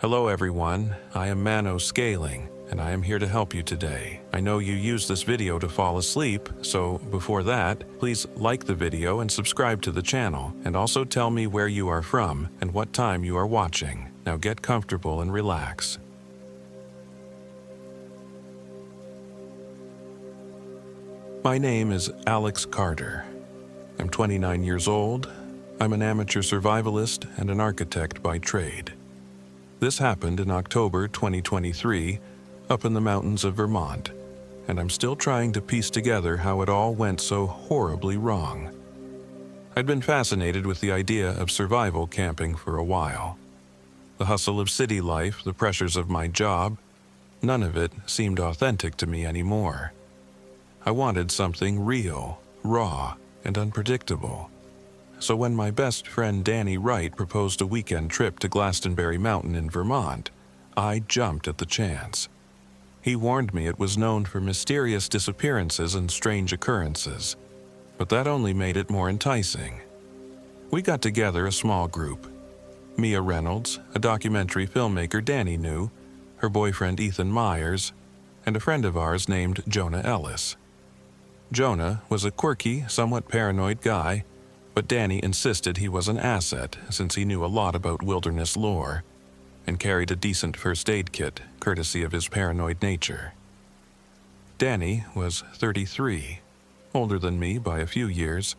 Hello everyone, I am MANO Scaling, and I am here to help you today. I know you use this video to fall asleep, so before that, please like the video and subscribe to the channel, and also tell me where you are from and what time you are watching. Now get comfortable and relax. My name is Alex Carter. I'm 29 years old. I'm an amateur survivalist and an architect by trade. This happened in October 2023, up in the mountains of Vermont, and I'm still trying to piece together how it all went so horribly wrong. I'd been fascinated with the idea of survival camping for a while. The hustle of city life, the pressures of my job, none of it seemed authentic to me anymore. I wanted something real, raw, and unpredictable. So when my best friend Danny Wright proposed a weekend trip to Glastonberry Mountain in Vermont, I jumped at the chance. He warned me it was known for mysterious disappearances and strange occurrences, but that only made it more enticing. We got together a small group. Mia Reynolds, a documentary filmmaker Danny knew, her boyfriend Ethan Myers, and a friend of ours named Jonah Ellis. Jonah was a quirky, somewhat paranoid guy, but Danny insisted he was an asset since he knew a lot about wilderness lore and carried a decent first aid kit courtesy of his paranoid nature. Danny was 33, older than me by a few years,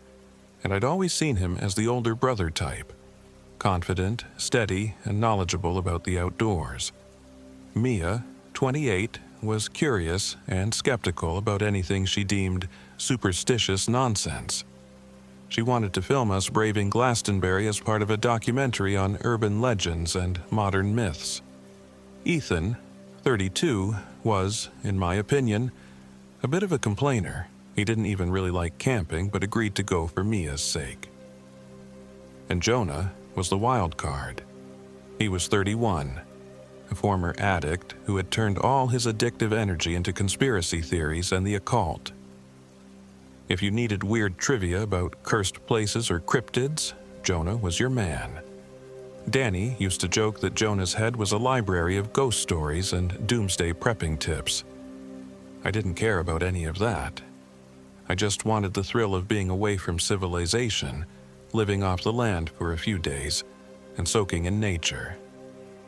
and I'd always seen him as the older brother type, confident, steady, and knowledgeable about the outdoors. Mia, 28, was curious and skeptical about anything she deemed superstitious nonsense. She wanted to film us braving Glastonberry as part of a documentary on urban legends and modern myths. Ethan, 32, was, in my opinion, a bit of a complainer. He didn't even really like camping, but agreed to go for Mia's sake. And Jonah was the wild card. He was 31, a former addict who had turned all his addictive energy into conspiracy theories and the occult. If you needed weird trivia about cursed places or cryptids, Jonah was your man. Danny used to joke that Jonah's head was a library of ghost stories and doomsday prepping tips. I didn't care about any of that. I just wanted the thrill of being away from civilization, living off the land for a few days, and soaking in nature.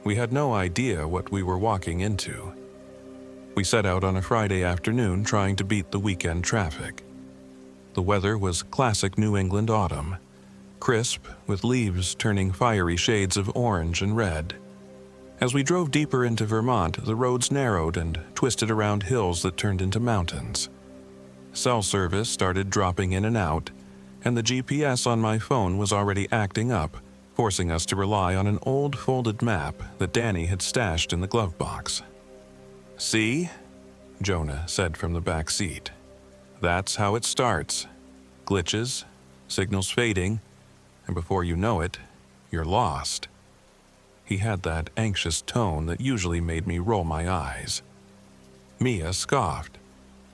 We had no idea what we were walking into. We set out on a Friday afternoon trying to beat the weekend traffic. The weather was classic New England autumn, crisp with leaves turning fiery shades of orange and red. As we drove deeper into Vermont, the roads narrowed and twisted around hills that turned into mountains. Cell service started dropping in and out, and the GPS on my phone was already acting up, forcing us to rely on an old folded map that Danny had stashed in the glove box. "See?" Jonah said from the back seat. "That's how it starts. Glitches, signals fading, and before you know it, you're lost." He had that anxious tone that usually made me roll my eyes. Mia scoffed.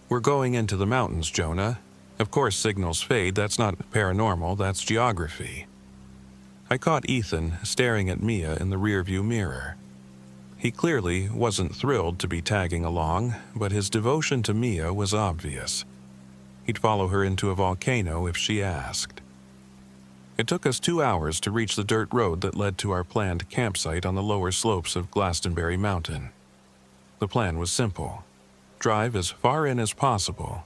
"We're going into the mountains, Jonah. Of course signals fade, that's not paranormal, that's geography." I caught Ethan staring at Mia in the rearview mirror. He clearly wasn't thrilled to be tagging along, but his devotion to Mia was obvious. He'd follow her into a volcano if she asked. It took us 2 hours to reach the dirt road that led to our planned campsite on the lower slopes of Glastonberry Mountain. The plan was simple. Drive as far in as possible,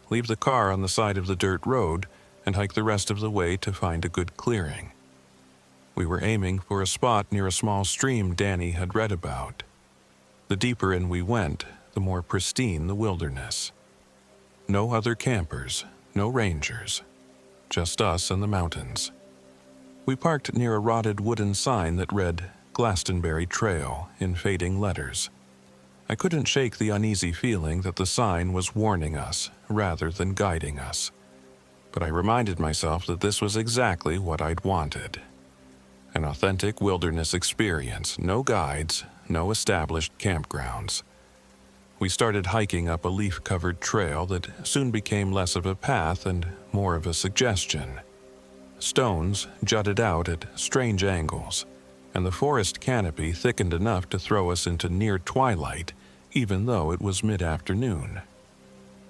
leave the car on the side of the dirt road, and hike the rest of the way to find a good clearing. We were aiming for a spot near a small stream Danny had read about. The deeper in we went, the more pristine the wilderness. No other campers, no rangers, just us and the mountains. We parked near a rotted wooden sign that read Glastonberry Trail in fading letters. I couldn't shake the uneasy feeling that the sign was warning us rather than guiding us. But I reminded myself that this was exactly what I'd wanted. An authentic wilderness experience, no guides, no established campgrounds. We started hiking up a leaf-covered trail that soon became less of a path and more of a suggestion. Stones jutted out at strange angles, and the forest canopy thickened enough to throw us into near twilight, even though it was mid-afternoon.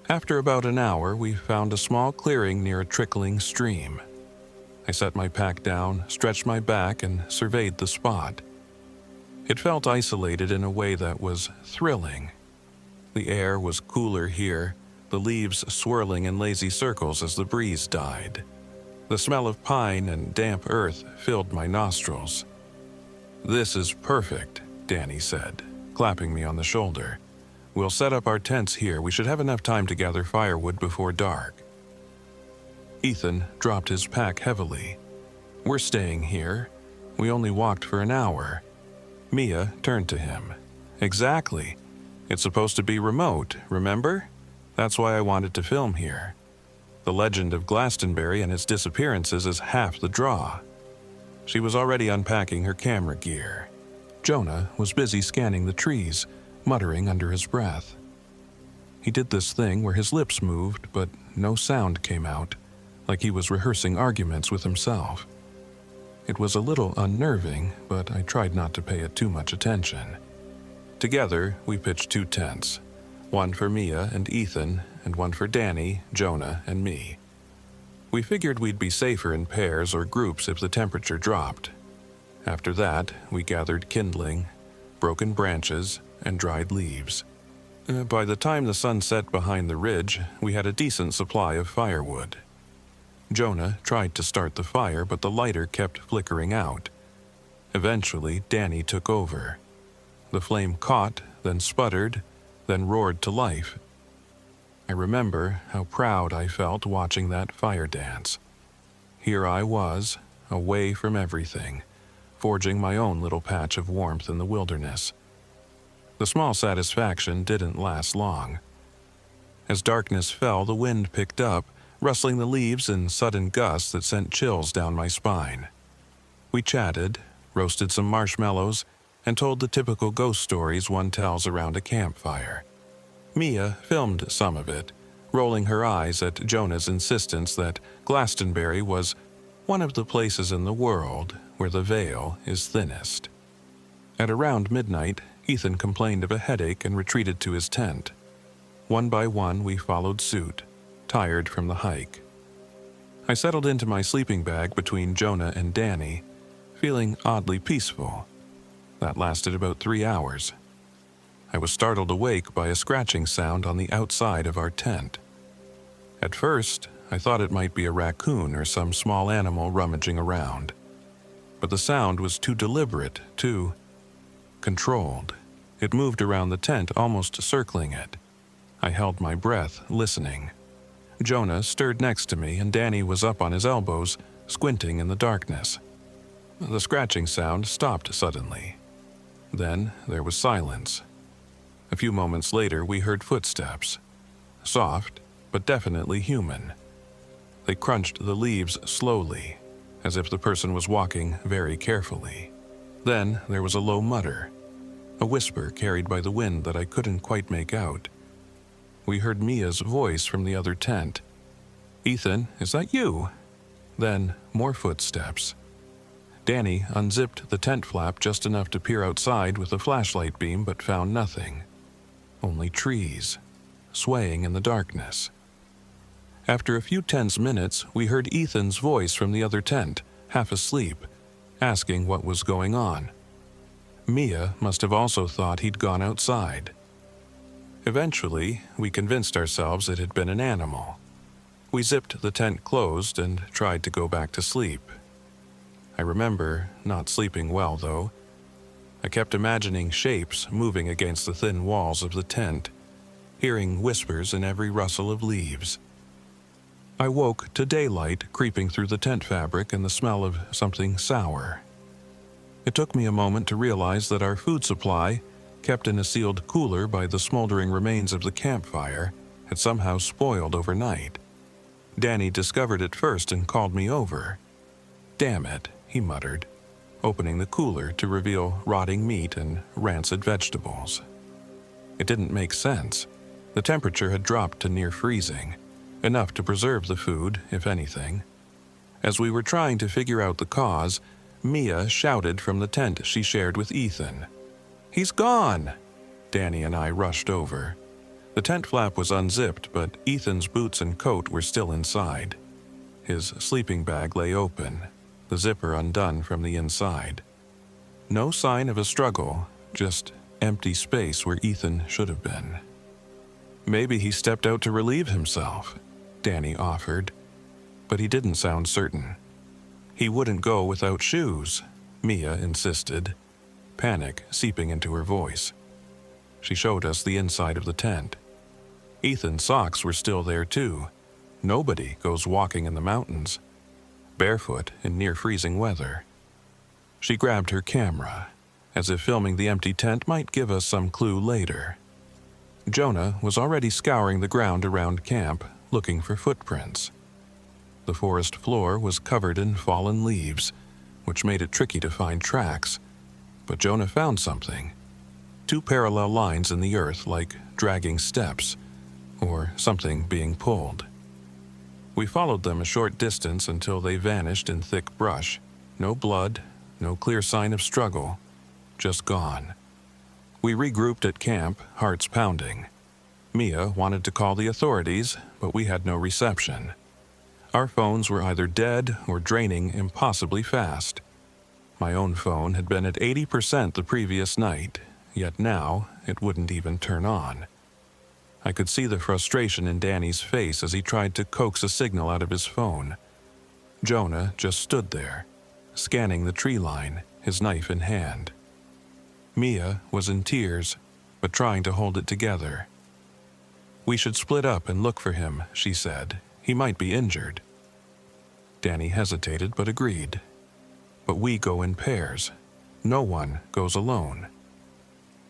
After about an hour, we found a small clearing near a trickling stream. I set my pack down, stretched my back, and surveyed the spot. It felt isolated in a way that was thrilling. The air was cooler here, the leaves swirling in lazy circles as the breeze died. The smell of pine and damp earth filled my nostrils. "This is perfect," Danny said, clapping me on the shoulder. "We'll set up our tents here. We should have enough time to gather firewood before dark." Ethan dropped his pack heavily. "We're staying here. We only walked for an hour." Mia turned to him. "Exactly. It's supposed to be remote, remember? That's why I wanted to film here. The legend of Glastonberry and its disappearances is half the draw." She was already unpacking her camera gear. Jonah was busy scanning the trees, muttering under his breath. He did this thing where his lips moved, but no sound came out, like he was rehearsing arguments with himself. It was a little unnerving, but I tried not to pay it too much attention. Together, we pitched 2 tents, one for Mia and Ethan, and one for Danny, Jonah, and me. We figured we'd be safer in pairs or groups if the temperature dropped. After that, we gathered kindling, broken branches, and dried leaves. By the time the sun set behind the ridge, we had a decent supply of firewood. Jonah tried to start the fire, but the lighter kept flickering out. Eventually, Danny took over. The flame caught, then sputtered, then roared to life. I remember how proud I felt watching that fire dance. Here I was, away from everything, forging my own little patch of warmth in the wilderness. The small satisfaction didn't last long. As darkness fell, the wind picked up, rustling the leaves in sudden gusts that sent chills down my spine. We chatted, roasted some marshmallows, and told the typical ghost stories one tells around a campfire. Mia filmed some of it, rolling her eyes at Jonah's insistence that Glastonberry was one of the places in the world where the veil is thinnest. At around midnight, Ethan complained of a headache and retreated to his tent. One by one, we followed suit, tired from the hike. I settled into my sleeping bag between Jonah and Danny, feeling oddly peaceful. That lasted about 3 hours. I was startled awake by a scratching sound on the outside of our tent. At first, I thought it might be a raccoon or some small animal rummaging around. But the sound was too deliberate, too controlled. It moved around the tent, almost circling it. I held my breath, listening. Jonah stirred next to me, and Danny was up on his elbows, squinting in the darkness. The scratching sound stopped suddenly. Then there was silence. A few moments later, we heard footsteps. Soft, but definitely human. They crunched the leaves slowly, as if the person was walking very carefully. Then there was a low mutter, a whisper carried by the wind that I couldn't quite make out. We heard Mia's voice from the other tent. "Ethan, is that you?" Then more footsteps. Danny unzipped the tent flap just enough to peer outside with a flashlight beam, but found nothing. Only trees, swaying in the darkness. After a few tense minutes, we heard Ethan's voice from the other tent, half asleep, asking what was going on. Mia must have also thought he'd gone outside. Eventually, we convinced ourselves it had been an animal. We zipped the tent closed and tried to go back to sleep. I remember not sleeping well, though. I kept imagining shapes moving against the thin walls of the tent, hearing whispers in every rustle of leaves. I woke to daylight creeping through the tent fabric and the smell of something sour. It took me a moment to realize that our food supply, kept in a sealed cooler by the smoldering remains of the campfire, had somehow spoiled overnight. Danny discovered it first and called me over. "Damn it," he muttered, opening the cooler to reveal rotting meat and rancid vegetables. It didn't make sense. The temperature had dropped to near freezing, enough to preserve the food, if anything. As we were trying to figure out the cause, Mia shouted from the tent she shared with Ethan. "He's gone!" Danny and I rushed over. The tent flap was unzipped, but Ethan's boots and coat were still inside. His sleeping bag lay open, the zipper undone from the inside. No sign of a struggle, just empty space where Ethan should have been. "Maybe he stepped out to relieve himself," Danny offered, but he didn't sound certain. "He wouldn't go without shoes," Mia insisted, panic seeping into her voice. She showed us the inside of the tent. Ethan's socks were still there too. Nobody goes walking in the mountains, barefoot in near-freezing weather. She grabbed her camera, as if filming the empty tent might give us some clue later. Jonah was already scouring the ground around camp, looking for footprints. The forest floor was covered in fallen leaves, which made it tricky to find tracks, but Jonah found something. 2 parallel lines in the earth like dragging steps, or something being pulled. We followed them a short distance until they vanished in thick brush. No blood, no clear sign of struggle, just gone. We regrouped at camp, hearts pounding. Mia wanted to call the authorities, but we had no reception. Our phones were either dead or draining impossibly fast. My own phone had been at 80% the previous night, yet now it wouldn't even turn on. I could see the frustration in Danny's face as he tried to coax a signal out of his phone. Jonah just stood there, scanning the tree line, his knife in hand. Mia was in tears, but trying to hold it together. "We should split up and look for him," she said. "He might be injured." Danny hesitated but agreed. "But we go in pairs. No one goes alone."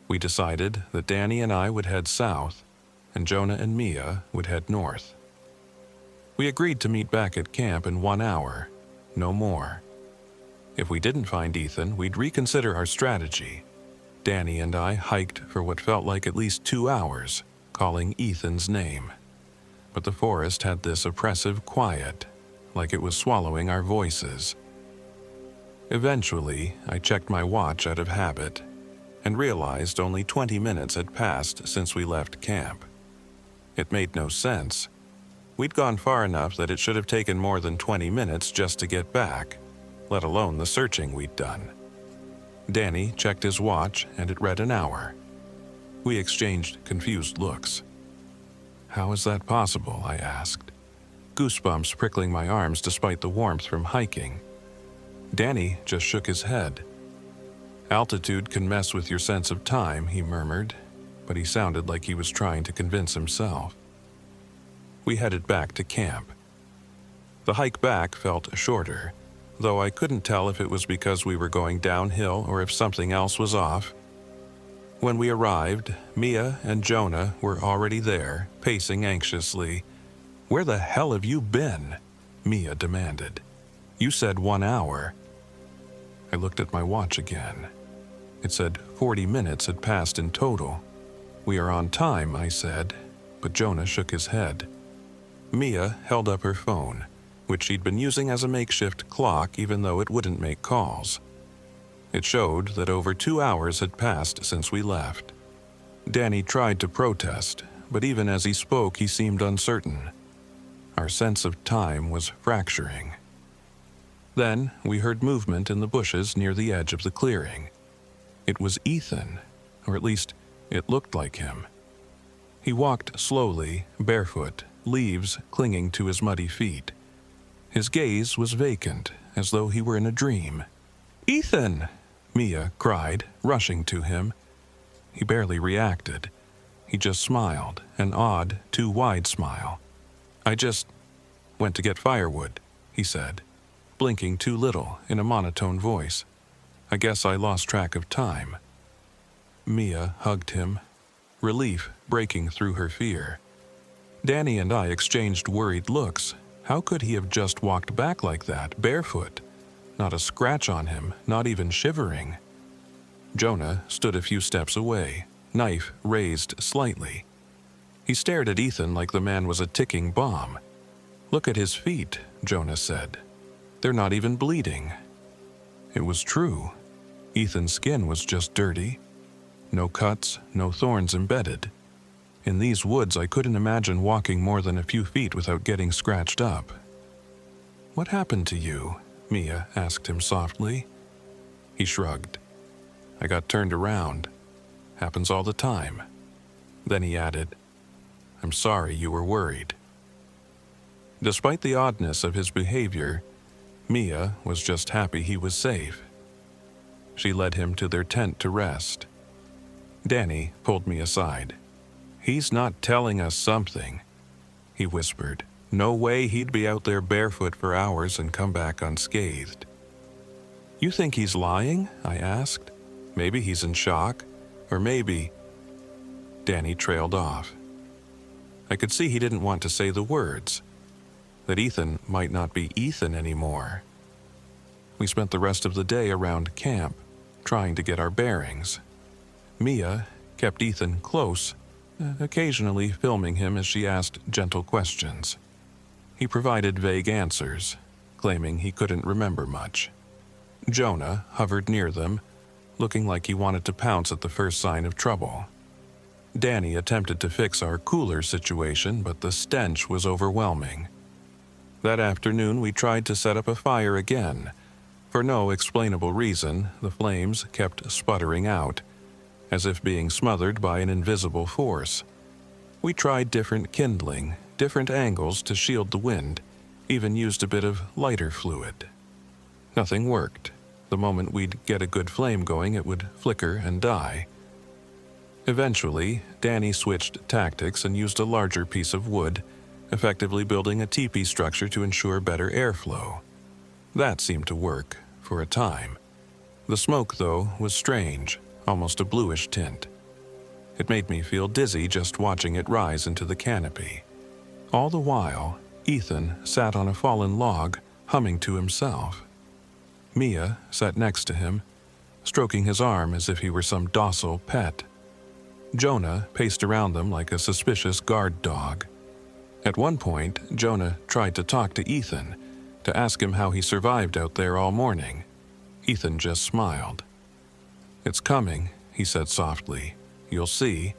We decided that Danny and I would head south, and Jonah and Mia would head north. We agreed to meet back at camp in 1 hour, no more. If we didn't find Ethan, we'd reconsider our strategy. Danny and I hiked for what felt like at least 2 hours, calling Ethan's name. But the forest had this oppressive quiet, like it was swallowing our voices. Eventually, I checked my watch out of habit and realized only 20 minutes had passed since we left camp. It made no sense. We'd gone far enough that it should have taken more than 20 minutes just to get back, let alone the searching we'd done. Danny checked his watch and it read an hour. We exchanged confused looks. "How is that possible?" I asked, goosebumps prickling my arms despite the warmth from hiking. Danny just shook his head. "Altitude can mess with your sense of time," he murmured, but he sounded like he was trying to convince himself. We headed back to camp. The hike back felt shorter, though I couldn't tell if it was because we were going downhill or if something else was off. When we arrived, Mia and Jonah were already there, pacing anxiously. "Where the hell have you been?" Mia demanded. "You said 1 hour." I looked at my watch again. It said 40 minutes had passed in total. "We are on time," I said, but Jonah shook his head. Mia held up her phone, which she'd been using as a makeshift clock even though it wouldn't make calls. It showed that over 2 hours had passed since we left. Danny tried to protest, but even as he spoke he seemed uncertain. Our sense of time was fracturing. Then we heard movement in the bushes near the edge of the clearing. It was Ethan, or at least it looked like him. He walked slowly, barefoot, leaves clinging to his muddy feet. His gaze was vacant, as though he were in a dream. "Ethan!" Mia cried, rushing to him. He barely reacted. He just smiled, an odd, too wide smile. "I just went to get firewood," he said, blinking too little in a monotone voice. "I guess I lost track of time." Mia hugged him, relief breaking through her fear. Danny and I exchanged worried looks. How could he have just walked back like that, barefoot? Not a scratch on him, not even shivering. Jonah stood a few steps away, knife raised slightly. He stared at Ethan like the man was a ticking bomb. "Look at his feet," Jonah said. "They're not even bleeding." It was true. Ethan's skin was just dirty. No cuts, no thorns embedded. In these woods, I couldn't imagine walking more than a few feet without getting scratched up. "What happened to you?" Mia asked him softly. He shrugged. "I got turned around. Happens all the time." Then he added, "I'm sorry you were worried." Despite the oddness of his behavior, Mia was just happy he was safe. She led him to their tent to rest. Danny pulled me aside. "He's not telling us something," he whispered. "No way he'd be out there barefoot for hours and come back unscathed." "You think he's lying?" I asked. "Maybe he's in shock, or maybe—" Danny trailed off. I could see he didn't want to say the words, that Ethan might not be Ethan anymore. We spent the rest of the day around camp, trying to get our bearings. Mia kept Ethan close, occasionally filming him as she asked gentle questions. He provided vague answers, claiming he couldn't remember much. Jonah hovered near them, looking like he wanted to pounce at the first sign of trouble. Danny attempted to fix our cooler situation, but the stench was overwhelming. That afternoon, we tried to set up a fire again. For no explainable reason, the flames kept sputtering out, as if being smothered by an invisible force. We tried different kindling, different angles to shield the wind, even used a bit of lighter fluid. Nothing worked. The moment we'd get a good flame going, it would flicker and die. Eventually, Danny switched tactics and used a larger piece of wood, effectively building a teepee structure to ensure better airflow. That seemed to work, for a time. The smoke, though, was strange, almost a bluish tint. It made me feel dizzy just watching it rise into the canopy. All the while, Ethan sat on a fallen log, humming to himself. Mia sat next to him, stroking his arm as if he were some docile pet. Jonah paced around them like a suspicious guard dog. At one point, Jonah tried to talk to Ethan, to ask him how he survived out there all morning. Ethan just smiled. "It's coming," he said softly. "You'll see."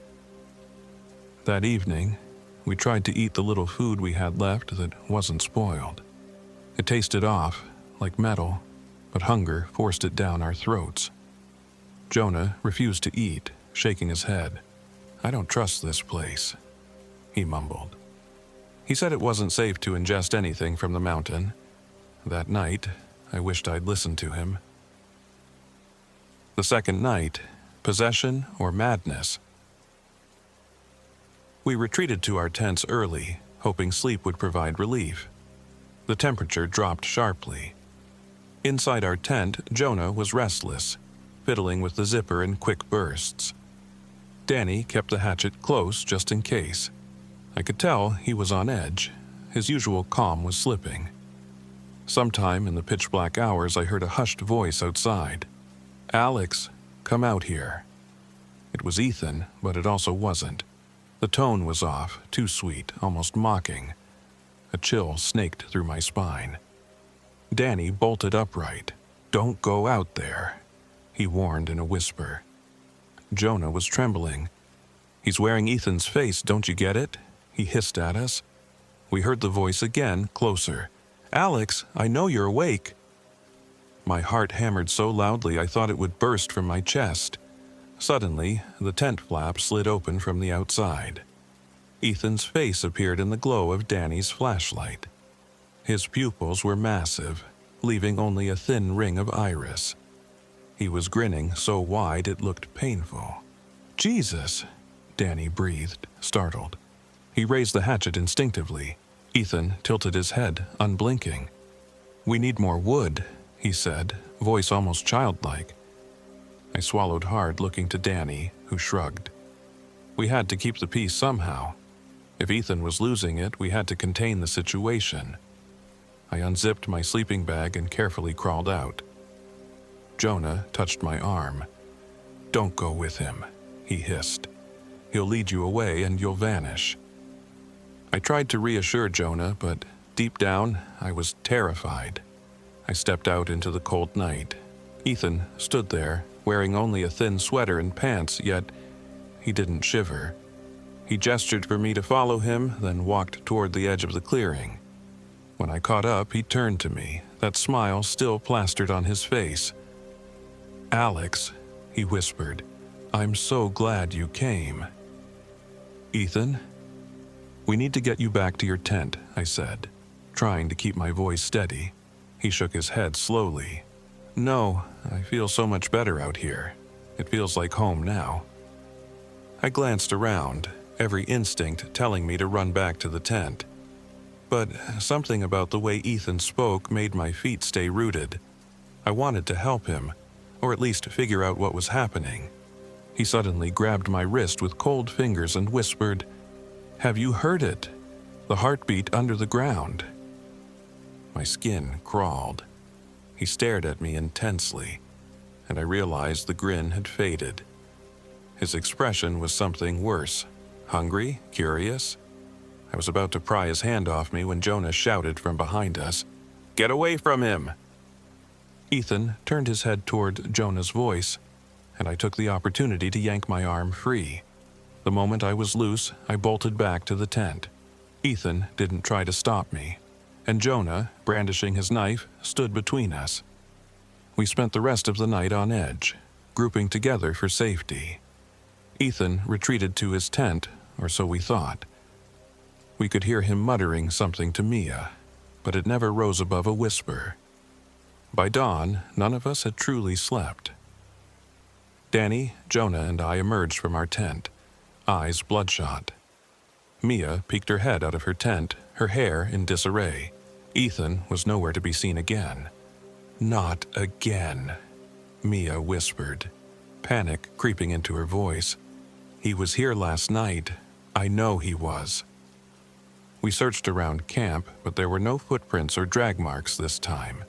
That evening, we tried to eat the little food we had left that wasn't spoiled. It tasted off, like metal, but hunger forced it down our throats. Jonah refused to eat, shaking his head. "I don't trust this place," he mumbled. He said it wasn't safe to ingest anything from the mountain. That night, I wished I'd listened to him. The second night, possession or madness. We retreated to our tents early, hoping sleep would provide relief. The temperature dropped sharply. Inside our tent, Jonah was restless, fiddling with the zipper in quick bursts. Danny kept the hatchet close just in case. I could tell he was on edge. His usual calm was slipping. Sometime in the pitch-black hours, I heard a hushed voice outside. "Alex, come out here." It was Ethan, but it also wasn't. The tone was off, too sweet, almost mocking. A chill snaked through my spine. Danny bolted upright. "Don't go out there," he warned in a whisper. Jonah was trembling. "He's wearing Ethan's face, don't you get it?" he hissed at us. We heard the voice again, closer. "Alex, I know you're awake." My heart hammered so loudly I thought it would burst from my chest. Suddenly, the tent flap slid open from the outside. Ethan's face appeared in the glow of Danny's flashlight. His pupils were massive, leaving only a thin ring of iris. He was grinning so wide it looked painful. "Jesus," Danny breathed, startled. He raised the hatchet instinctively. Ethan tilted his head, unblinking. "We need more wood," he said, voice almost childlike. I swallowed hard, looking to Danny, who shrugged. We had to keep the peace somehow. If Ethan was losing it, we had to contain the situation. I unzipped my sleeping bag and carefully crawled out. Jonah touched my arm. "Don't go with him," he hissed. "He'll lead you away and you'll vanish." I tried to reassure Jonah, but deep down, I was terrified. I stepped out into the cold night, Ethan stood there, wearing only a thin sweater and pants, yet he didn't shiver. He gestured for me to follow him, then walked toward the edge of the clearing. When I caught up, he turned to me, that smile still plastered on his face. "Alex," he whispered, "I'm so glad you came." "Ethan?" "We need to get you back to your tent," I said, trying to keep my voice steady. He shook his head slowly. "No, I feel so much better out here. It feels like home now." I glanced around, every instinct telling me to run back to the tent. But something about the way Ethan spoke made my feet stay rooted. I wanted to help him, or at least figure out what was happening. He suddenly grabbed my wrist with cold fingers and whispered, "Have you heard it? The heartbeat under the ground." My skin crawled. He stared at me intensely, and I realized the grin had faded. His expression was something worse. Hungry? Curious? I was about to pry his hand off me when Jonah shouted from behind us, "Get away from him!" Ethan turned his head toward Jonah's voice, and I took the opportunity to yank my arm free. The moment I was loose, I bolted back to the tent. Ethan didn't try to stop me, and Jonah, brandishing his knife, stood between us. We spent the rest of the night on edge, grouping together for safety. Ethan retreated to his tent, or so we thought. We could hear him muttering something to Mia, but it never rose above a whisper. By dawn, none of us had truly slept. Danny, Jonah, and I emerged from our tent, eyes bloodshot. Mia peeked her head out of her tent, her hair in disarray. Ethan was nowhere to be seen again. "Not again," Mia whispered, panic creeping into her voice. "He was here last night. I know he was." We searched around camp, but there were no footprints or drag marks this time.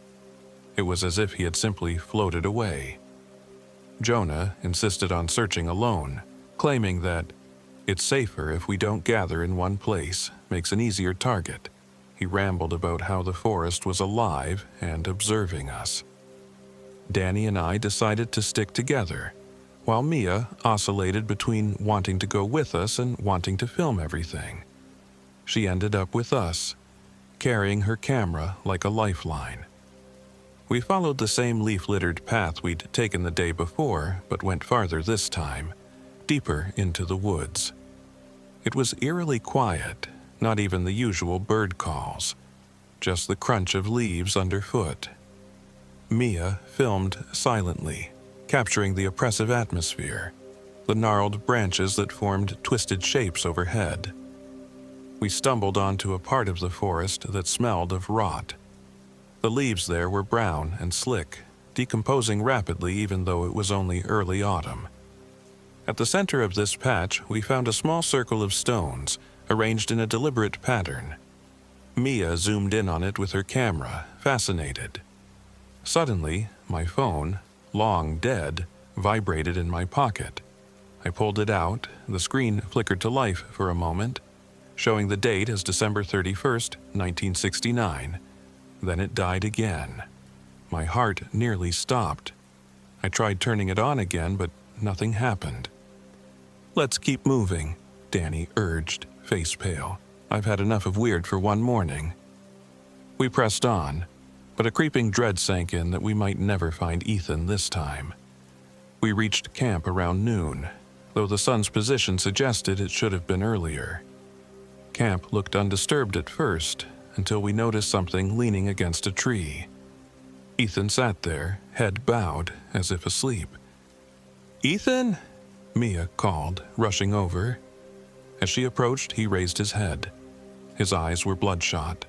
It was as if he had simply floated away. Jonah insisted on searching alone, claiming that it's safer if we don't gather in one place, makes an easier target. He rambled about how the forest was alive and observing us. Danny and I decided to stick together, while Mia oscillated between wanting to go with us and wanting to film everything. She ended up with us, carrying her camera like a lifeline. We followed the same leaf-littered path we'd taken the day before, but went farther this time, deeper into the woods. It was eerily quiet, not even the usual bird calls, just the crunch of leaves underfoot. Mia filmed silently, capturing the oppressive atmosphere, the gnarled branches that formed twisted shapes overhead. We stumbled onto a part of the forest that smelled of rot. The leaves there were brown and slick, decomposing rapidly even though it was only early autumn. At the center of this patch, we found a small circle of stones, arranged in a deliberate pattern. Mia zoomed in on it with her camera, fascinated. Suddenly, my phone, long dead, vibrated in my pocket. I pulled it out, the screen flickered to life for a moment, showing the date as December 31st, 1969. Then it died again. My heart nearly stopped. I tried turning it on again, but nothing happened. "Let's keep moving," Danny urged, face pale. "I've had enough of weird for one morning." We pressed on, but a creeping dread sank in that we might never find Ethan this time. We reached camp around noon, though the sun's position suggested it should have been earlier. Camp looked undisturbed at first, until we noticed something leaning against a tree. Ethan sat there, head bowed, as if asleep. "Ethan?" Mia called, rushing over. As she approached, he raised his head. His eyes were bloodshot,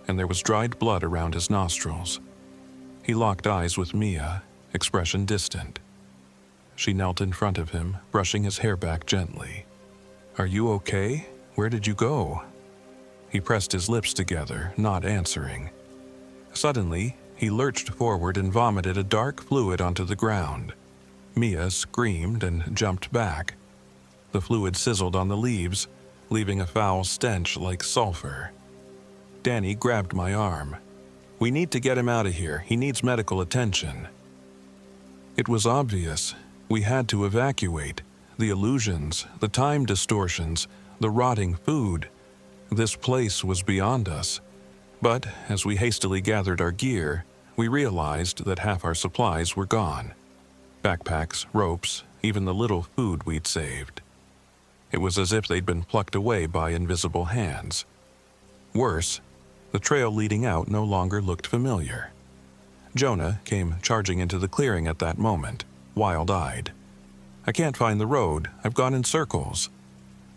and there was dried blood around his nostrils. He locked eyes with Mia, expression distant. She knelt in front of him, brushing his hair back gently. "Are you okay? Where did you go?" He pressed his lips together, not answering. Suddenly, he lurched forward and vomited a dark fluid onto the ground. Mia screamed and jumped back. The fluid sizzled on the leaves, leaving a foul stench like sulfur. Danny grabbed my arm. "We need to get him out of here. He needs medical attention." It was obvious. We had to evacuate. The illusions, the time distortions, the rotting food. This place was beyond us. But as we hastily gathered our gear, we realized that half our supplies were gone. Backpacks, ropes, even the little food we'd saved. It was as if they'd been plucked away by invisible hands. Worse, the trail leading out no longer looked familiar. Jonah came charging into the clearing at that moment, wild-eyed. "I can't find the road. I've gone in circles."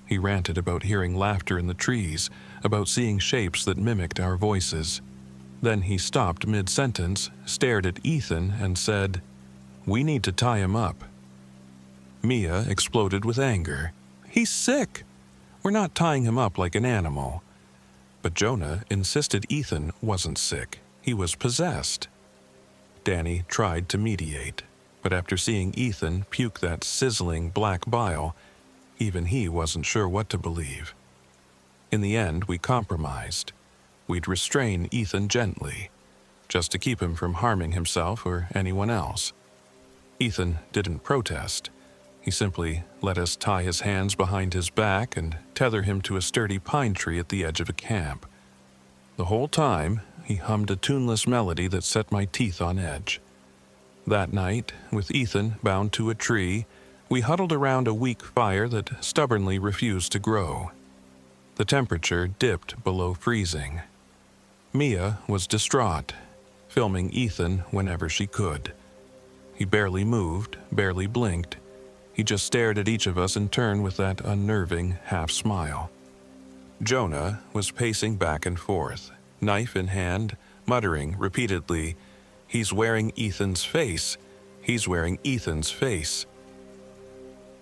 He ranted about hearing laughter in the trees, about seeing shapes that mimicked our voices. Then he stopped mid-sentence, stared at Ethan, and said, "We need to tie him up." Mia exploded with anger. "He's sick! We're not tying him up like an animal." But Jonah insisted Ethan wasn't sick. He was possessed. Danny tried to mediate, but after seeing Ethan puke that sizzling black bile, even he wasn't sure what to believe. In the end, we compromised. We'd restrain Ethan gently, just to keep him from harming himself or anyone else. Ethan didn't protest. He simply let us tie his hands behind his back and tether him to a sturdy pine tree at the edge of a camp. The whole time, he hummed a tuneless melody that set my teeth on edge. That night, with Ethan bound to a tree, we huddled around a weak fire that stubbornly refused to grow. The temperature dipped below freezing. Mia was distraught, filming Ethan whenever she could. He barely moved, barely blinked. He just stared at each of us in turn with that unnerving half-smile. Jonah was pacing back and forth, knife in hand, muttering repeatedly, "He's wearing Ethan's face. He's wearing Ethan's face."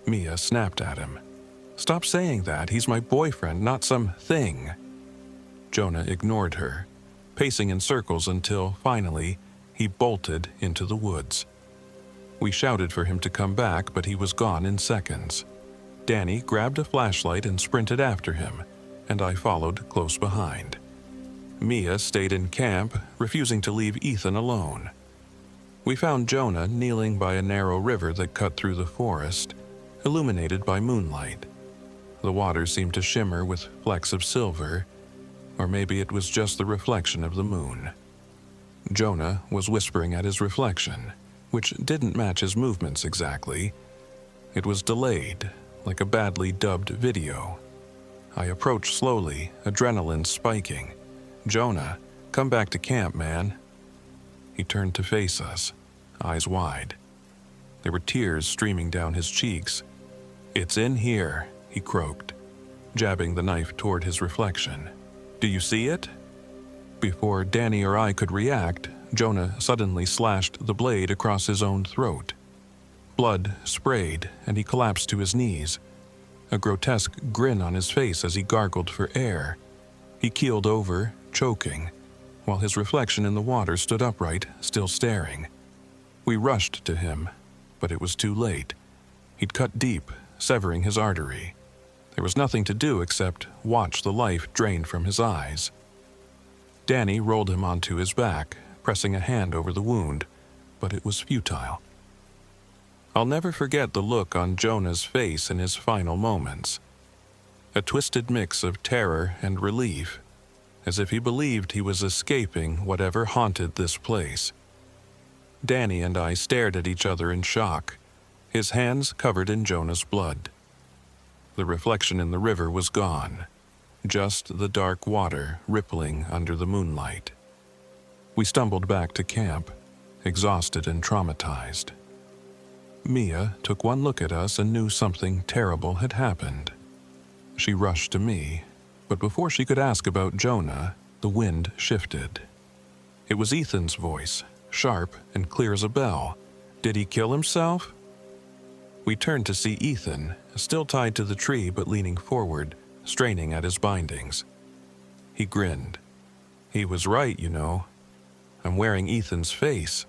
Mia snapped at him. "Stop saying that. He's my boyfriend, not some thing." Jonah ignored her, pacing in circles until, finally, he bolted into the woods. We shouted for him to come back, but he was gone in seconds. Danny grabbed a flashlight and sprinted after him, and I followed close behind. Mia stayed in camp, refusing to leave Ethan alone. We found Jonah kneeling by a narrow river that cut through the forest, illuminated by moonlight. The water seemed to shimmer with flecks of silver, or maybe it was just the reflection of the moon. Jonah was whispering at his reflection, which didn't match his movements exactly. It was delayed, like a badly dubbed video. I approached slowly, adrenaline spiking. "Jonah, come back to camp, man." He turned to face us, eyes wide. There were tears streaming down his cheeks. "It's in here," he croaked, jabbing the knife toward his reflection. "Do you see it?" Before Danny or I could react, Jonah suddenly slashed the blade across his own throat. Blood sprayed, and he collapsed to his knees, a grotesque grin on his face as he gargled for air. He keeled over, choking, while his reflection in the water stood upright, still staring. We rushed to him, but it was too late. He'd cut deep, severing his artery. There was nothing to do except watch the life drain from his eyes. Danny rolled him onto his back, pressing a hand over the wound, but it was futile. I'll never forget the look on Jonah's face in his final moments. A twisted mix of terror and relief, as if he believed he was escaping whatever haunted this place. Danny and I stared at each other in shock, his hands covered in Jonah's blood. The reflection in the river was gone, just the dark water rippling under the moonlight. We stumbled back to camp, exhausted and traumatized. Mia took one look at us and knew something terrible had happened. She rushed to me, but before she could ask about Jonah, the wind shifted. It was Ethan's voice, sharp and clear as a bell. Did he kill himself? We turned to see Ethan, still tied to the tree but leaning forward, straining at his bindings. He grinned. He was right, you know. I'm wearing Ethan's face.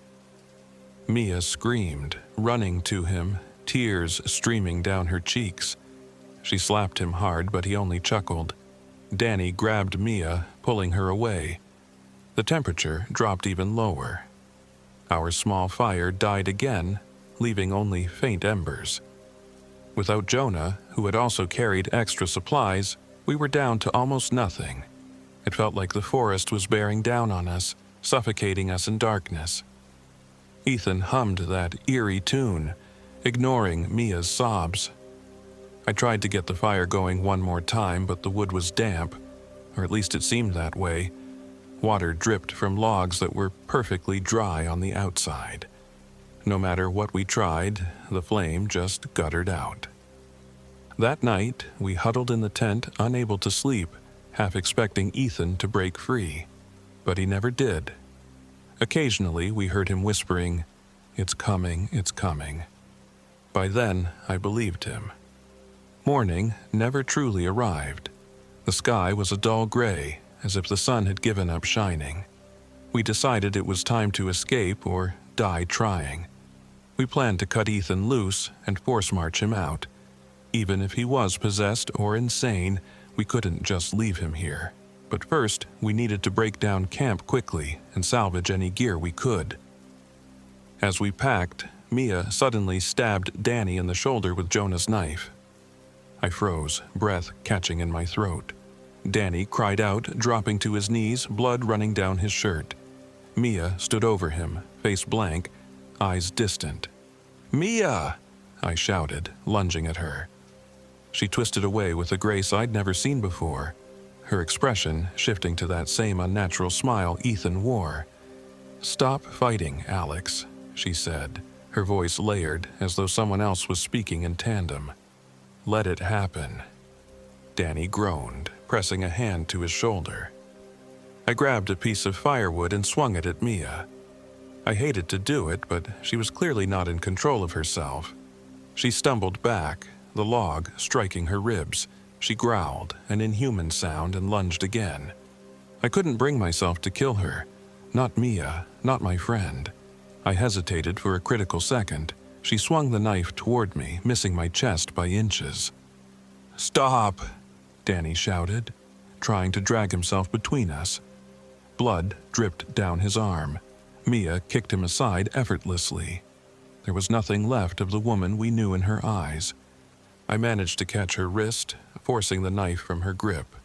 Mia screamed, running to him, tears streaming down her cheeks. She slapped him hard, but he only chuckled. Danny grabbed Mia, pulling her away. The temperature dropped even lower. Our small fire died again, leaving only faint embers. Without Jonah, who had also carried extra supplies, we were down to almost nothing. It felt like the forest was bearing down on us, suffocating us in darkness. Ethan hummed that eerie tune, ignoring Mia's sobs. I tried to get the fire going one more time, but the wood was damp, or at least it seemed that way. Water dripped from logs that were perfectly dry on the outside. No matter what we tried, the flame just guttered out. That night, we huddled in the tent, unable to sleep, half expecting Ethan to break free. But he never did. Occasionally, we heard him whispering, "It's coming, it's coming." By then, I believed him. Morning never truly arrived. The sky was a dull gray, as if the sun had given up shining. We decided it was time to escape or die trying. We planned to cut Ethan loose and force march him out. Even if he was possessed or insane, we couldn't just leave him here. But first, we needed to break down camp quickly and salvage any gear we could. As we packed, Mia suddenly stabbed Danny in the shoulder with Jonah's knife. I froze, breath catching in my throat. Danny cried out, dropping to his knees, blood running down his shirt. Mia stood over him, face blank, eyes distant. "Mia!" I shouted, lunging at her. She twisted away with a grace I'd never seen before, her expression shifting to that same unnatural smile Ethan wore. "Stop fighting, Alex," she said, her voice layered as though someone else was speaking in tandem. "Let it happen." Danny groaned, pressing a hand to his shoulder. I grabbed a piece of firewood and swung it at Mia. I hated to do it, but she was clearly not in control of herself. She stumbled back, the log striking her ribs. She growled, an inhuman sound, and lunged again. I couldn't bring myself to kill her. Not Mia, not my friend. I hesitated for a critical second. She swung the knife toward me, missing my chest by inches. "Stop!" Danny shouted, trying to drag himself between us. Blood dripped down his arm. Mia kicked him aside effortlessly. There was nothing left of the woman we knew in her eyes. I managed to catch her wrist, forcing the knife from her grip.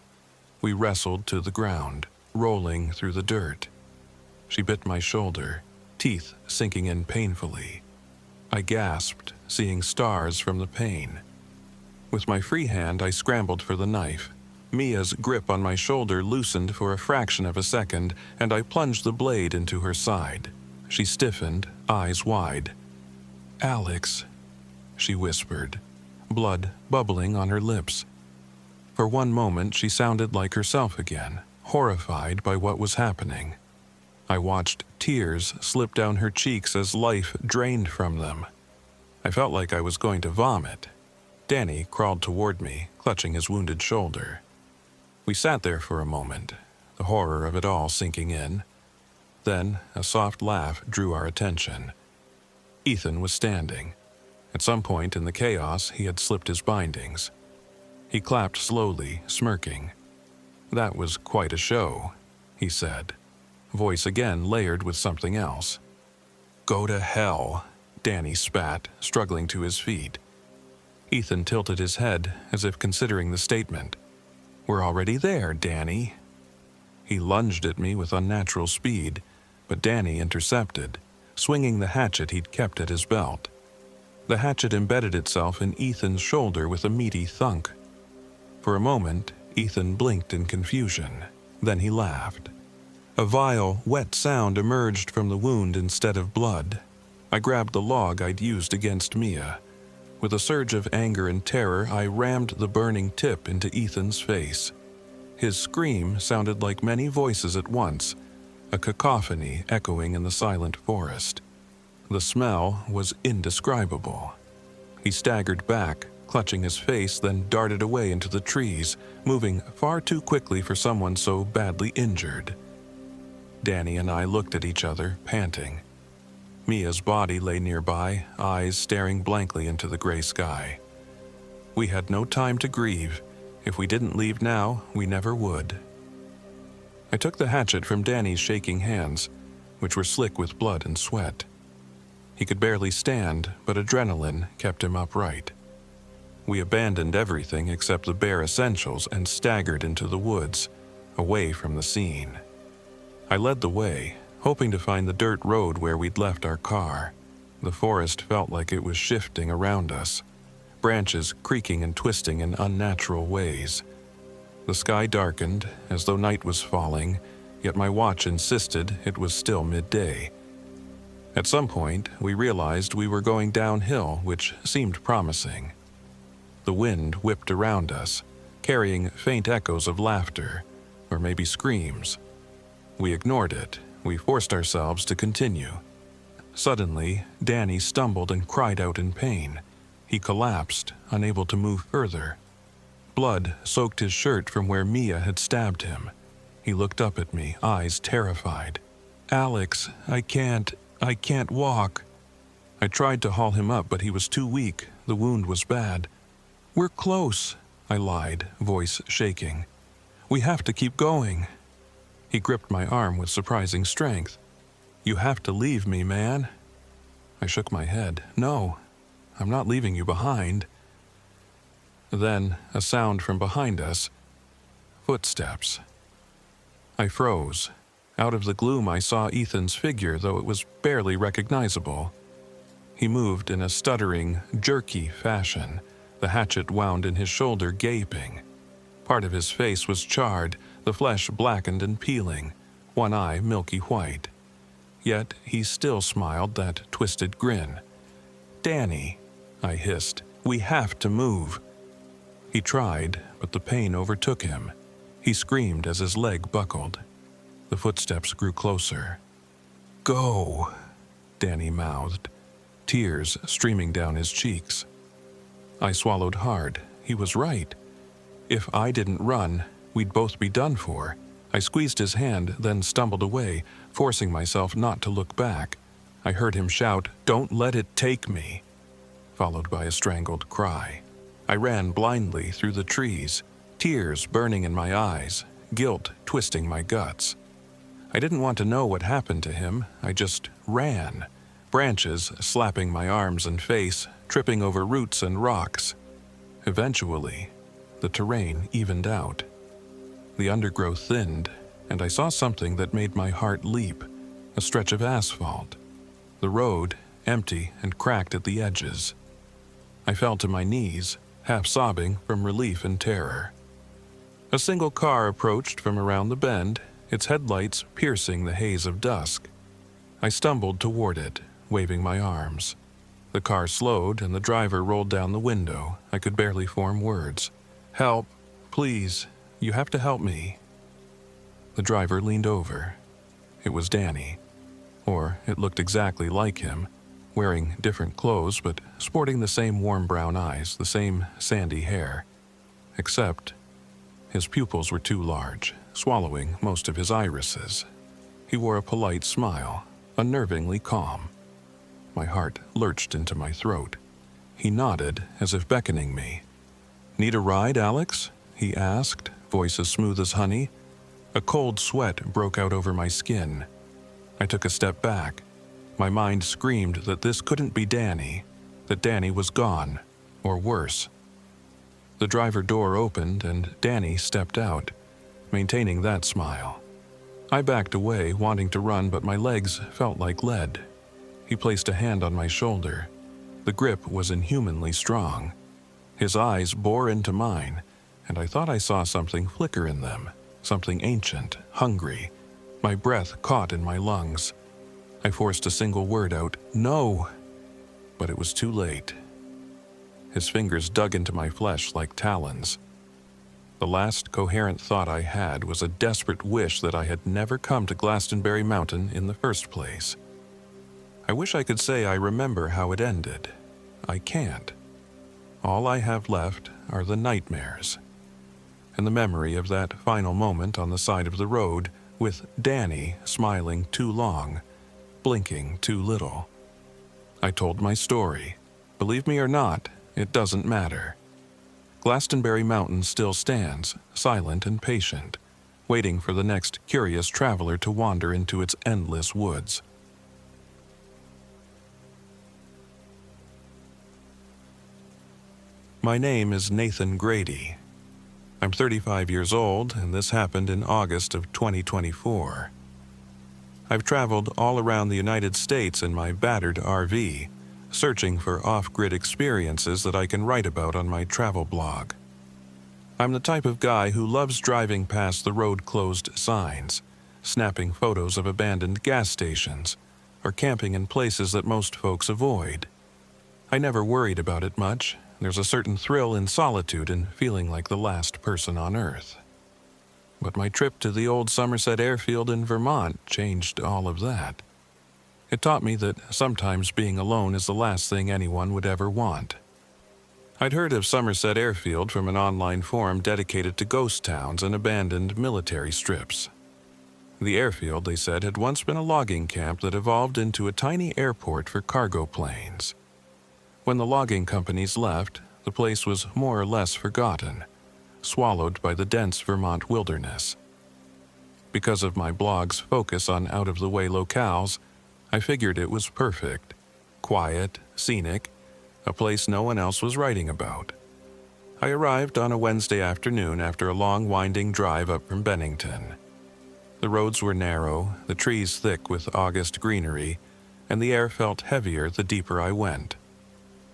We wrestled to the ground, rolling through the dirt. She bit my shoulder, teeth sinking in painfully. I gasped, seeing stars from the pain. With my free hand, I scrambled for the knife. Mia's grip on my shoulder loosened for a fraction of a second, and I plunged the blade into her side. She stiffened, eyes wide. "Alex," she whispered, blood bubbling on her lips. For one moment, she sounded like herself again, horrified by what was happening. I watched tears slip down her cheeks as life drained from them. I felt like I was going to vomit. Danny crawled toward me, clutching his wounded shoulder. We sat there for a moment, the horror of it all sinking in. Then a soft laugh drew our attention. Ethan was standing. At some point in the chaos, he had slipped his bindings. He clapped slowly, smirking. "That was quite a show," he said, voice again layered with something else. "Go to hell," Danny spat, struggling to his feet. Ethan tilted his head as if considering the statement. "We're already there, Danny." He lunged at me with unnatural speed, but Danny intercepted, swinging the hatchet he'd kept at his belt. The hatchet embedded itself in Ethan's shoulder with a meaty thunk. For a moment, Ethan blinked in confusion. Then he laughed. A vile, wet sound emerged from the wound instead of blood. I grabbed the log I'd used against Mia. With a surge of anger and terror, I rammed the burning tip into Ethan's face. His scream sounded like many voices at once, a cacophony echoing in the silent forest. The smell was indescribable. He staggered back, clutching his face, then darted away into the trees, moving far too quickly for someone so badly injured. Danny and I looked at each other, panting. Mia's body lay nearby, eyes staring blankly into the gray sky. We had no time to grieve. If we didn't leave now, we never would. I took the hatchet from Danny's shaking hands, which were slick with blood and sweat. He could barely stand, but adrenaline kept him upright. We abandoned everything except the bare essentials and staggered into the woods, away from the scene. I led the way, hoping to find the dirt road where we'd left our car. The forest felt like it was shifting around us, branches creaking and twisting in unnatural ways. The sky darkened, as though night was falling, yet my watch insisted it was still midday. At some point, we realized we were going downhill, which seemed promising. The wind whipped around us, carrying faint echoes of laughter, or maybe screams. We ignored it. We forced ourselves to continue. Suddenly, Danny stumbled and cried out in pain. He collapsed, unable to move further. Blood soaked his shirt from where Mia had stabbed him. He looked up at me, eyes terrified. "Alex, I can't walk." I tried to haul him up, but he was too weak. The wound was bad. "We're close," I lied, voice shaking. "We have to keep going." He gripped my arm with surprising strength. "You have to leave me, man." I shook my head. "No, I'm not leaving you behind." Then, a sound from behind us. Footsteps. I froze. Out of the gloom I saw Ethan's figure, though it was barely recognizable. He moved in a stuttering, jerky fashion, the hatchet wound in his shoulder gaping. Part of his face was charred, the flesh blackened and peeling, one eye milky white. Yet he still smiled that twisted grin. "Danny," I hissed, "we have to move." He tried, but the pain overtook him. He screamed as his leg buckled. The footsteps grew closer. "Go," Danny mouthed, tears streaming down his cheeks. I swallowed hard. He was right. If I didn't run, we'd both be done for. I squeezed his hand, then stumbled away, forcing myself not to look back. I heard him shout, "Don't let it take me," followed by a strangled cry. I ran blindly through the trees, tears burning in my eyes, guilt twisting my guts. I didn't want to know what happened to him. I just ran, branches slapping my arms and face, tripping over roots and rocks. Eventually, the terrain evened out. The undergrowth thinned, and I saw something that made my heart leap, a stretch of asphalt. The road, empty and cracked at the edges. I fell to my knees, half sobbing from relief and terror. A single car approached from around the bend, its headlights piercing the haze of dusk. I stumbled toward it, waving my arms. The car slowed and the driver rolled down the window. I could barely form words. "Help, please. You have to help me." The driver leaned over. It was Danny. Or it looked exactly like him, wearing different clothes but sporting the same warm brown eyes, the same sandy hair. Except his pupils were too large, swallowing most of his irises. He wore a polite smile, unnervingly calm. My heart lurched into my throat. He nodded as if beckoning me. "Need a ride, Alex?" he asked, voice as smooth as honey. A cold sweat broke out over my skin. I took a step back. My mind screamed that this couldn't be Danny, that Danny was gone, or worse. The driver door opened and Danny stepped out, maintaining that smile. I backed away, wanting to run, but my legs felt like lead. He placed a hand on my shoulder. The grip was inhumanly strong. His eyes bore into mine, and I thought I saw something flicker in them, something ancient, hungry. My breath caught in my lungs. I forced a single word out, "No!" But it was too late. His fingers dug into my flesh like talons. The last coherent thought I had was a desperate wish that I had never come to Glastonberry Mountain in the first place. I wish I could say I remember how it ended. I can't. All I have left are the nightmares, and the memory of that final moment on the side of the road with Danny smiling too long, blinking too little. I told my story. Believe me or not, it doesn't matter. Glastonberry Mountain still stands, silent and patient, waiting for the next curious traveler to wander into its endless woods. My name is Nathan Grady. I'm 35 years old, and this happened in August of 2024. I've traveled all around the United States in my battered RV, searching for off-grid experiences that I can write about on my travel blog. I'm the type of guy who loves driving past the road-closed signs, snapping photos of abandoned gas stations, or camping in places that most folks avoid. I never worried about it much. There's a certain thrill in solitude and feeling like the last person on Earth. But my trip to the old Somerset airfield in Vermont changed all of that. It taught me that sometimes being alone is the last thing anyone would ever want. I'd heard of Somerset Airfield from an online forum dedicated to ghost towns and abandoned military strips. The airfield, they said, had once been a logging camp that evolved into a tiny airport for cargo planes. When the logging companies left, the place was more or less forgotten, swallowed by the dense Vermont wilderness. Because of my blog's focus on out-of-the-way locales, I figured it was perfect, quiet, scenic, a place no one else was writing about. I arrived on a Wednesday afternoon after a long winding drive up from Bennington. The roads were narrow, the trees thick with August greenery, and the air felt heavier the deeper I went.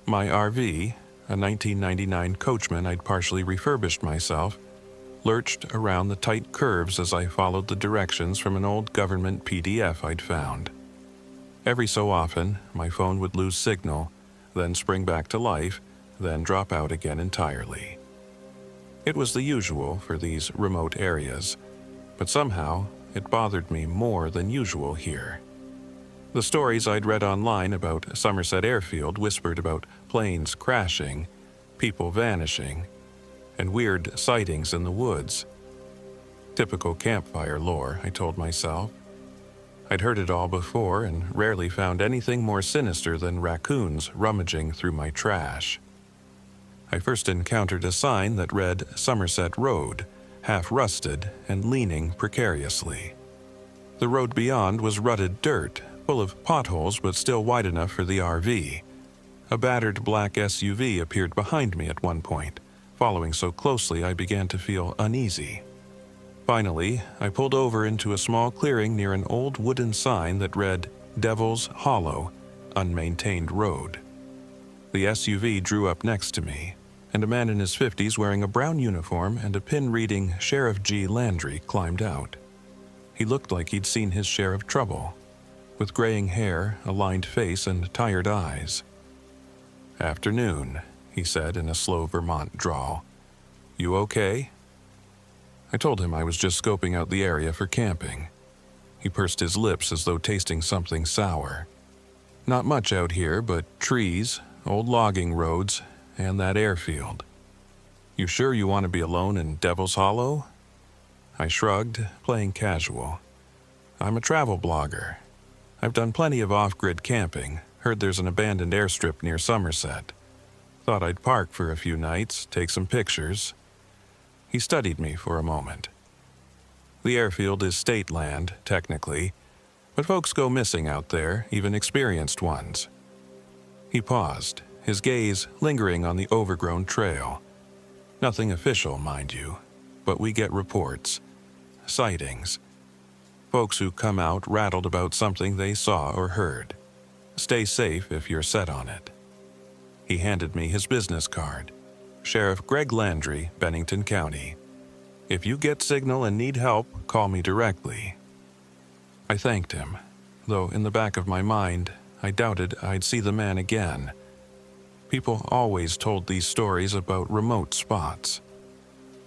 My RV, a 1999 Coachman I'd partially refurbished myself, lurched around the tight curves as I followed the directions from an old government PDF I'd found. Every so often, my phone would lose signal, then spring back to life, then drop out again entirely. It was the usual for these remote areas, but somehow it bothered me more than usual here. The stories I'd read online about Somerset Airfield whispered about planes crashing, people vanishing, and weird sightings in the woods. Typical campfire lore, I told myself. I'd heard it all before and rarely found anything more sinister than raccoons rummaging through my trash. I first encountered a sign that read Somerset Road, half rusted and leaning precariously. The road beyond was rutted dirt, full of potholes but still wide enough for the RV. A battered black SUV appeared behind me at one point, following so closely I began to feel uneasy. Finally, I pulled over into a small clearing near an old wooden sign that read Devil's Hollow, Unmaintained Road. The SUV drew up next to me, and a man in his 50s wearing a brown uniform and a pin reading Sheriff G. Landry climbed out. He looked like he'd seen his share of trouble, with graying hair, a lined face, and tired eyes. "Afternoon," he said in a slow Vermont drawl. "You okay?" I told him I was just scoping out the area for camping. He pursed his lips as though tasting something sour. "Not much out here, but trees, old logging roads, and that airfield. You sure you want to be alone in Devil's Hollow?" I shrugged, playing casual. "I'm a travel blogger. I've done plenty of off-grid camping, heard there's an abandoned airstrip near Somerset. Thought I'd park for a few nights, take some pictures." He studied me for a moment. "The airfield is state land, technically, but folks go missing out there, even experienced ones." He paused, his gaze lingering on the overgrown trail. Nothing official, mind you, but we get reports, sightings. Folks who come out rattled about something they saw or heard. Stay safe if you're set on it. He handed me his business card. Sheriff Greg Landry, Bennington County. "If you get signal and need help, call me directly." I thanked him, though in the back of my mind, I doubted I'd see the man again. People always told these stories about remote spots.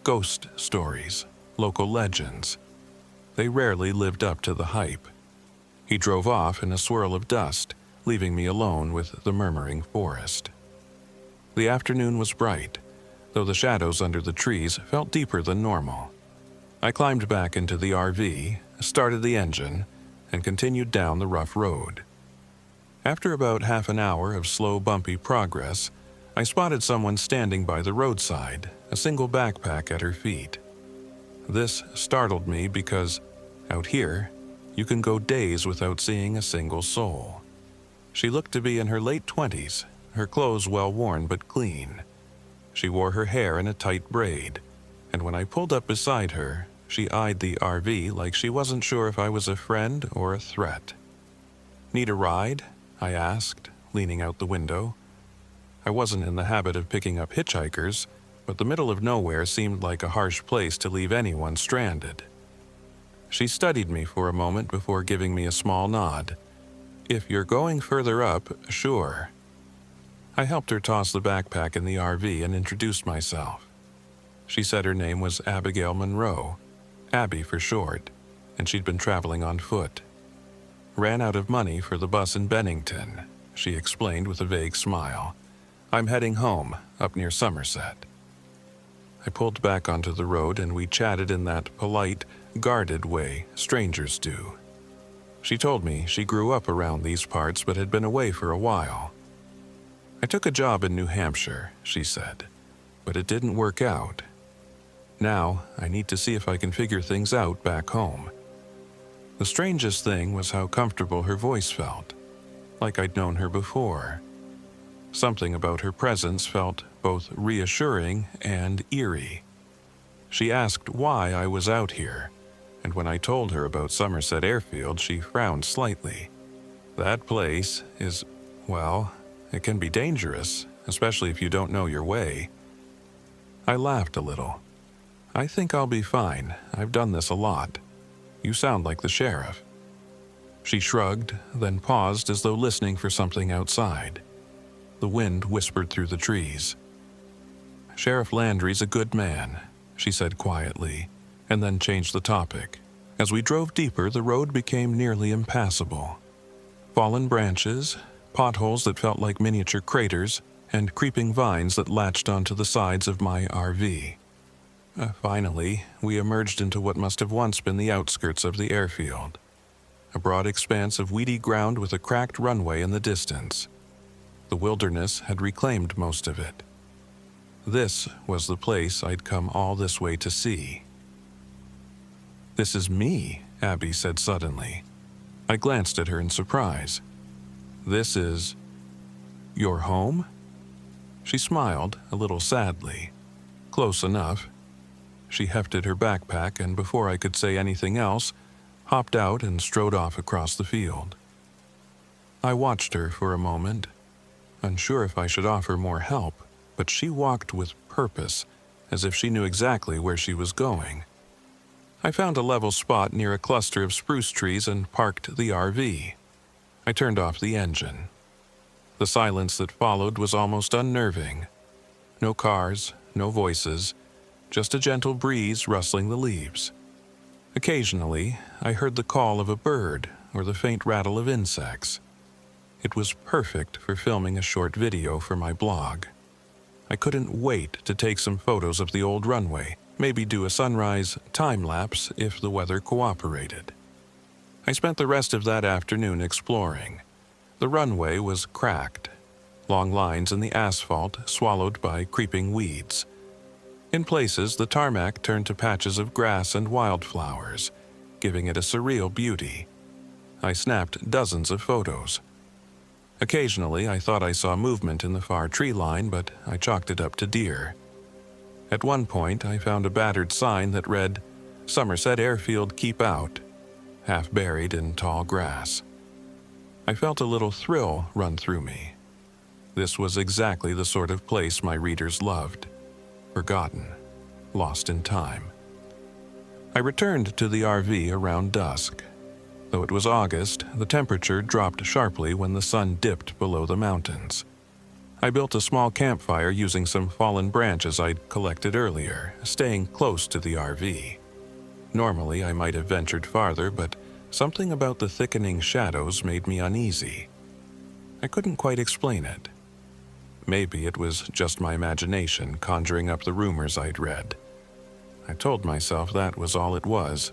Ghost stories, local legends. They rarely lived up to the hype. He drove off in a swirl of dust, leaving me alone with the murmuring forest. The afternoon was bright, though the shadows under the trees felt deeper than normal. I climbed back into the RV, started the engine, and continued down the rough road. After about half an hour of slow, bumpy progress, I spotted someone standing by the roadside, a single backpack at her feet. This startled me because, out here, you can go days without seeing a single soul. She looked to be in her late 20s, her clothes well worn but clean. She wore her hair in a tight braid, and when I pulled up beside her, she eyed the RV like she wasn't sure if I was a friend or a threat. "Need a ride?" I asked, leaning out the window. I wasn't in the habit of picking up hitchhikers, but the middle of nowhere seemed like a harsh place to leave anyone stranded. She studied me for a moment before giving me a small nod. "If you're going further up, sure." I helped her toss the backpack in the RV and introduced myself. She said her name was Abigail Monroe, Abby for short, and she'd been traveling on foot. "Ran out of money for the bus in Bennington," she explained with a vague smile. "I'm heading home, up near Somerset." I pulled back onto the road and we chatted in that polite, guarded way strangers do. She told me she grew up around these parts but had been away for a while. "I took a job in New Hampshire," she said, "but it didn't work out. Now I need to see if I can figure things out back home." The strangest thing was how comfortable her voice felt, like I'd known her before. Something about her presence felt both reassuring and eerie. She asked why I was out here, and when I told her about Somerset Airfield, she frowned slightly. "That place is, well, it can be dangerous, especially if you don't know your way." I laughed a little. "I think I'll be fine. I've done this a lot. You sound like the sheriff." She shrugged, then paused as though listening for something outside. The wind whispered through the trees. "Sheriff Landry's a good man," she said quietly, and then changed the topic. As we drove deeper, the road became nearly impassable. Fallen branches, potholes that felt like miniature craters, and creeping vines that latched onto the sides of my RV. Finally, we emerged into what must have once been the outskirts of the airfield. A broad expanse of weedy ground with a cracked runway in the distance. The wilderness had reclaimed most of it. This was the place I'd come all this way to see. "This is me," Abby said suddenly. I glanced at her in surprise. "This is your home?" She smiled, a little sadly. "Close enough." She hefted her backpack and before I could say anything else, hopped out and strode off across the field. I watched her for a moment, unsure if I should offer more help, but she walked with purpose, as if she knew exactly where she was going. I found a level spot near a cluster of spruce trees and parked the RV. I turned off the engine. The silence that followed was almost unnerving. No cars, no voices, just a gentle breeze rustling the leaves. Occasionally, I heard the call of a bird or the faint rattle of insects. It was perfect for filming a short video for my blog. I couldn't wait to take some photos of the old runway, maybe do a sunrise time-lapse if the weather cooperated. I spent the rest of that afternoon exploring. The runway was cracked, long lines in the asphalt swallowed by creeping weeds. In places, the tarmac turned to patches of grass and wildflowers, giving it a surreal beauty. I snapped dozens of photos. Occasionally, I thought I saw movement in the far tree line, but I chalked it up to deer. At one point, I found a battered sign that read, "Somerset Airfield, keep out," half buried in tall grass. I felt a little thrill run through me. This was exactly the sort of place my readers loved. Forgotten, lost in time. I returned to the RV around dusk. Though it was August, the temperature dropped sharply when the sun dipped below the mountains. I built a small campfire using some fallen branches I'd collected earlier, staying close to the RV. Normally, I might have ventured farther, but something about the thickening shadows made me uneasy. I couldn't quite explain it. Maybe it was just my imagination conjuring up the rumors I'd read. I told myself that was all it was.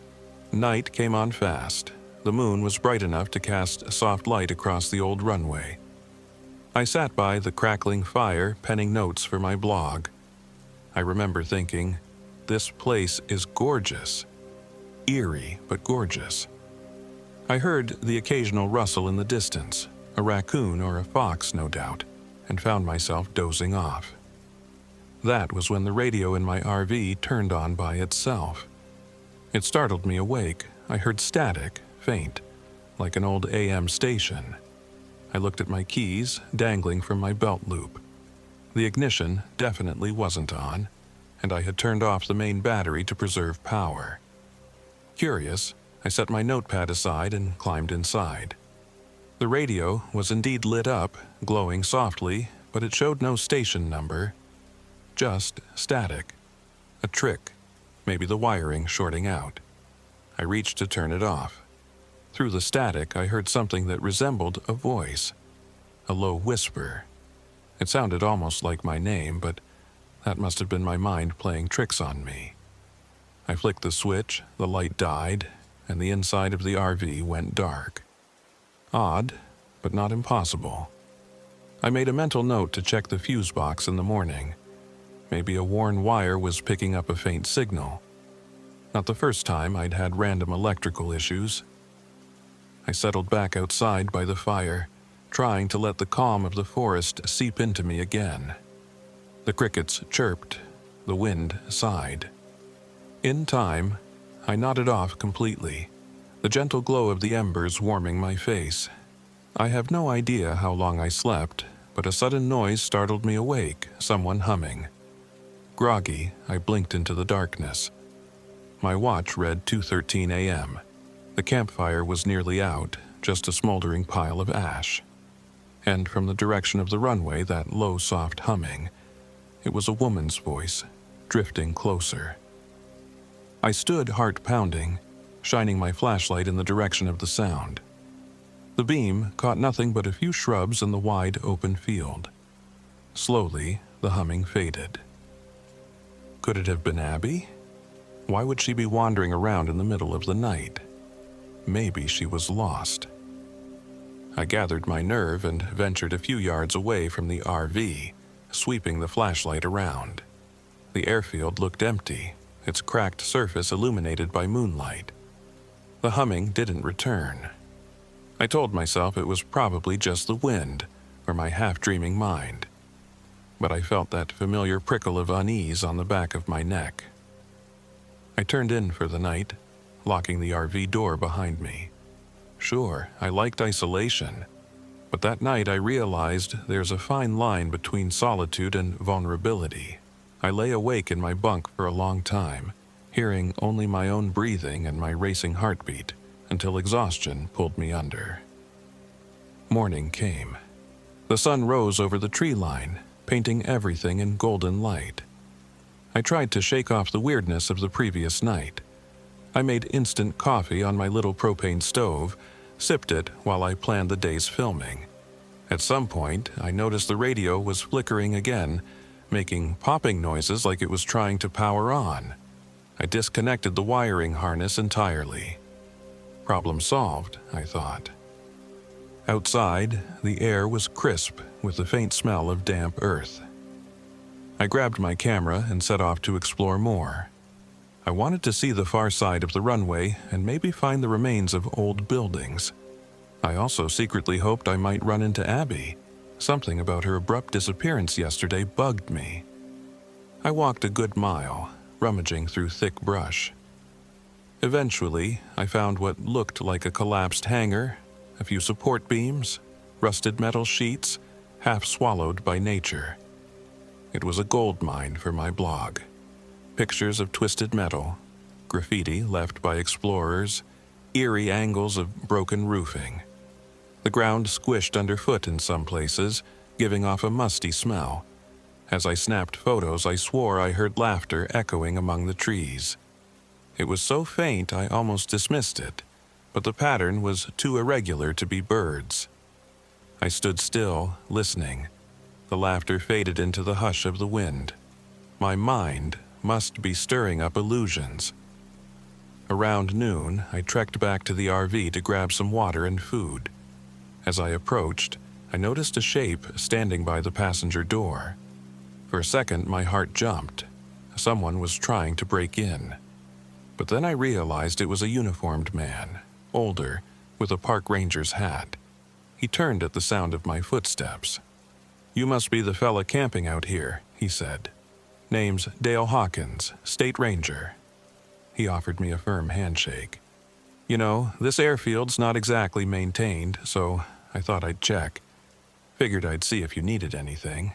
Night came on fast. The moon was bright enough to cast a soft light across the old runway. I sat by the crackling fire, penning notes for my blog. I remember thinking, this place is gorgeous. Eerie, but gorgeous. I heard the occasional rustle in the distance, a raccoon or a fox, no doubt, and found myself dozing off. That was when the radio in my RV turned on by itself. It startled me awake. I heard static, faint, like an old AM station. I looked at my keys, dangling from my belt loop. The ignition definitely wasn't on, and I had turned off the main battery to preserve power. Curious, I set my notepad aside and climbed inside. The radio was indeed lit up, glowing softly, but it showed no station number. Just static. A trick. Maybe the wiring shorting out. I reached to turn it off. Through the static, I heard something that resembled a voice. A low whisper. It sounded almost like my name, but that must have been my mind playing tricks on me. I flicked the switch, the light died, and the inside of the RV went dark. Odd, but not impossible. I made a mental note to check the fuse box in the morning. Maybe a worn wire was picking up a faint signal. Not the first time I'd had random electrical issues. I settled back outside by the fire, trying to let the calm of the forest seep into me again. The crickets chirped, the wind sighed. In time, I nodded off completely, the gentle glow of the embers warming my face. I have no idea how long I slept, but a sudden noise startled me awake, someone humming. Groggy, I blinked into the darkness. My watch read 2:13 a.m. The campfire was nearly out, just a smoldering pile of ash. And from the direction of the runway, that low, soft humming. It was a woman's voice, drifting closer. I stood, heart pounding, shining my flashlight in the direction of the sound. The beam caught nothing but a few shrubs and the wide open field. Slowly, the humming faded. Could it have been Abby? Why would she be wandering around in the middle of the night? Maybe she was lost. I gathered my nerve and ventured a few yards away from the RV, sweeping the flashlight around. The airfield looked empty, its cracked surface illuminated by moonlight. The humming didn't return. I told myself it was probably just the wind, or my half-dreaming mind. But I felt that familiar prickle of unease on the back of my neck. I turned in for the night, locking the RV door behind me. Sure, I liked isolation, but that night I realized there's a fine line between solitude and vulnerability. I lay awake in my bunk for a long time, hearing only my own breathing and my racing heartbeat, until exhaustion pulled me under. Morning came. The sun rose over the tree line, painting everything in golden light. I tried to shake off the weirdness of the previous night. I made instant coffee on my little propane stove, sipped it while I planned the day's filming. At some point, I noticed the radio was flickering again, making popping noises like it was trying to power on. I disconnected the wiring harness entirely. Problem solved, I thought. Outside, the air was crisp with the faint smell of damp earth. I grabbed my camera and set off to explore more. I wanted to see the far side of the runway and maybe find the remains of old buildings. I also secretly hoped I might run into Abby. Something about her abrupt disappearance yesterday bugged me. I walked a good mile, rummaging through thick brush. Eventually, I found what looked like a collapsed hangar, a few support beams, rusted metal sheets, half swallowed by nature. It was a gold mine for my blog. Pictures of twisted metal, graffiti left by explorers, eerie angles of broken roofing. The ground squished underfoot in some places, giving off a musty smell. As I snapped photos, I swore I heard laughter echoing among the trees. It was so faint I almost dismissed it, but the pattern was too irregular to be birds. I stood still, listening. The laughter faded into the hush of the wind. My mind must be stirring up illusions. Around noon, I trekked back to the RV to grab some water and food. As I approached, I noticed a shape standing by the passenger door. For a second, my heart jumped. Someone was trying to break in. But then I realized it was a uniformed man, older, with a park ranger's hat. He turned at the sound of my footsteps. "You must be the fella camping out here," he said. Name's Dale Hawkins, State Ranger." He offered me a firm handshake. "You know, this airfield's not exactly maintained, so I thought I'd check. Figured I'd see if you needed anything."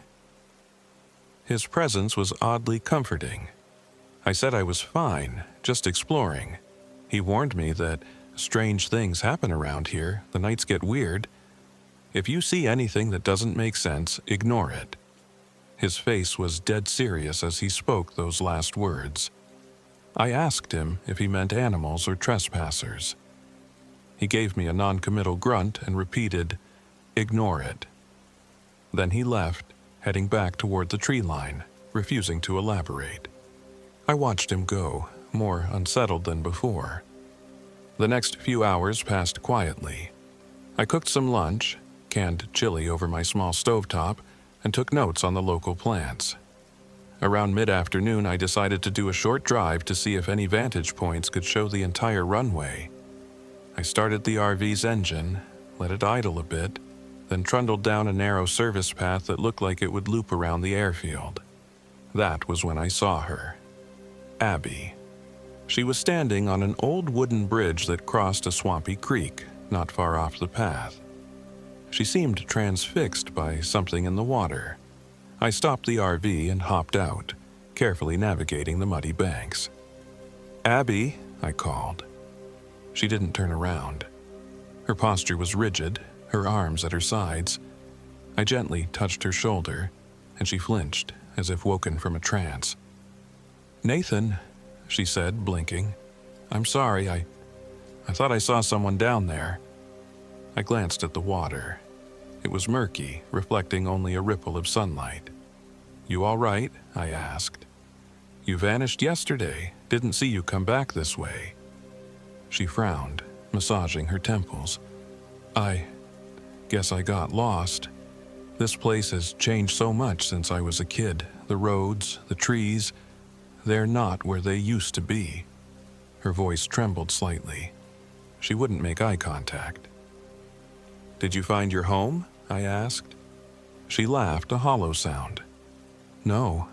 His presence was oddly comforting. I said I was fine, just exploring. He warned me that strange things happen around here, the nights get weird. If you see anything that doesn't make sense, ignore it. His face was dead serious as he spoke those last words. I asked him if he meant animals or trespassers. He gave me a non-committal grunt and repeated, "Ignore it." Then he left, heading back toward the tree line, refusing to elaborate. I watched him go, more unsettled than before. The next few hours passed quietly. I cooked some lunch, canned chili over my small stovetop, and took notes on the local plants. Around mid-afternoon, I decided to do a short drive to see if any vantage points could show the entire runway. I started the RV's engine, let it idle a bit, then trundled down a narrow service path that looked like it would loop around the airfield. That was when I saw her. Abby. She was standing on an old wooden bridge that crossed a swampy creek, not far off the path. She seemed transfixed by something in the water. I stopped the RV and hopped out, carefully navigating the muddy banks. "Abby," I called. She didn't turn around. Her posture was rigid, her arms at her sides. I gently touched her shoulder, and she flinched, as if woken from a trance. "Nathan," she said, blinking. "I'm sorry, I thought I saw someone down there." I glanced at the water. It was murky, reflecting only a ripple of sunlight. "You all right?" I asked. "You vanished yesterday. Didn't see you come back this way." She frowned, massaging her temples. "I guess I got lost. This place has changed so much since I was a kid. The roads, the trees, they're not where they used to be." Her voice trembled slightly. She wouldn't make eye contact. "Did you find your home?" I asked. She laughed, a hollow sound. "No.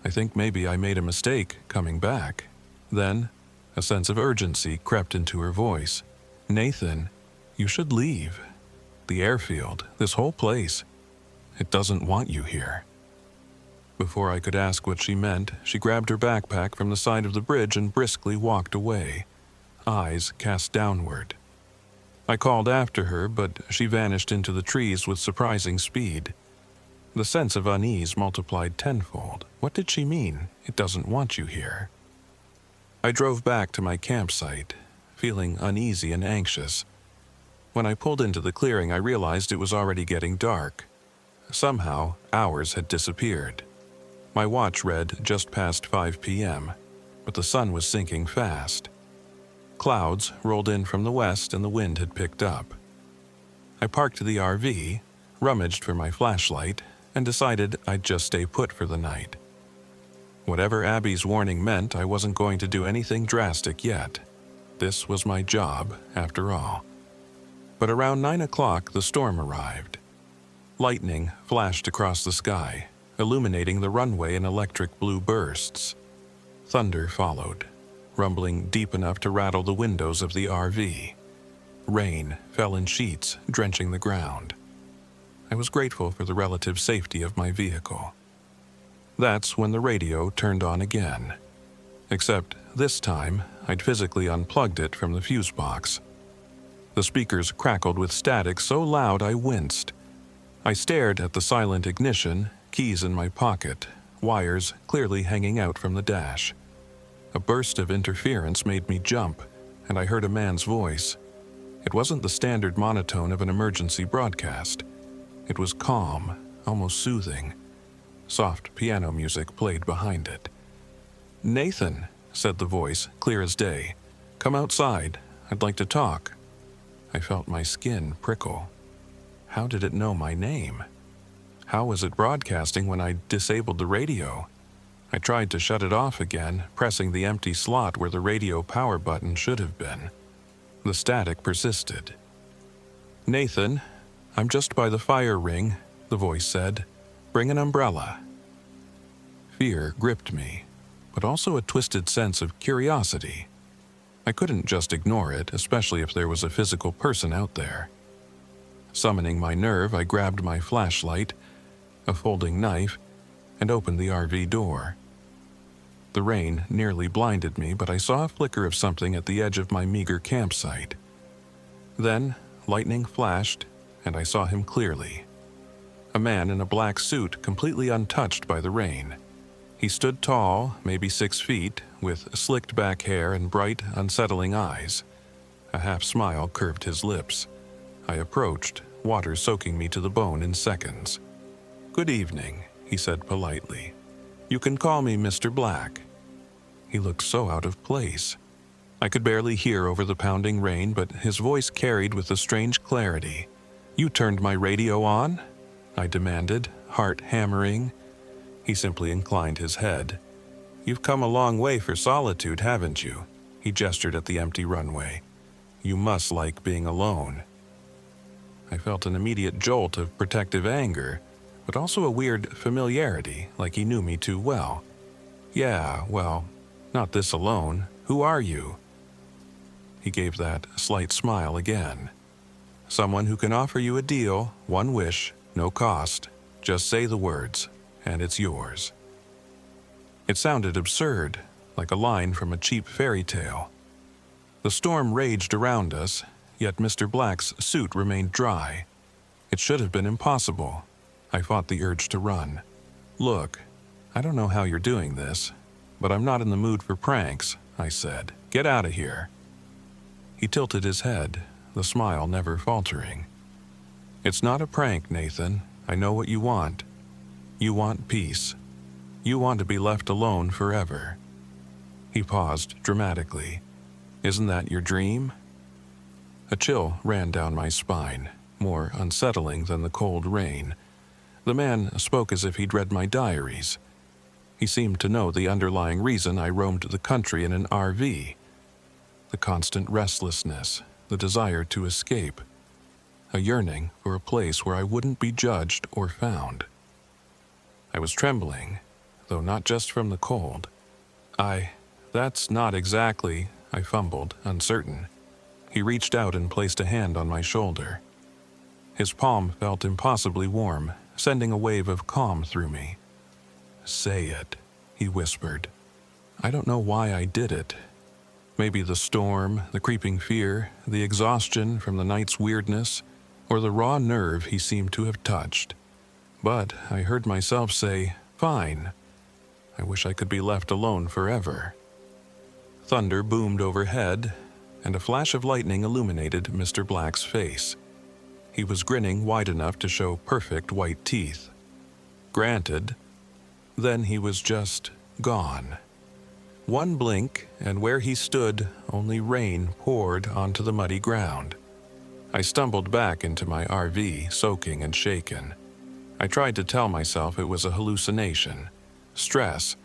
I think maybe I made a mistake coming back." Then, a sense of urgency crept into her voice. "Nathan, you should leave. The airfield, this whole place, it doesn't want you here." Before I could ask what she meant, she grabbed her backpack from the side of the bridge and briskly walked away, eyes cast downward. I called after her, but she vanished into the trees with surprising speed. The sense of unease multiplied tenfold. What did she mean, "It doesn't want you here"? I drove back to my campsite, feeling uneasy and anxious. When I pulled into the clearing, I realized it was already getting dark. Somehow, hours had disappeared. My watch read just past 5 p.m., but the sun was sinking fast. Clouds rolled in from the west and the wind had picked up. I parked the RV, rummaged for my flashlight, and decided I'd just stay put for the night. Whatever Abby's warning meant, I wasn't going to do anything drastic yet. This was my job, after all. But around 9 o'clock, the storm arrived. Lightning flashed across the sky, illuminating the runway in electric blue bursts. Thunder followed, rumbling deep enough to rattle the windows of the RV. Rain fell in sheets, drenching the ground. I was grateful for the relative safety of my vehicle. That's when the radio turned on again. Except this time, I'd physically unplugged it from the fuse box. The speakers crackled with static so loud I winced. I stared at the silent ignition, keys in my pocket, wires clearly hanging out from the dash. A burst of interference made me jump, and I heard a man's voice. It wasn't the standard monotone of an emergency broadcast. It was calm, almost soothing. Soft piano music played behind it. "Nathan," said the voice, clear as day. "Come outside. I'd like to talk." I felt my skin prickle. How did it know my name? How was it broadcasting when I disabled the radio? I tried to shut it off again, pressing the empty slot where the radio power button should have been. The static persisted. "Nathan, I'm just by the fire ring," the voice said. "Bring an umbrella." fear gripped me, but also a twisted sense of curiosity. I couldn't just ignore it, especially if there was a physical person out there. Summoning my nerve, I grabbed my flashlight, a folding knife, and opened the RV door. The rain nearly blinded me, but I saw a flicker of something at the edge of my meager campsite. Then, lightning flashed, and I saw him clearly. A man in a black suit, completely untouched by the rain. He stood tall, maybe 6 feet, with slicked back hair and bright, unsettling eyes. A half smile curved his lips. I approached, water soaking me to the bone in seconds. "Good evening," he said politely. "You can call me Mr. Black." He looked so out of place. I could barely hear over the pounding rain, but his voice carried with a strange clarity. "You turned my radio on?" I demanded, heart hammering. He simply inclined his head. "You've come a long way for solitude, haven't you?" He gestured at the empty runway. "You must like being alone." I felt an immediate jolt of protective anger, but also a weird familiarity, like he knew me too well. "Yeah, well, not this alone. Who are you?" He gave that slight smile again. "Someone who can offer you a deal, one wish, no cost. Just say the words, and it's yours." It sounded absurd, like a line from a cheap fairy tale. The storm raged around us, yet Mr. Black's suit remained dry. It should have been impossible. I fought the urge to run. "Look, I don't know how you're doing this, but I'm not in the mood for pranks," I said. "Get out of here." He tilted his head, the smile never faltering. "It's not a prank, Nathan. I know what you want. You want peace. You want to be left alone forever." He paused dramatically. "Isn't that your dream?" A chill ran down my spine, more unsettling than the cold rain. The man spoke as if he'd read my diaries. He seemed to know the underlying reason I roamed the country in an RV. The constant restlessness, the desire to escape. A yearning for a place where I wouldn't be judged or found. I was trembling, though not just from the cold. That's not exactly," I fumbled, uncertain. He reached out and placed a hand on my shoulder. His palm felt impossibly warm, sending a wave of calm through me. "Say it," he whispered. I don't know why I did it. Maybe the storm, the creeping fear, the exhaustion from the night's weirdness, or the raw nerve he seemed to have touched. But I heard myself say, "Fine. I wish I could be left alone forever." Thunder boomed overhead, and a flash of lightning illuminated Mr. Black's face. He was grinning wide enough to show perfect white teeth. Granted. Then he was just gone. One blink, and where he stood, only rain poured onto the muddy ground. I stumbled back into my RV, soaking and shaken. I tried to tell myself it was a hallucination, stress,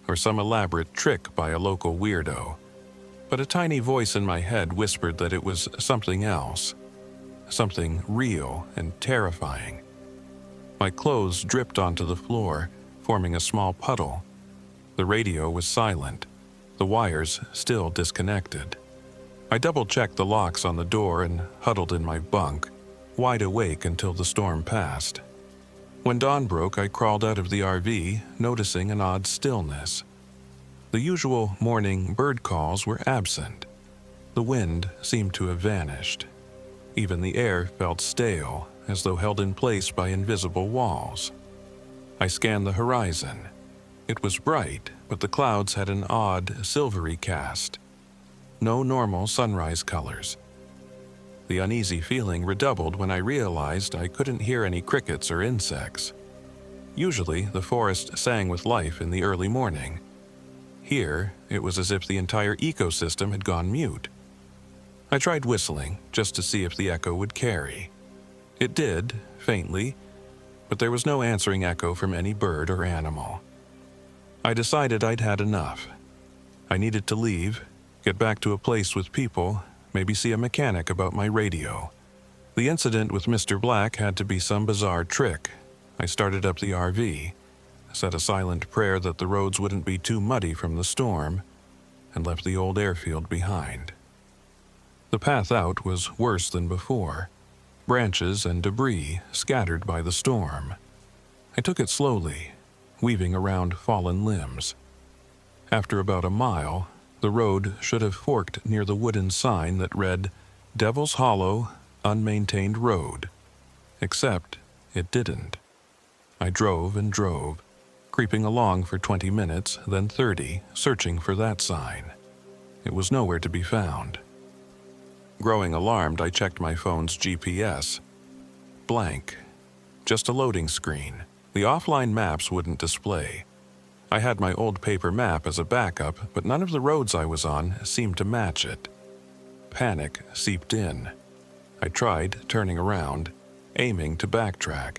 or some elaborate trick by a local weirdo. But a tiny voice in my head whispered that it was something else, something real and terrifying. My clothes dripped onto the floor, forming a small puddle. The radio was silent, the wires still disconnected. I double-checked the locks on the door and huddled in my bunk, wide awake until the storm passed. When dawn broke, I crawled out of the RV, noticing an odd stillness. The usual morning bird calls were absent. The wind seemed to have vanished. Even the air felt stale, as though held in place by invisible walls. I scanned the horizon. It was bright, but the clouds had an odd, silvery cast. No normal sunrise colors. The uneasy feeling redoubled when I realized I couldn't hear any crickets or insects. Usually, the forest sang with life in the early morning. Here, it was as if the entire ecosystem had gone mute. I tried whistling, just to see if the echo would carry. It did, faintly, but there was no answering echo from any bird or animal. I decided I'd had enough. I needed to leave, get back to a place with people, maybe see a mechanic about my radio. The incident with Mr. Black had to be some bizarre trick. I started up the RV. said a silent prayer that the roads wouldn't be too muddy from the storm, and left the old airfield behind. The path out was worse than before, branches and debris scattered by the storm. I took it slowly, weaving around fallen limbs. After about a mile, the road should have forked near the wooden sign that read, "Devil's Hollow, Unmaintained Road," except it didn't. I drove and drove, creeping along for 20 minutes, then 30, searching for that sign. It was nowhere to be found. Growing alarmed, I checked my phone's GPS. Blank. Just a loading screen. The offline maps wouldn't display. I had my old paper map as a backup, but none of the roads I was on seemed to match it. Panic seeped in. I tried turning around, aiming to backtrack.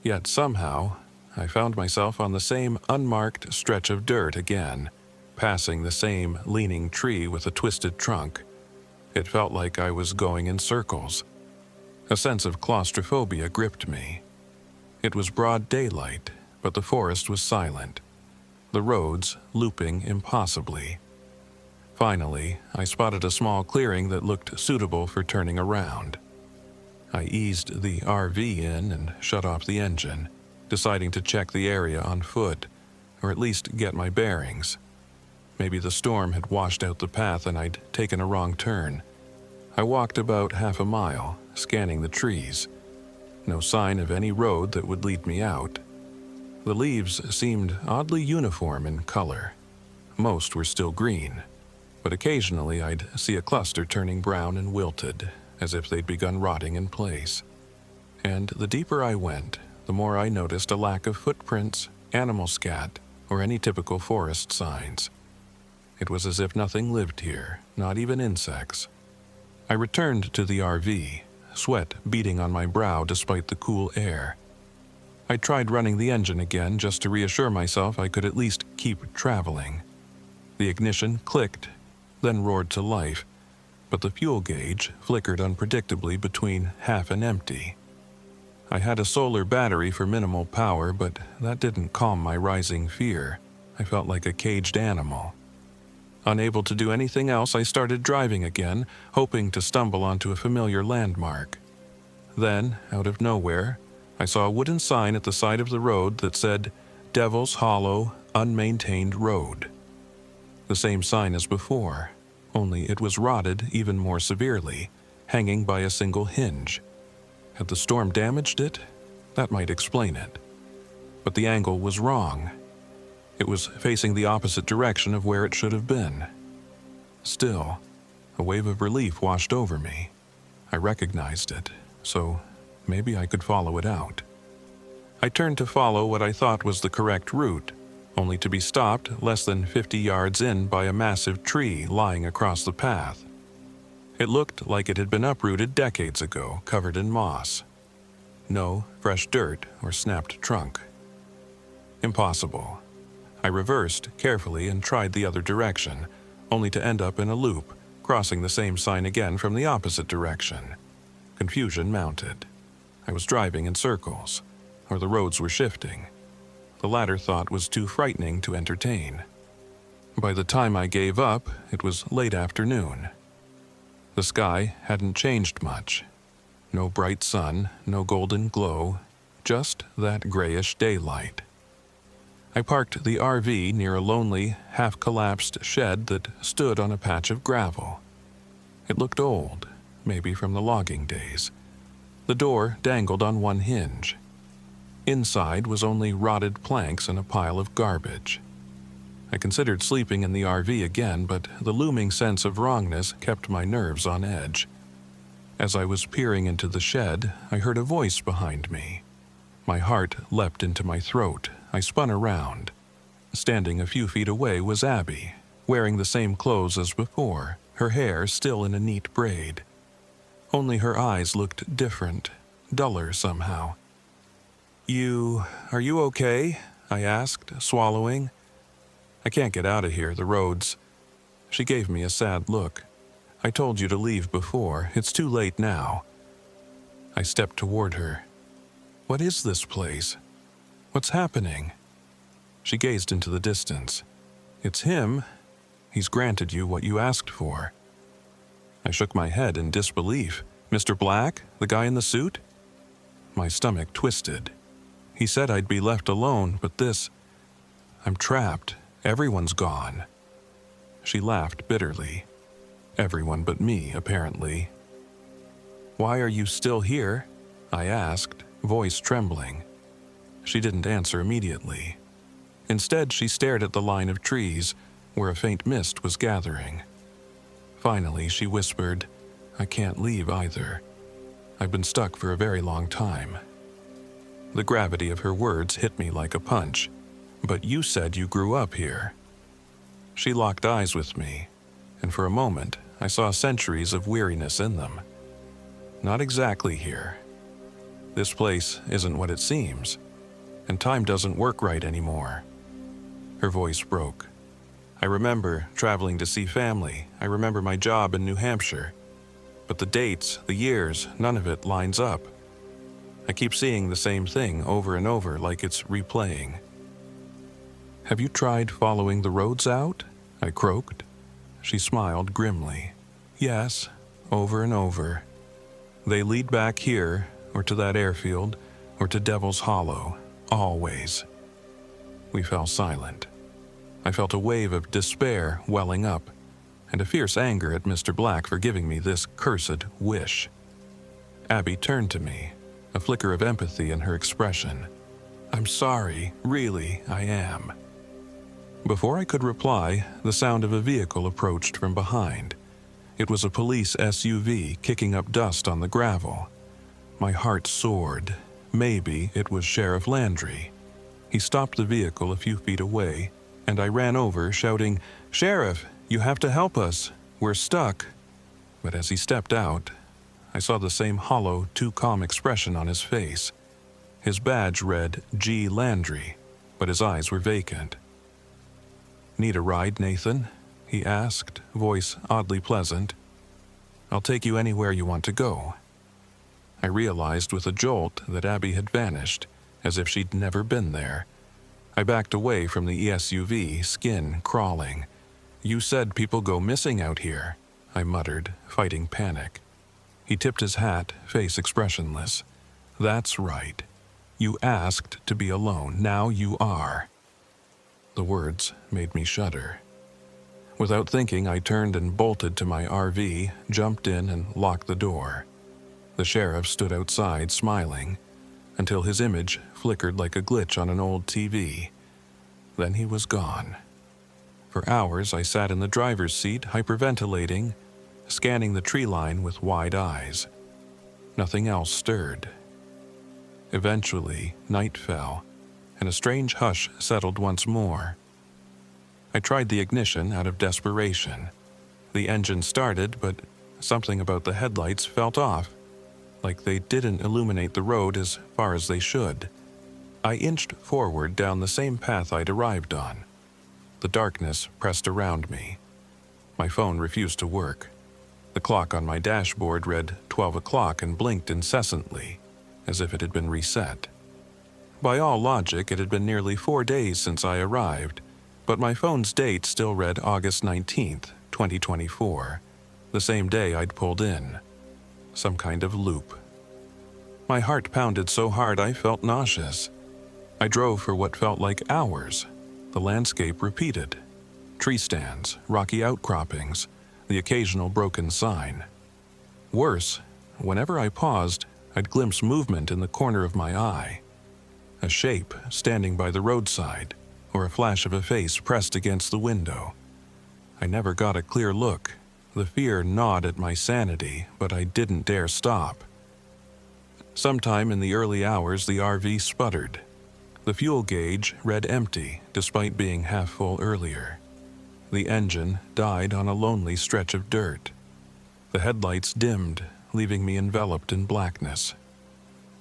Yet somehow, I found myself on the same unmarked stretch of dirt again, passing the same leaning tree with a twisted trunk. It felt like I was going in circles. A sense of claustrophobia gripped me. It was broad daylight, but the forest was silent, the roads looping impossibly. Finally, I spotted a small clearing that looked suitable for turning around. I eased the RV in and shut off the engine, deciding to check the area on foot, or at least get my bearings. Maybe the storm had washed out the path and I'd taken a wrong turn. I walked about half a mile, scanning the trees. No sign of any road that would lead me out. The leaves seemed oddly uniform in color. Most were still green, but occasionally I'd see a cluster turning brown and wilted, as if they'd begun rotting in place. And the deeper I went, the more I noticed a lack of footprints, animal scat, or any typical forest signs. It was as if nothing lived here, not even insects. I returned to the RV, sweat beading on my brow despite the cool air. I tried running the engine again just to reassure myself I could at least keep traveling. The ignition clicked, then roared to life, but the fuel gauge flickered unpredictably between half and empty. I had a solar battery for minimal power, but that didn't calm my rising fear. I felt like a caged animal. Unable to do anything else, I started driving again, hoping to stumble onto a familiar landmark. Then, out of nowhere, I saw a wooden sign at the side of the road that said, "Devil's Hollow, Unmaintained Road." The same sign as before, only it was rotted even more severely, hanging by a single hinge. Had the storm damaged it? That might explain it. But the angle was wrong. It was facing the opposite direction of where it should have been. Still, a wave of relief washed over me. I recognized it, so maybe I could follow it out. I turned to follow what I thought was the correct route, only to be stopped less than 50 yards in by a massive tree lying across the path. It looked like it had been uprooted decades ago, covered in moss. No fresh dirt or snapped trunk. Impossible. I reversed carefully and tried the other direction, only to end up in a loop, crossing the same sign again from the opposite direction. Confusion mounted. I was driving in circles, or the roads were shifting. The latter thought was too frightening to entertain. By the time I gave up, it was late afternoon. The sky hadn't changed much. No bright sun, no golden glow, just that grayish daylight. I parked the RV near a lonely, half-collapsed shed that stood on a patch of gravel. It looked old, maybe from the logging days. The door dangled on one hinge. Inside was only rotted planks and a pile of garbage. I considered sleeping in the RV again, but the looming sense of wrongness kept my nerves on edge. As I was peering into the shed, I heard a voice behind me. My heart leapt into my throat. I spun around. Standing a few feet away was Abby, wearing the same clothes as before, her hair still in a neat braid. Only her eyes looked different, duller somehow. Are you okay?" I asked, swallowing. "I can't get out of here, the roads." She gave me a sad look. "I told you to leave before. It's too late now." I stepped toward her. "What is this place? What's happening?" She gazed into the distance. It's him. He's granted you what you asked for. I shook my head in disbelief. Mr. Black, the guy in the suit? My stomach twisted. He said I'd be left alone, but I'm trapped. Everyone's gone. She laughed bitterly. Everyone but me, apparently. Why are you still here? I asked, voice trembling. She didn't answer immediately. Instead, she stared at the line of trees, where a faint mist was gathering. Finally, she whispered, I can't leave either. I've been stuck for a very long time. The gravity of her words hit me like a punch. But you said you grew up here. She locked eyes with me, and for a moment, I saw centuries of weariness in them. Not exactly here. This place isn't what it seems, and time doesn't work right anymore. Her voice broke. I remember traveling to see family. I remember my job in New Hampshire. But the dates, the years, none of it lines up. I keep seeing the same thing over and over like it's replaying. Have you tried following the roads out? I croaked. She smiled grimly. Yes, over and over. They lead back here, or to that airfield, or to Devil's Hollow, always. We fell silent. I felt a wave of despair welling up, and a fierce anger at Mr. Black for giving me this cursed wish. Abby turned to me, a flicker of empathy in her expression. I'm sorry, really, I am. Before I could reply, the sound of a vehicle approached from behind. It was a police SUV kicking up dust on the gravel. My heart soared. Maybe it was Sheriff Landry. He stopped the vehicle a few feet away, and I ran over, shouting, Sheriff, you have to help us. We're stuck. But as he stepped out, I saw the same hollow, too calm expression on his face. His badge read G. Landry, but his eyes were vacant. Need a ride, Nathan? He asked, voice oddly pleasant. I'll take you anywhere you want to go. I realized with a jolt that Abby had vanished, as if she'd never been there. I backed away from the SUV, skin crawling. You said people go missing out here, I muttered, fighting panic. He tipped his hat, face expressionless. That's right. You asked to be alone. Now you are. The words made me shudder. Without thinking, I turned and bolted to my RV, jumped in, and locked the door. The sheriff stood outside, smiling, until his image flickered like a glitch on an old TV. Then he was gone. For hours, I sat in the driver's seat, hyperventilating, scanning the tree line with wide eyes. Nothing else stirred. Eventually, night fell, and a strange hush settled once more. I tried the ignition out of desperation. The engine started, but something about the headlights felt off, like they didn't illuminate the road as far as they should. I inched forward down the same path I'd arrived on. The darkness pressed around me. My phone refused to work. The clock on my dashboard read 12 o'clock and blinked incessantly, as if it had been reset. By all logic, it had been nearly 4 days since I arrived, but my phone's date still read August 19th, 2024, the same day I'd pulled in. Some kind of loop. My heart pounded so hard I felt nauseous. I drove for what felt like hours. The landscape repeated. Tree stands, rocky outcroppings, the occasional broken sign. Worse, whenever I paused, I'd glimpse movement in the corner of my eye. A shape standing by the roadside, or a flash of a face pressed against the window. I never got a clear look. The fear gnawed at my sanity, but I didn't dare stop. Sometime in the early hours, the RV sputtered. The fuel gauge read empty, despite being half full earlier. The engine died on a lonely stretch of dirt. The headlights dimmed, leaving me enveloped in blackness.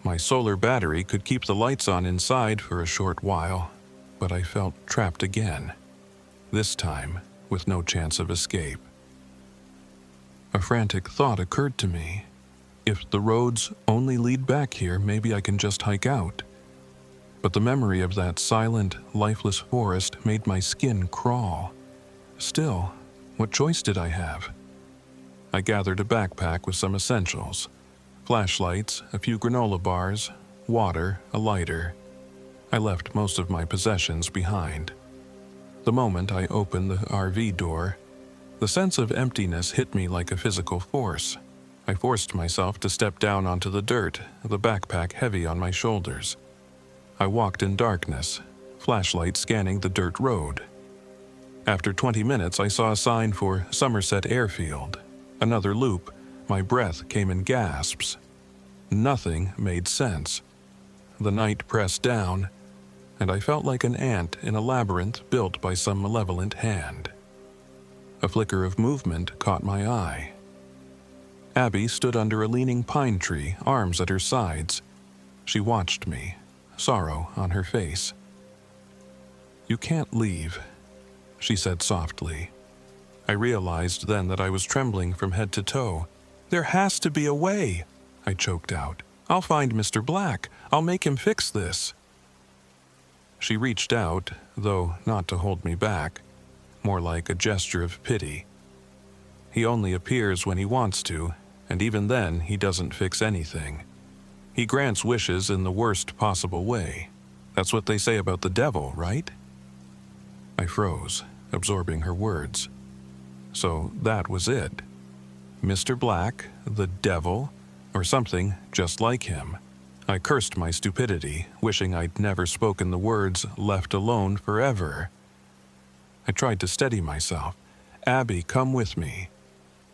My solar battery could keep the lights on inside for a short while, but I felt trapped again. This time, with no chance of escape. A frantic thought occurred to me. If the roads only lead back here, maybe I can just hike out. but the memory of that silent, lifeless forest made my skin crawl. Still, what choice did I have? I gathered a backpack with some essentials: flashlights, a few granola bars, water, a lighter. I left most of my possessions behind. The moment I opened the RV door, the sense of emptiness hit me like a physical force. I forced myself to step down onto the dirt, the backpack heavy on my shoulders. I walked in darkness, flashlight scanning the dirt road. After 20 minutes, I saw a sign for Somerset Airfield. Another loop, my breath came in gasps. Nothing made sense. The night pressed down, and I felt like an ant in a labyrinth built by some malevolent hand. A flicker of movement caught my eye. Abby stood under a leaning pine tree, arms at her sides. She watched me, sorrow on her face. "You can't leave," she said softly. I realized then that I was trembling from head to toe. "There has to be a way," I choked out. "I'll find Mr. Black. I'll make him fix this." She reached out, though not to hold me back, more like a gesture of pity. He only appears when he wants to, and even then he doesn't fix anything. He grants wishes in the worst possible way. That's what they say about the devil, right? I froze, absorbing her words. So that was it. Mr. Black, the devil, or something just like him. I cursed my stupidity, wishing I'd never spoken the words "left alone" forever. I tried to steady myself. "Abby, come with me.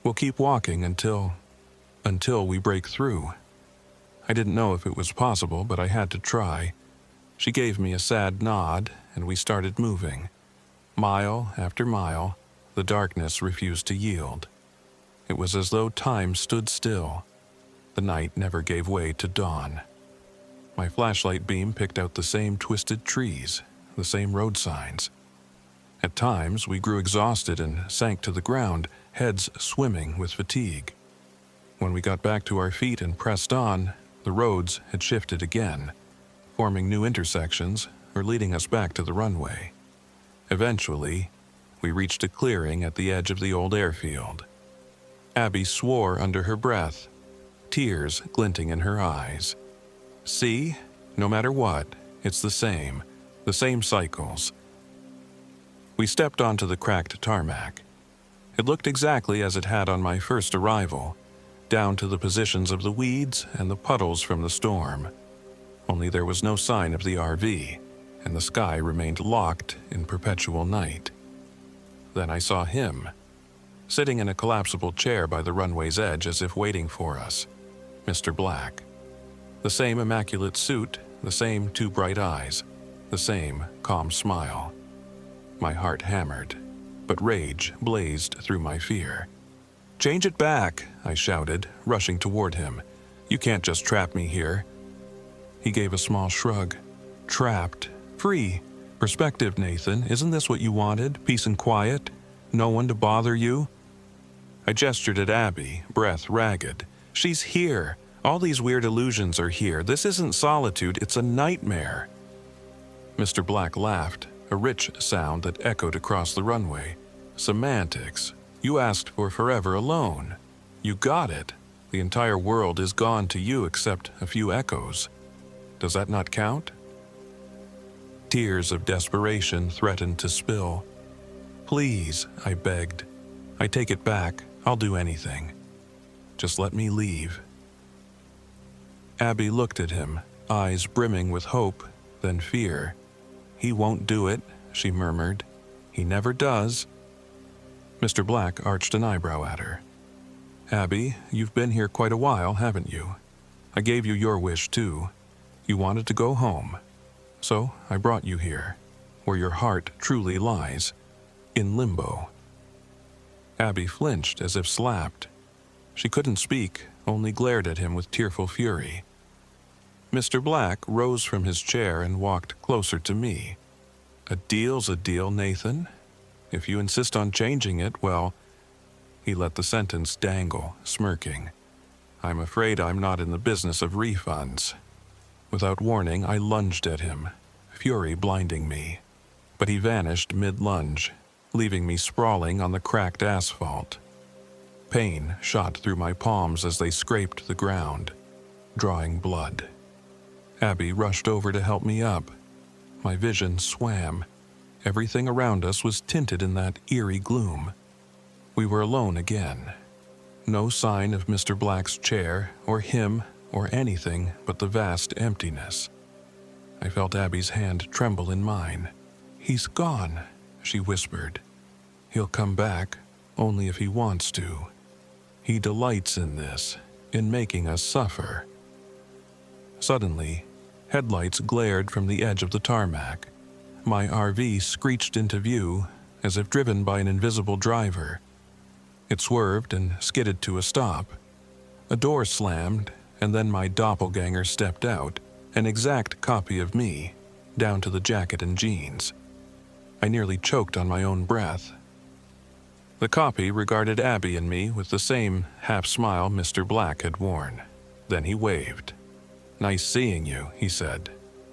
We'll keep walking until we break through." I didn't know if it was possible, but I had to try. She gave me a sad nod, and we started moving. Mile after mile, the darkness refused to yield. It was as though time stood still. The night never gave way to dawn. My flashlight beam picked out the same twisted trees, the same road signs. At times, we grew exhausted and sank to the ground, heads swimming with fatigue. When we got back to our feet and pressed on, the roads had shifted again, forming new intersections or leading us back to the runway. Eventually, we reached a clearing at the edge of the old airfield. Abby swore under her breath, tears glinting in her eyes. "See? No matter what, it's the same cycles." We stepped onto the cracked tarmac. It looked exactly as it had on my first arrival, down to the positions of the weeds and the puddles from the storm. Only there was no sign of the RV, and the sky remained locked in perpetual night. Then I saw him, sitting in a collapsible chair by the runway's edge as if waiting for us. Mr. Black. The same immaculate suit, the same two bright eyes, the same calm smile. My heart hammered, but rage blazed through my fear. "Change it back," I shouted, rushing toward him. "You can't just trap me here." He gave a small shrug. "Trapped. Free. Perspective, Nathan. Isn't this what you wanted? Peace and quiet? No one to bother you?" I gestured at Abby, breath ragged. "She's here. All these weird illusions are here. This isn't solitude, it's a nightmare." Mr. Black laughed, a rich sound that echoed across the runway. "Semantics. You asked for forever alone. You got it. The entire world is gone to you except a few echoes. Does that not count?" Tears of desperation threatened to spill. "Please," I begged. "I take it back. I'll do anything. Just let me leave." Abby looked at him, eyes brimming with hope, then fear. "He won't do it," she murmured. "He never does." Mr. Black arched an eyebrow at her. "Abby, you've been here quite a while, haven't you? I gave you your wish, too. You wanted to go home. So I brought you here, where your heart truly lies, in limbo." Abby flinched as if slapped. She couldn't speak, only glared at him with tearful fury. Mr. Black rose from his chair and walked closer to me. "A deal's a deal, Nathan. If you insist on changing it, well..." He let the sentence dangle, smirking. "I'm afraid I'm not in the business of refunds." Without warning, I lunged at him, fury blinding me. But he vanished mid-lunge, leaving me sprawling on the cracked asphalt. Pain shot through my palms as they scraped the ground, drawing blood. Abby rushed over to help me up. My vision swam. Everything around us was tinted in that eerie gloom. We were alone again. No sign of Mr. Black's chair, or him, or anything but the vast emptiness. I felt Abby's hand tremble in mine. "He's gone," she whispered. "He'll come back, only if he wants to. He delights in this, in making us suffer." Suddenly, headlights glared from the edge of the tarmac. My RV screeched into view, as if driven by an invisible driver. It swerved and skidded to a stop. A door slammed, and then my doppelganger stepped out, an exact copy of me, down to the jacket and jeans. I nearly choked on my own breath. The copy regarded Abby and me with the same half-smile Mr. Black had worn. Then he waved. "Nice seeing you," he said,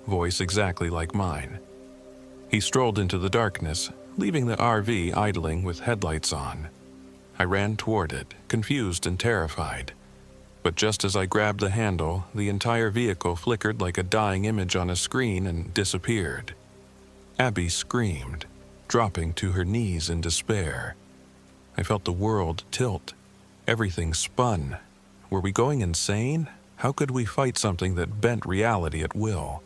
voice exactly like mine. He strolled into the darkness, leaving the RV idling with headlights on. I ran toward it, confused and terrified. But just as I grabbed the handle, the entire vehicle flickered like a dying image on a screen and disappeared. Abby screamed, dropping to her knees in despair. I felt the world tilt. Everything spun. Were we going insane? How could we fight something that bent reality at will?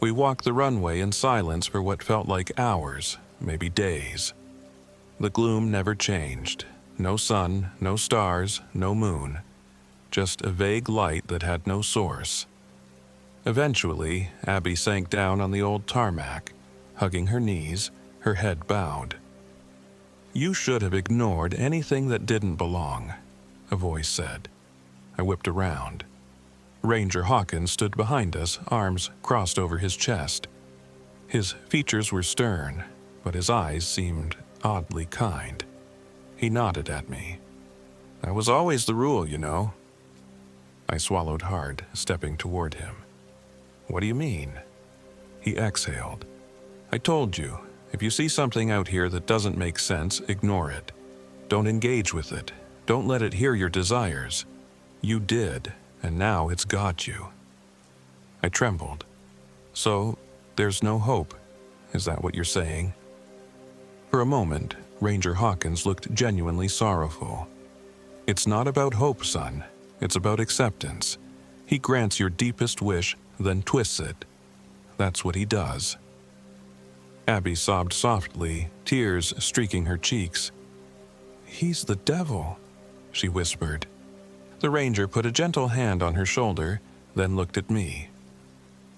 We walked the runway in silence for what felt like hours, maybe days. The gloom never changed. No sun, no stars, no moon. Just a vague light that had no source. Eventually, Abby sank down on the old tarmac, hugging her knees, her head bowed. "You should have ignored anything that didn't belong," a voice said. I whipped around. Ranger Hawkins stood behind us, arms crossed over his chest. His features were stern, but his eyes seemed oddly kind. He nodded at me. "That was always the rule, you know." I swallowed hard, stepping toward him. "What do you mean?" He exhaled. "I told you, if you see something out here that doesn't make sense, ignore it. Don't engage with it. Don't let it hear your desires. You did, and now it's got you." I trembled. "So, there's no hope? Is that what you're saying?" For a moment, Ranger Hawkins looked genuinely sorrowful. "It's not about hope, son. It's about acceptance. He grants your deepest wish, then twists it. That's what he does." Abby sobbed softly, tears streaking her cheeks. "He's the devil," she whispered. The ranger put a gentle hand on her shoulder, then looked at me.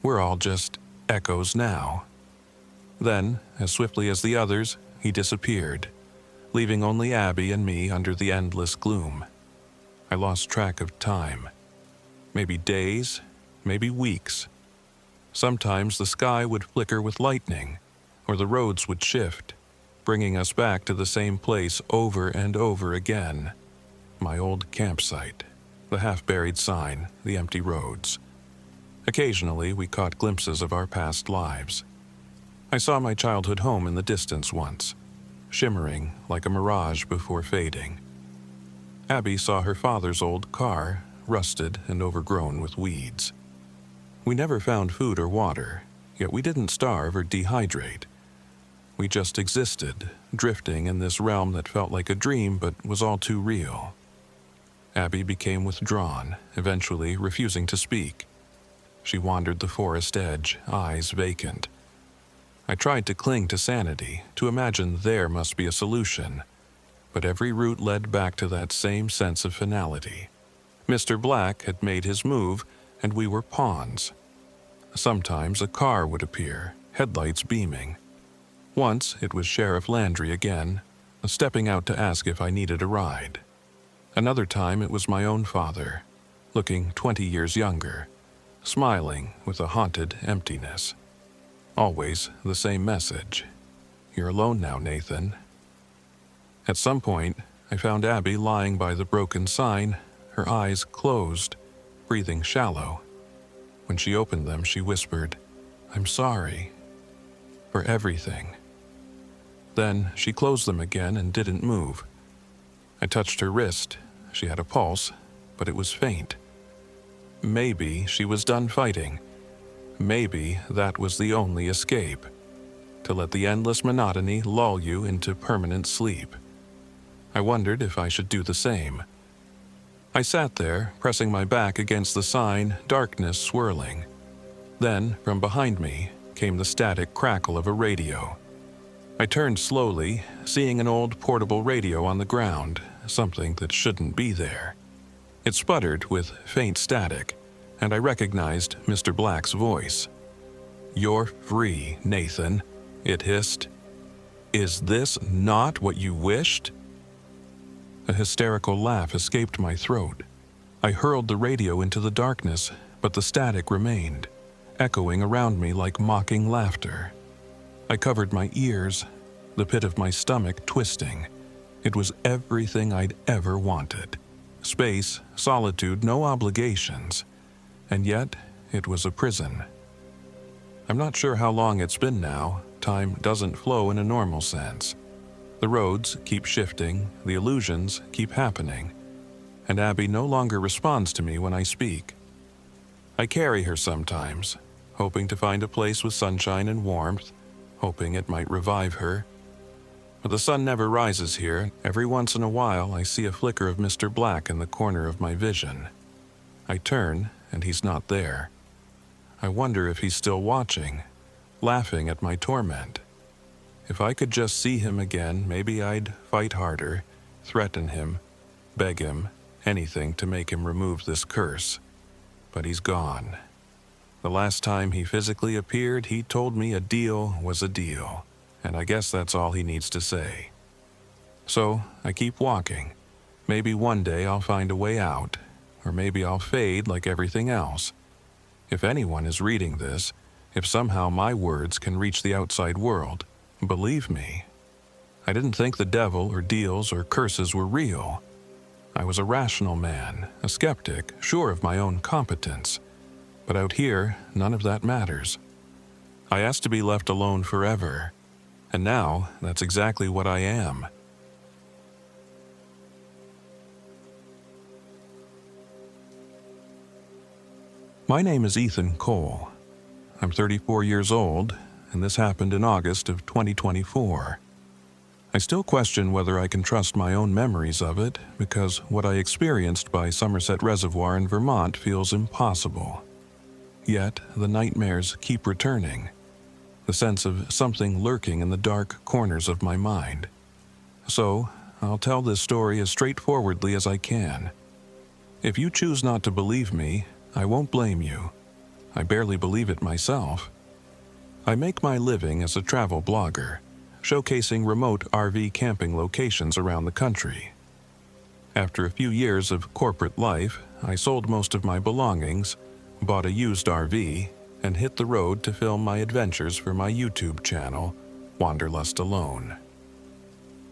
"We're all just echoes now." Then, as swiftly as the others, he disappeared, leaving only Abby and me under the endless gloom. I lost track of time. Maybe days, maybe weeks. Sometimes the sky would flicker with lightning, or the roads would shift, bringing us back to the same place over and over again. My old campsite, the half-buried sign, the empty roads. Occasionally, we caught glimpses of our past lives. I saw my childhood home in the distance once, shimmering like a mirage before fading. Abby saw her father's old car, rusted and overgrown with weeds. We never found food or water, yet we didn't starve or dehydrate. We just existed, drifting in this realm that felt like a dream but was all too real. Abby became withdrawn, eventually refusing to speak. She wandered the forest edge, eyes vacant. I tried to cling to sanity, to imagine there must be a solution, but every route led back to that same sense of finality. Mr. Black had made his move, and we were pawns. Sometimes a car would appear, headlights beaming. Once it was Sheriff Landry again, stepping out to ask if I needed a ride. Another time it was my own father, looking 20 years younger, smiling with a haunted emptiness. Always the same message. "You're alone now, Nathan." At some point, I found Abby lying by the broken sign, her eyes closed, breathing shallow. When she opened them, she whispered, "I'm sorry. For everything." Then she closed them again and didn't move. I touched her wrist. She had a pulse, but it was faint. Maybe she was done fighting. Maybe that was the only escape, to let the endless monotony lull you into permanent sleep. I wondered if I should do the same. I sat there, pressing my back against the sign, darkness swirling. Then, from behind me, came the static crackle of a radio. I turned slowly, seeing an old portable radio on the ground, something that shouldn't be there. It sputtered with faint static, and I recognized Mr. Black's voice. "You're free, Nathan," it hissed. "Is this not what you wished?" A hysterical laugh escaped my throat. I hurled the radio into the darkness, but the static remained, echoing around me like mocking laughter. I covered my ears, the pit of my stomach twisting. It was everything I'd ever wanted. Space, solitude, no obligations. And yet, it was a prison. I'm not sure how long it's been now. Time doesn't flow in a normal sense. The roads keep shifting, the illusions keep happening, and Abby no longer responds to me when I speak. I carry her sometimes, hoping to find a place with sunshine and warmth, hoping it might revive her. But the sun never rises here. Every once in a while, I see a flicker of Mr. Black in the corner of my vision. I turn, and he's not there. I wonder if he's still watching, laughing at my torment. If I could just see him again, maybe I'd fight harder, threaten him, beg him, anything to make him remove this curse. But he's gone. The last time he physically appeared, he told me a deal was a deal, and I guess that's all he needs to say. So I keep walking. Maybe one day I'll find a way out, or maybe I'll fade like everything else. If anyone is reading this, if somehow my words can reach the outside world, believe me. I didn't think the devil or deals or curses were real. I was a rational man, a skeptic, sure of my own competence. But out here, none of that matters. I asked to be left alone forever, and now that's exactly what I am. My name is Ethan Cole. I'm 34 years old, and this happened in August of 2024. I still question whether I can trust my own memories of it, because what I experienced by Somerset Reservoir in Vermont feels impossible. Yet, the nightmares keep returning, the sense of something lurking in the dark corners of my mind. So, I'll tell this story as straightforwardly as I can. If you choose not to believe me, I won't blame you. I barely believe it myself. I make my living as a travel blogger, showcasing remote RV camping locations around the country. After a few years of corporate life, I sold most of my belongings, bought a used RV, and hit the road to film my adventures for my YouTube channel, Wanderlust Alone.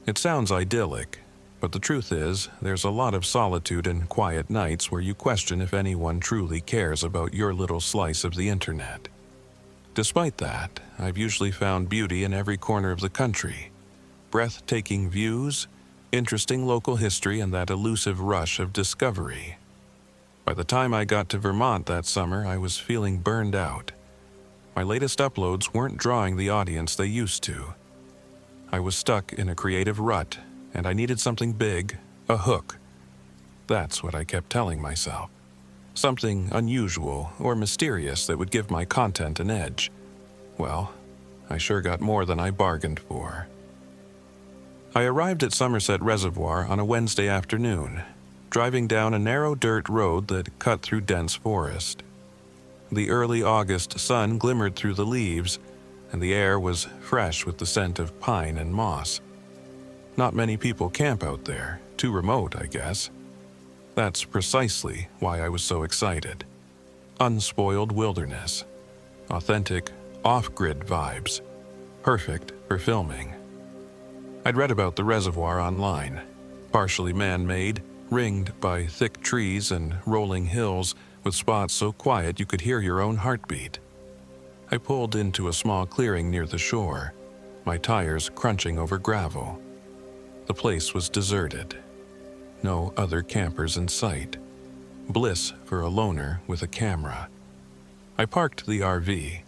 It sounds idyllic, but the truth is, there's a lot of solitude and quiet nights where you question if anyone truly cares about your little slice of the internet. Despite that, I've usually found beauty in every corner of the country. Breathtaking views, interesting local history, and that elusive rush of discovery. By the time I got to Vermont that summer, I was feeling burned out. My latest uploads weren't drawing the audience they used to. I was stuck in a creative rut, and I needed something big, a hook. That's what I kept telling myself. Something unusual or mysterious that would give my content an edge. Well, I sure got more than I bargained for. I arrived at Somerset Reservoir on a Wednesday afternoon, driving down a narrow dirt road that cut through dense forest. The early August sun glimmered through the leaves, and the air was fresh with the scent of pine and moss. Not many people camp out there, too remote, I guess. That's precisely why I was so excited. Unspoiled wilderness. Authentic, off-grid vibes. Perfect for filming. I'd read about the reservoir online. Partially man-made, ringed by thick trees and rolling hills, with spots so quiet you could hear your own heartbeat. I pulled into a small clearing near the shore, my tires crunching over gravel. The place was deserted. No other campers in sight. Bliss for a loner with a camera. I parked the RV,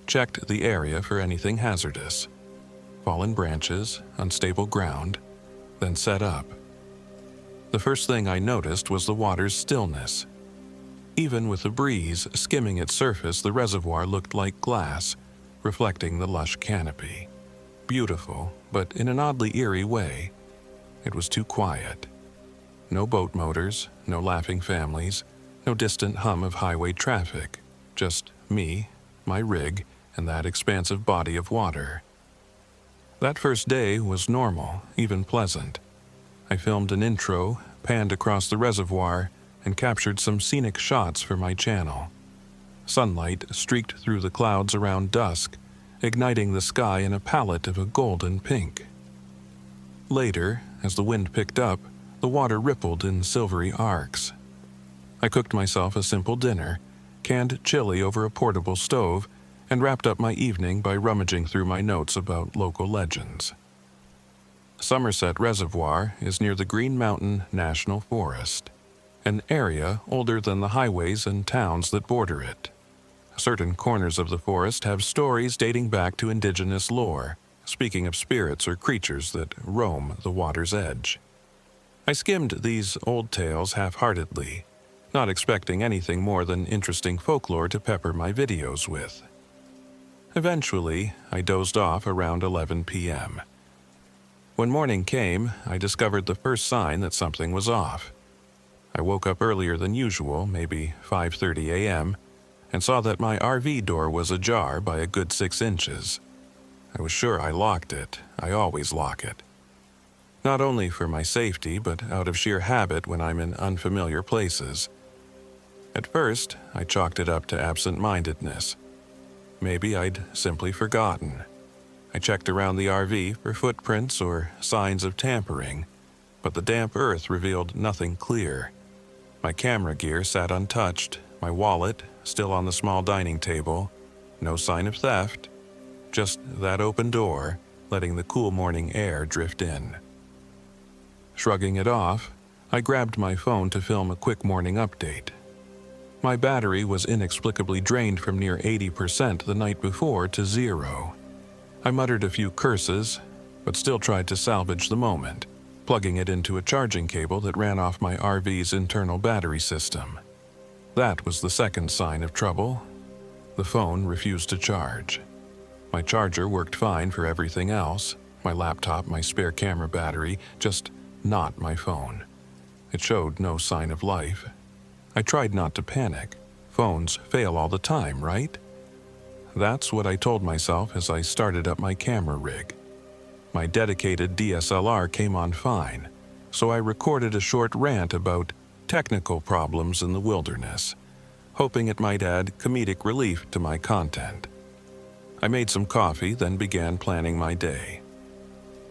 checked the area for anything hazardous. Fallen branches, unstable ground, then set up. The first thing I noticed was the water's stillness. Even with the breeze skimming its surface, the reservoir looked like glass, reflecting the lush canopy. Beautiful, but in an oddly eerie way. It was too quiet. No boat motors, no laughing families, no distant hum of highway traffic. Just me, my rig, and that expansive body of water. That first day was normal, even pleasant. I filmed an intro, panned across the reservoir, and captured some scenic shots for my channel. Sunlight streaked through the clouds around dusk, igniting the sky in a palette of a golden pink. Later, as the wind picked up, the water rippled in silvery arcs. I cooked myself a simple dinner, canned chili over a portable stove, and wrapped up my evening by rummaging through my notes about local legends. Somerset Reservoir is near the Green Mountain National Forest, an area older than the highways and towns that border it. Certain corners of the forest have stories dating back to indigenous lore, speaking of spirits or creatures that roam the water's edge. I skimmed these old tales half-heartedly, not expecting anything more than interesting folklore to pepper my videos with. Eventually, I dozed off around 11 p.m. When morning came, I discovered the first sign that something was off. I woke up earlier than usual, maybe 5:30 a.m., and saw that my RV door was ajar by a good 6 inches. I was sure I locked it. I always lock it. Not only for my safety, but out of sheer habit when I'm in unfamiliar places. At first, I chalked it up to absent-mindedness. Maybe I'd simply forgotten. I checked around the RV for footprints or signs of tampering, but the damp earth revealed nothing clear. My camera gear sat untouched, my wallet still on the small dining table, no sign of theft, just that open door, letting the cool morning air drift in. Shrugging it off, I grabbed my phone to film a quick morning update. My battery was inexplicably drained from near 80% the night before to 0. I muttered a few curses, but still tried to salvage the moment, plugging it into a charging cable that ran off my RV's internal battery system. That was the second sign of trouble. The phone refused to charge. My charger worked fine for everything else, my laptop, my spare camera battery, just not my phone. It showed no sign of life. I tried not to panic. Phones fail all the time, right? That's what I told myself as I started up my camera rig. My dedicated DSLR came on fine, so I recorded a short rant about technical problems in the wilderness, hoping it might add comedic relief to my content. I made some coffee, then began planning my day.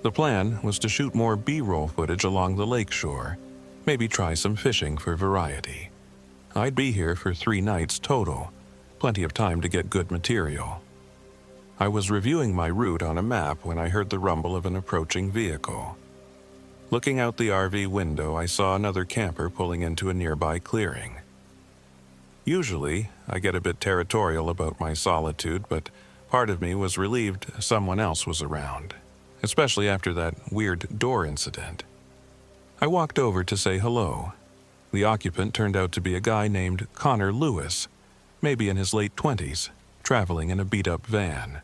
The plan was to shoot more B-roll footage along the lakeshore, maybe try some fishing for variety. I'd be here for 3 nights total, plenty of time to get good material. I was reviewing my route on a map when I heard the rumble of an approaching vehicle. Looking out the RV window, I saw another camper pulling into a nearby clearing. Usually, I get a bit territorial about my solitude, but part of me was relieved someone else was around, especially after that weird door incident. I walked over to say hello. The occupant turned out to be a guy named Connor Lewis, maybe in his late 20s, traveling in a beat-up van.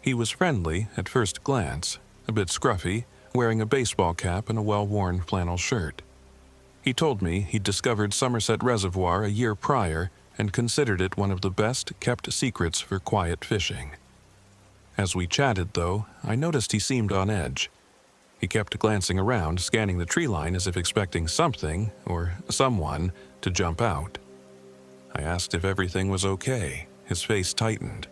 He was friendly at first glance, a bit scruffy, wearing a baseball cap and a well-worn flannel shirt. He told me he'd discovered Somerset Reservoir a year prior and considered it one of the best-kept secrets for quiet fishing. As we chatted, though, I noticed he seemed on edge. He kept glancing around, scanning the tree line as if expecting something, or someone, to jump out. I asked if everything was okay. His face tightened.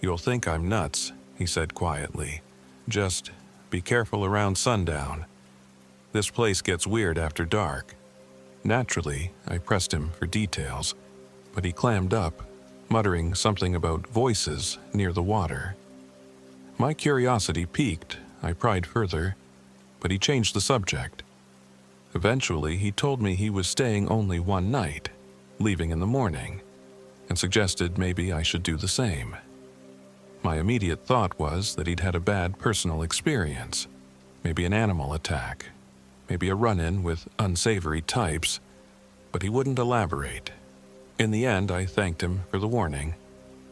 "You'll think I'm nuts," he said quietly. "Just be careful around sundown. This place gets weird after dark." Naturally, I pressed him for details. but he clammed up, muttering something about voices near the water. My curiosity piqued. I pried further, but he changed the subject. Eventually, he told me he was staying only one night, leaving in the morning, and suggested maybe I should do the same. My immediate thought was that he'd had a bad personal experience, maybe an animal attack, maybe a run-in with unsavory types, but he wouldn't elaborate. In the end, I thanked him for the warning,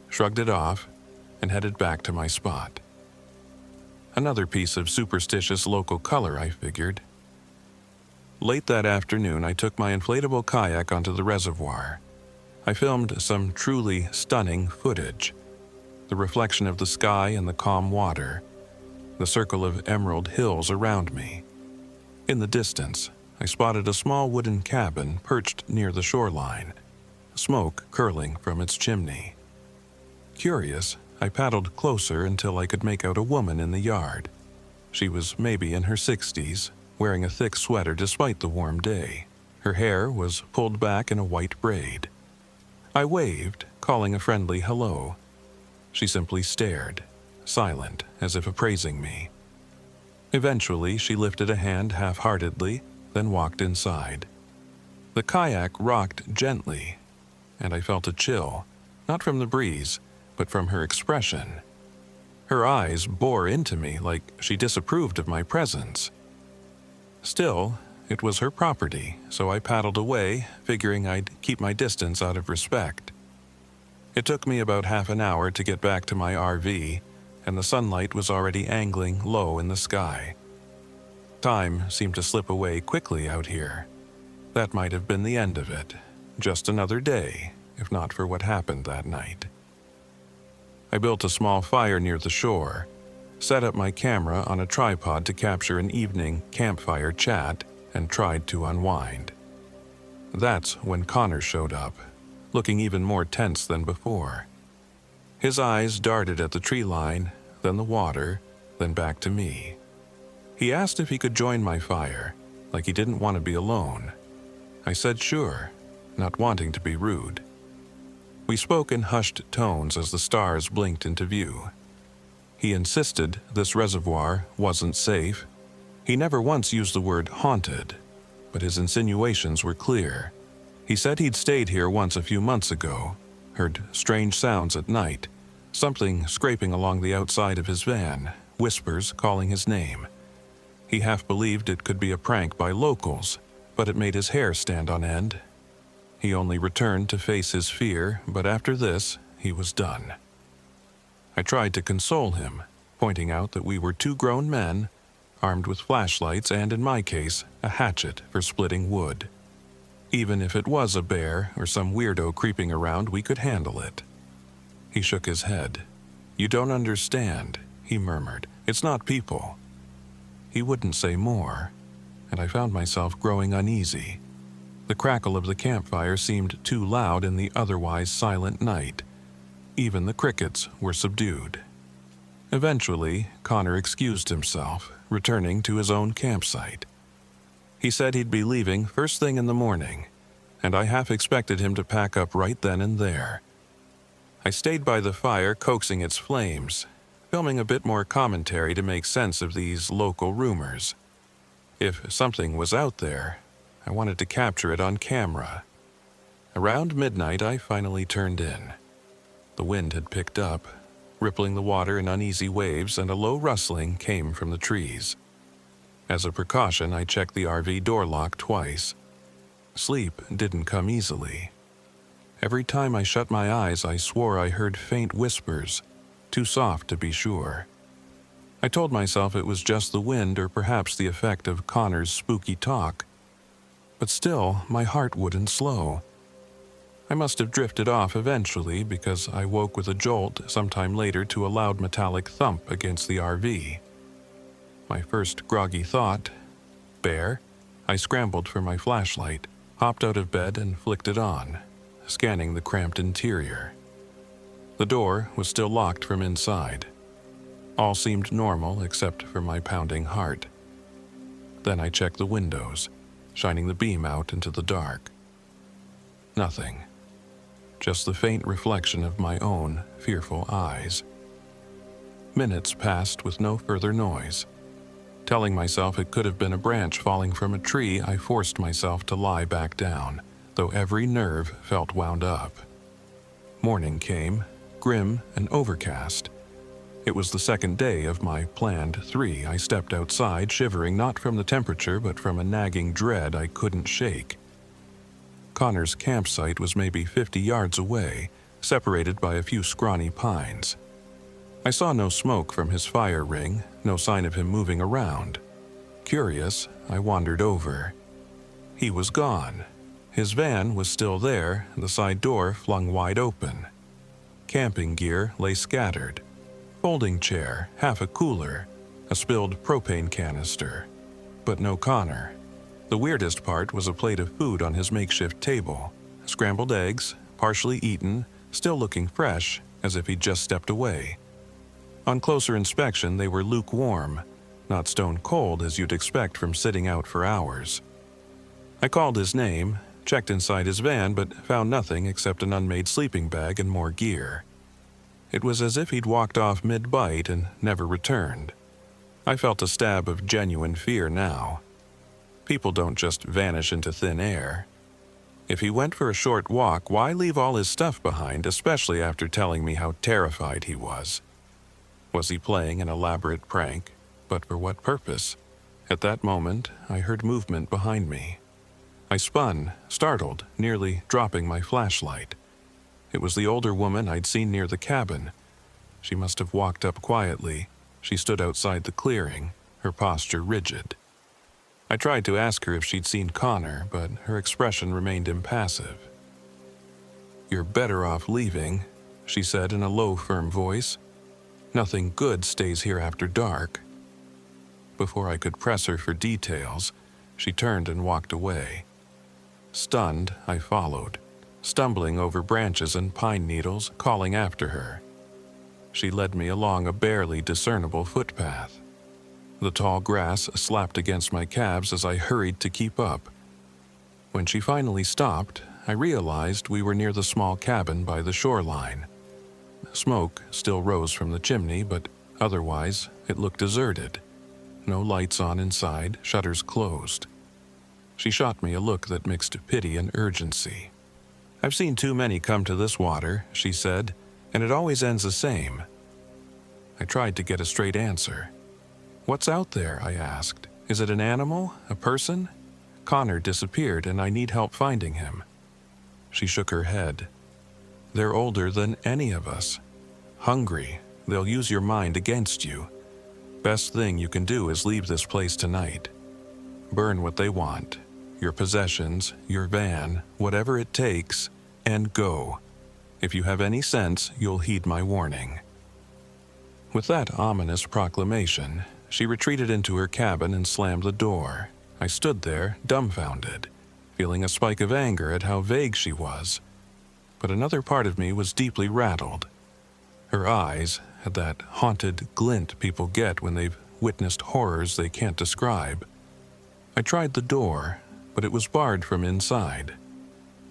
shrugged it off, and headed back to my spot. Another piece of superstitious local color, I figured. Late that afternoon, I took my inflatable kayak onto the reservoir. I filmed some truly stunning footage. The reflection of the sky and the calm water, the circle of emerald hills around me. In the distance, I spotted a small wooden cabin perched near the shoreline, smoke curling from its chimney. Curious, I paddled closer until I could make out a woman in the yard. She was maybe in her 60s, wearing a thick sweater despite the warm day. Her hair was pulled back in a white braid. I waved, calling a friendly hello. She simply stared, silent, as if appraising me. Eventually, she lifted a hand half-heartedly, then walked inside. The kayak rocked gently, and I felt a chill, not from the breeze, but from her expression. Her eyes bore into me like she disapproved of my presence. Still, it was her property, so I paddled away, figuring I'd keep my distance out of respect. It took me about half an hour to get back to my RV, and the sunlight was already angling low in the sky. Time seemed to slip away quickly out here. That might have been the end of it. Just another day, if not for what happened that night. I built a small fire near the shore, set up my camera on a tripod to capture an evening campfire chat, and tried to unwind. That's when Connor showed up, looking even more tense than before. His eyes darted at the tree line, then the water, then back to me. He asked if he could join my fire, like he didn't want to be alone. I said sure, not wanting to be rude. We spoke in hushed tones as the stars blinked into view. He insisted this reservoir wasn't safe. He never once used the word haunted, but his insinuations were clear. He said he'd stayed here once a few months ago, heard strange sounds at night, something scraping along the outside of his van, whispers calling his name. He half believed it could be a prank by locals, but it made his hair stand on end. He only returned to face his fear, but after this, he was done. I tried to console him, pointing out that we were two grown men, armed with flashlights and, in my case, a hatchet for splitting wood. Even if it was a bear or some weirdo creeping around, we could handle it. He shook his head. "You don't understand," he murmured. "It's not people." He wouldn't say more, and I found myself growing uneasy. The crackle of the campfire seemed too loud in the otherwise silent night. Even the crickets were subdued. Eventually, Connor excused himself, returning to his own campsite. He said he'd be leaving first thing in the morning, and I half expected him to pack up right then and there. I stayed by the fire, coaxing its flames, filming a bit more commentary to make sense of these local rumors. If something was out there, I wanted to capture it on camera. Around midnight, I finally turned in. The wind had picked up, rippling the water in uneasy waves, and a low rustling came from the trees. As a precaution, I checked the RV door lock twice. Sleep didn't come easily. Every time I shut my eyes, I swore I heard faint whispers, too soft to be sure. I told myself it was just the wind or perhaps the effect of Connor's spooky talk. But still, my heart wouldn't slow. I must have drifted off eventually because I woke with a jolt sometime later to a loud metallic thump against the RV. My first groggy thought, bear? I scrambled for my flashlight, hopped out of bed and flicked it on, scanning the cramped interior. The door was still locked from inside. All seemed normal except for my pounding heart. Then I checked the windows, shining the beam out into the dark. Nothing. just the faint reflection of my own fearful eyes. Minutes passed with no further noise. Telling myself it could have been a branch falling from a tree, I forced myself to lie back down, though every nerve felt wound up. Morning came, grim and overcast. It was the second day of my planned 3. I stepped outside, shivering not from the temperature but from a nagging dread I couldn't shake. Connor's campsite was maybe 50 yards away, separated by a few scrawny pines. I saw no smoke from his fire ring, no sign of him moving around. Curious, I wandered over. He was gone. His van was still there, the side door flung wide open. Camping gear lay scattered. Folding chair, half a cooler, a spilled propane canister. But no Connor. The weirdest part was a plate of food on his makeshift table. Scrambled eggs, partially eaten, still looking fresh, as if he'd just stepped away. On closer inspection, they were lukewarm, not stone cold as you'd expect from sitting out for hours. I called his name, checked inside his van, but found nothing except an unmade sleeping bag and more gear. It was as if he'd walked off mid-bite and never returned. I felt a stab of genuine fear now. People don't just vanish into thin air. If he went for a short walk, why leave all his stuff behind, especially after telling me how terrified he was? Was he playing an elaborate prank? But for what purpose? At that moment, I heard movement behind me. I spun, startled, nearly dropping my flashlight. It was the older woman I'd seen near the cabin. She must have walked up quietly. She stood outside the clearing, her posture rigid. I tried to ask her if she'd seen Connor, but her expression remained impassive. "You're better off leaving," she said in a low, firm voice. "Nothing good stays here after dark." Before I could press her for details, she turned and walked away. Stunned, I followed, stumbling over branches and pine needles, calling after her. She led me along a barely discernible footpath. The tall grass slapped against my calves as I hurried to keep up. When she finally stopped, I realized we were near the small cabin by the shoreline. Smoke still rose from the chimney, but otherwise it looked deserted. No lights on inside, shutters closed. She shot me a look that mixed pity and urgency. "I've seen too many come to this water," she said, "and it always ends the same." I tried to get a straight answer. "What's out there?" I asked. "Is it an animal? A person? Connor disappeared and I need help finding him." She shook her head. "They're older than any of us. Hungry. They'll use your mind against you. Best thing you can do is leave this place tonight. Burn what they want. Your possessions, your van, whatever it takes, and go. If you have any sense, you'll heed my warning." With that ominous proclamation, she retreated into her cabin and slammed the door. I stood there, dumbfounded, feeling a spike of anger at how vague she was. But another part of me was deeply rattled. Her eyes had that haunted glint people get when they've witnessed horrors they can't describe. I tried the door, but it was barred from inside.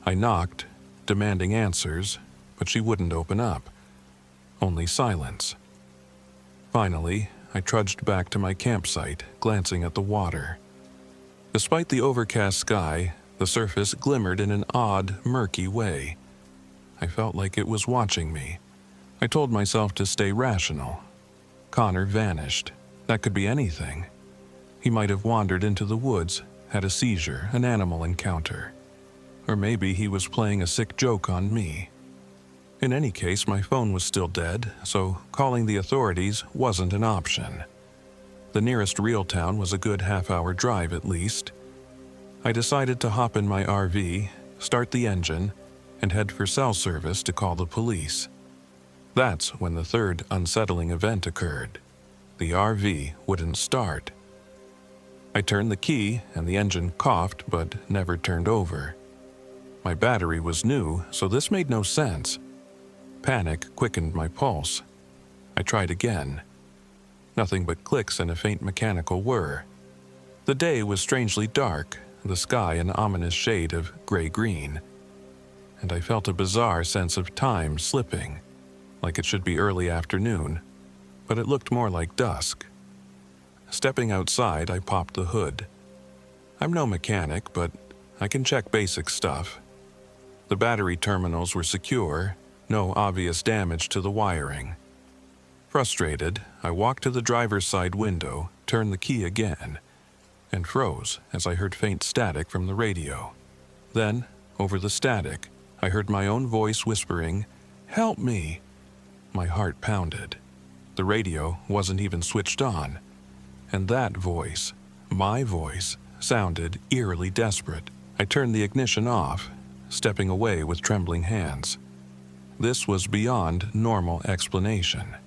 I knocked, demanding answers, but she wouldn't open up. Only silence. Finally, I trudged back to my campsite, glancing at the water. Despite the overcast sky, the surface glimmered in an odd, murky way. I felt like it was watching me. I told myself to stay rational. Connor vanished. That could be anything. He might have wandered into the woods, had a seizure, an animal encounter. Or maybe he was playing a sick joke on me. In any case, my phone was still dead, so calling the authorities wasn't an option. The nearest real town was a good half-hour drive at least. I decided to hop in my RV, start the engine, and head for cell service to call the police. That's when the third unsettling event occurred. The RV wouldn't start. I turned the key and the engine coughed but never turned over. My battery was new, so this made no sense. Panic quickened my pulse. I tried again. Nothing but clicks and a faint mechanical whir. The day was strangely dark, the sky an ominous shade of gray-green. and I felt a bizarre sense of time slipping, like it should be early afternoon, but it looked more like dusk. Stepping outside, I popped the hood. I'm no mechanic, but I can check basic stuff. The battery terminals were secure, no obvious damage to the wiring. Frustrated, I walked to the driver's side window, turned the key again, and froze as I heard faint static from the radio. Then, over the static, I heard my own voice whispering, "Help me!" My heart pounded. The radio wasn't even switched on, and that voice, my voice, sounded eerily desperate. I turned the ignition off, stepping away with trembling hands. This was beyond normal explanation.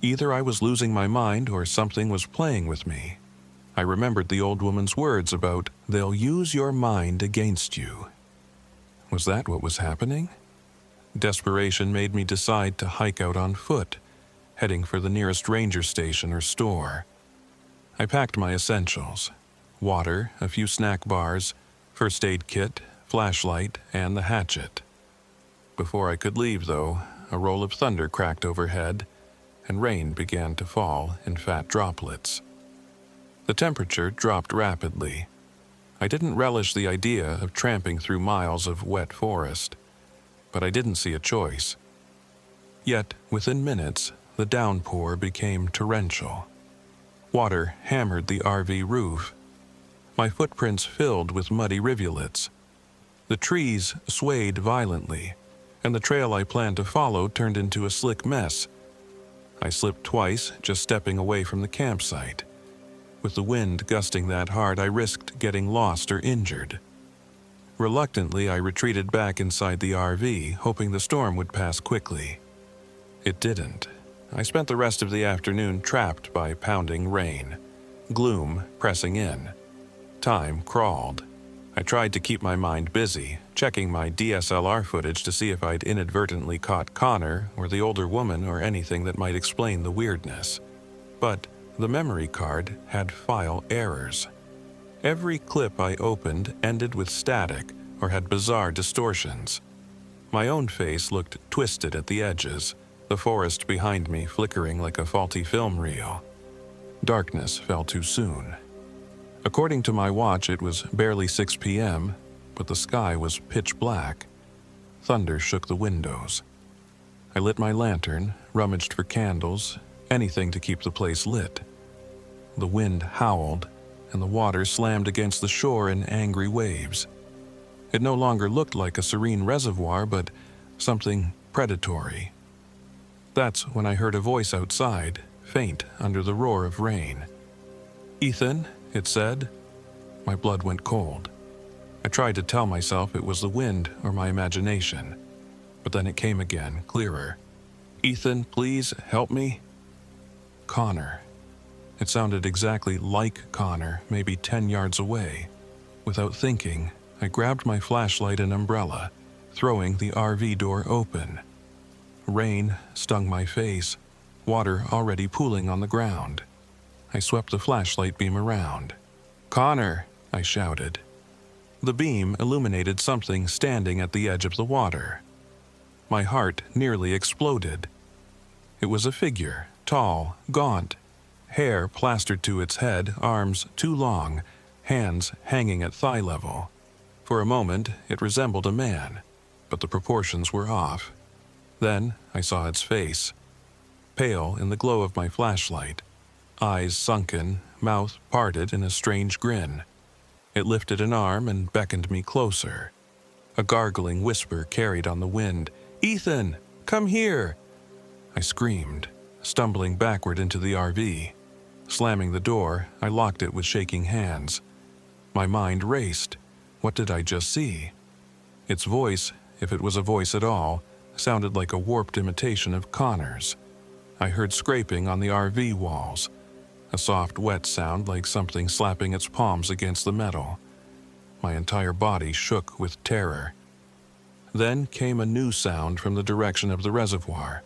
Either I was losing my mind or something was playing with me. I remembered the old woman's words about, "They'll use your mind against you." Was that what was happening? Desperation made me decide to hike out on foot, heading for the nearest ranger station or store. I packed my essentials: water, a few snack bars, first aid kit, flashlight, and the hatchet. Before I could leave, though, a roll of thunder cracked overhead, and rain began to fall in fat droplets. The temperature dropped rapidly. I didn't relish the idea of tramping through miles of wet forest, but I didn't see a choice. Yet, within minutes, the downpour became torrential. Water hammered the RV roof. My footprints filled with muddy rivulets. The trees swayed violently, and the trail I planned to follow turned into a slick mess. I slipped twice, just stepping away from the campsite. With the wind gusting that hard, I risked getting lost or injured. Reluctantly, I retreated back inside the RV, hoping the storm would pass quickly. It didn't. I spent the rest of the afternoon trapped by pounding rain, gloom pressing in. Time crawled. I tried to keep my mind busy, checking my DSLR footage to see if I'd inadvertently caught Connor or the older woman or anything that might explain the weirdness. But the memory card had file errors. Every clip I opened ended with static or had bizarre distortions. My own face looked twisted at the edges, the forest behind me flickering like a faulty film reel. Darkness fell too soon. According to my watch, it was barely 6 p.m., but the sky was pitch black. Thunder shook the windows. I lit my lantern, rummaged for candles, anything to keep the place lit. The wind howled, and the water slammed against the shore in angry waves. It no longer looked like a serene reservoir, but something predatory. That's when I heard a voice outside, faint under the roar of rain. "Ethan," it said. My blood went cold. I tried to tell myself it was the wind or my imagination, but then it came again, clearer. "Ethan, please help me." Connor. It sounded exactly like Connor, maybe 10 yards away. Without thinking, I grabbed my flashlight and umbrella, throwing the RV door open. Rain stung my face, water already pooling on the ground. I swept the flashlight beam around. "Connor!" I shouted. The beam illuminated something standing at the edge of the water. My heart nearly exploded. It was a figure, tall, gaunt, hair plastered to its head, arms too long, hands hanging at thigh level. For a moment, it resembled a man, but the proportions were off. Then I saw its face, pale in the glow of my flashlight, eyes sunken, mouth parted in a strange grin. It lifted an arm and beckoned me closer. A gargling whisper carried on the wind. "Ethan, come here!" I screamed, stumbling backward into the RV. Slamming the door, I locked it with shaking hands. My mind raced. What did I just see? Its voice, if it was a voice at all, sounded like a warped imitation of Connor's. I heard scraping on the RV walls, a soft wet sound like something slapping its palms against the metal. My entire body shook with terror. Then came a new sound from the direction of the reservoir.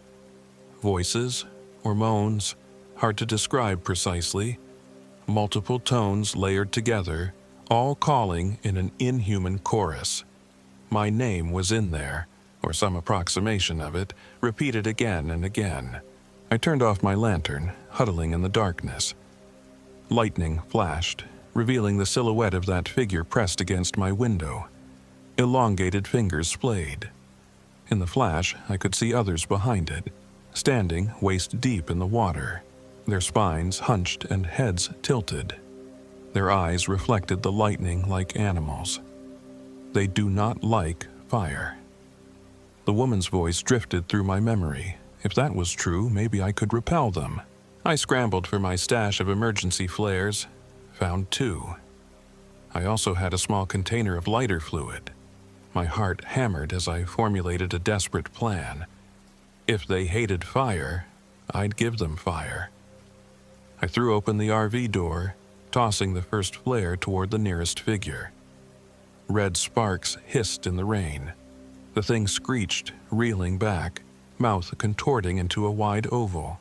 Voices or moans, hard to describe precisely. Multiple tones layered together, all calling in an inhuman chorus. My name was in there, or some approximation of it, repeated again and again. I turned off my lantern, huddling in the darkness. Lightning flashed, revealing the silhouette of that figure pressed against my window. Elongated fingers splayed. In the flash, I could see others behind it, standing waist-deep in the water, their spines hunched and heads tilted. Their eyes reflected the lightning like animals. They do not like fire. The woman's voice drifted through my memory. If that was true, maybe I could repel them. I scrambled for my stash of emergency flares, found 2. I also had a small container of lighter fluid. My heart hammered as I formulated a desperate plan. If they hated fire, I'd give them fire. I threw open the RV door, tossing the first flare toward the nearest figure. Red sparks hissed in the rain. The thing screeched, reeling back, mouth contorting into a wide oval.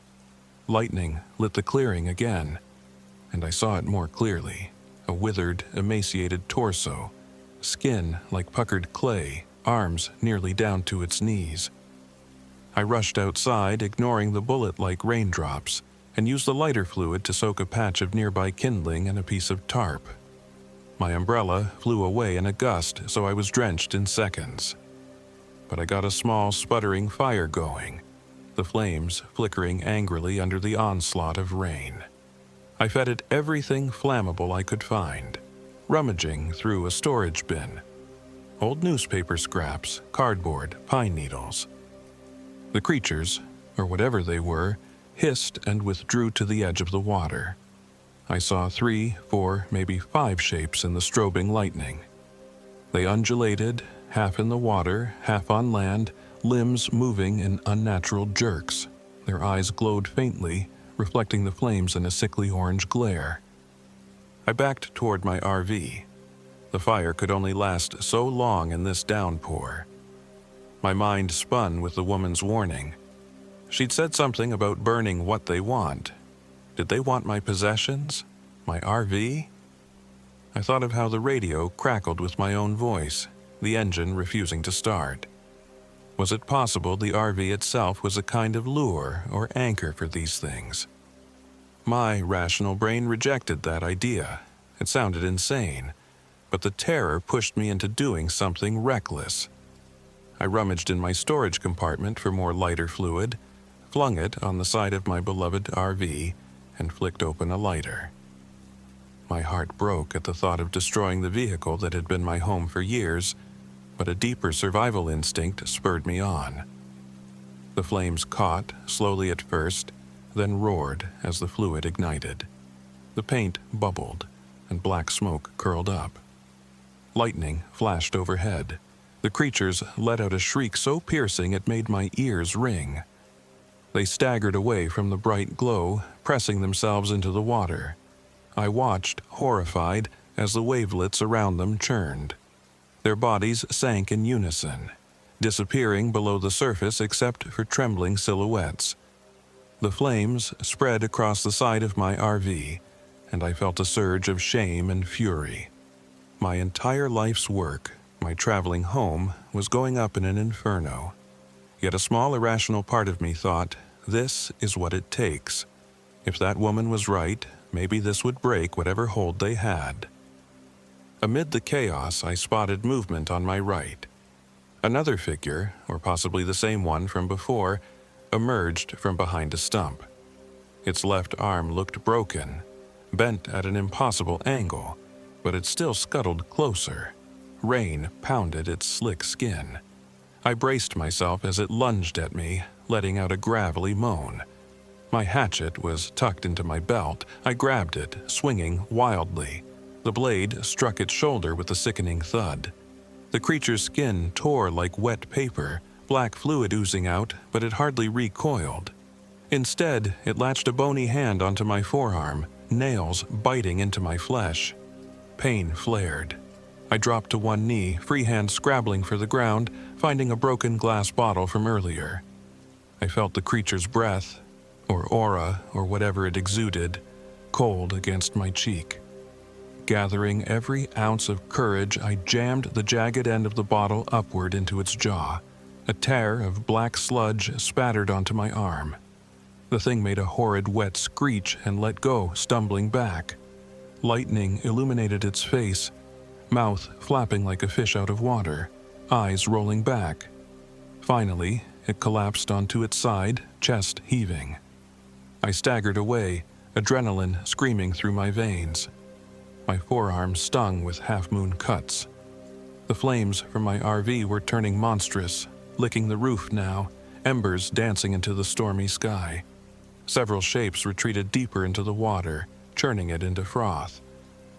Lightning lit the clearing again, and I saw it more clearly. A withered, emaciated torso, skin like puckered clay, arms nearly down to its knees. I rushed outside, ignoring the bullet-like raindrops, and used the lighter fluid to soak a patch of nearby kindling and a piece of tarp. My umbrella flew away in a gust, so I was drenched in seconds. But I got a small, sputtering fire going, the flames flickering angrily under the onslaught of rain. I fed it everything flammable I could find, rummaging through a storage bin. Old newspaper scraps, cardboard, pine needles. The creatures, or whatever they were, hissed and withdrew to the edge of the water. I saw 3, 4, maybe 5 shapes in the strobing lightning. They undulated, half in the water, half on land, limbs moving in unnatural jerks. Their eyes glowed faintly, reflecting the flames in a sickly orange glare. I backed toward my RV. The fire could only last so long in this downpour. My mind spun with the woman's warning. She'd said something about burning what they want. Did they want my possessions? My RV? I thought of how the radio crackled with my own voice, the engine refusing to start. Was it possible the RV itself was a kind of lure or anchor for these things? My rational brain rejected that idea. It sounded insane, but the terror pushed me into doing something reckless. I rummaged in my storage compartment for more lighter fluid, flung it on the side of my beloved RV, and flicked open a lighter. My heart broke at the thought of destroying the vehicle that had been my home for years, but a deeper survival instinct spurred me on. The flames caught, slowly at first, then roared as the fluid ignited. The paint bubbled, and black smoke curled up. Lightning flashed overhead. The creatures let out a shriek so piercing it made my ears ring. They staggered away from the bright glow, pressing themselves into the water. I watched, horrified, as the wavelets around them churned. Their bodies sank in unison, disappearing below the surface except for trembling silhouettes. The flames spread across the side of my RV, and I felt a surge of shame and fury. My entire life's work, my traveling home, was going up in an inferno. Yet a small irrational part of me thought, this is what it takes. If that woman was right, maybe this would break whatever hold they had. Amid the chaos, I spotted movement on my right. Another figure, or possibly the same one from before, emerged from behind a stump. Its left arm looked broken, bent at an impossible angle, but it still scuttled closer. Rain pounded its slick skin. I braced myself as it lunged at me, letting out a gravelly moan. My hatchet was tucked into my belt. I grabbed it, swinging wildly. The blade struck its shoulder with a sickening thud. The creature's skin tore like wet paper, black fluid oozing out, but it hardly recoiled. Instead, it latched a bony hand onto my forearm, nails biting into my flesh. Pain flared. I dropped to one knee, free hand scrabbling for the ground, finding a broken glass bottle from earlier. I felt the creature's breath, or aura, or whatever it exuded, cold against my cheek. Gathering every ounce of courage, I jammed the jagged end of the bottle upward into its jaw. A tear of black sludge spattered onto my arm. The thing made a horrid wet screech and let go, stumbling back. Lightning illuminated its face, mouth flapping like a fish out of water, eyes rolling back. Finally, it collapsed onto its side, chest heaving. I staggered away, adrenaline screaming through my veins. My forearm stung with half-moon cuts. The flames from my RV were turning monstrous, licking the roof now, embers dancing into the stormy sky. Several shapes retreated deeper into the water, churning it into froth.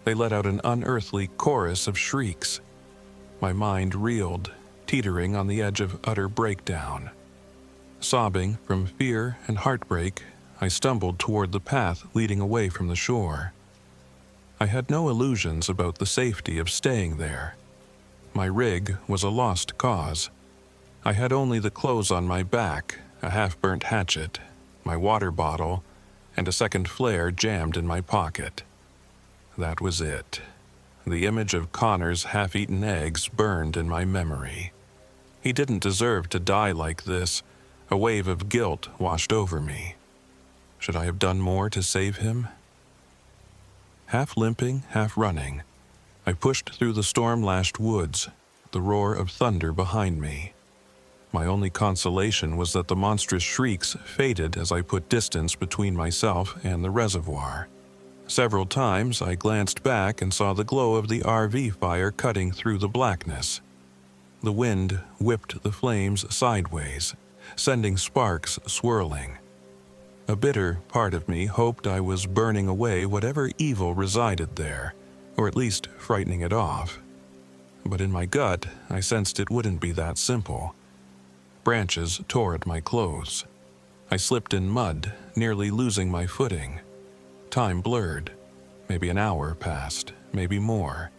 They let out an unearthly chorus of shrieks. My mind reeled, teetering on the edge of utter breakdown. Sobbing from fear and heartbreak, I stumbled toward the path leading away from the shore. I had no illusions about the safety of staying there. My rig was a lost cause. I had only the clothes on my back, a half-burnt hatchet, my water bottle, and a second flare jammed in my pocket. That was it. The image of Connor's half-eaten eggs burned in my memory. He didn't deserve to die like this. A wave of guilt washed over me. Should I have done more to save him? Half limping, half running, I pushed through the storm-lashed woods, the roar of thunder behind me. My only consolation was that the monstrous shrieks faded as I put distance between myself and the reservoir. Several times I glanced back and saw the glow of the RV fire cutting through the blackness. The wind whipped the flames sideways, sending sparks swirling. A bitter part of me hoped I was burning away whatever evil resided there, or at least frightening it off. But in my gut, I sensed it wouldn't be that simple. Branches tore at my clothes. I slipped in mud, nearly losing my footing. Time blurred. Maybe an hour passed, maybe more.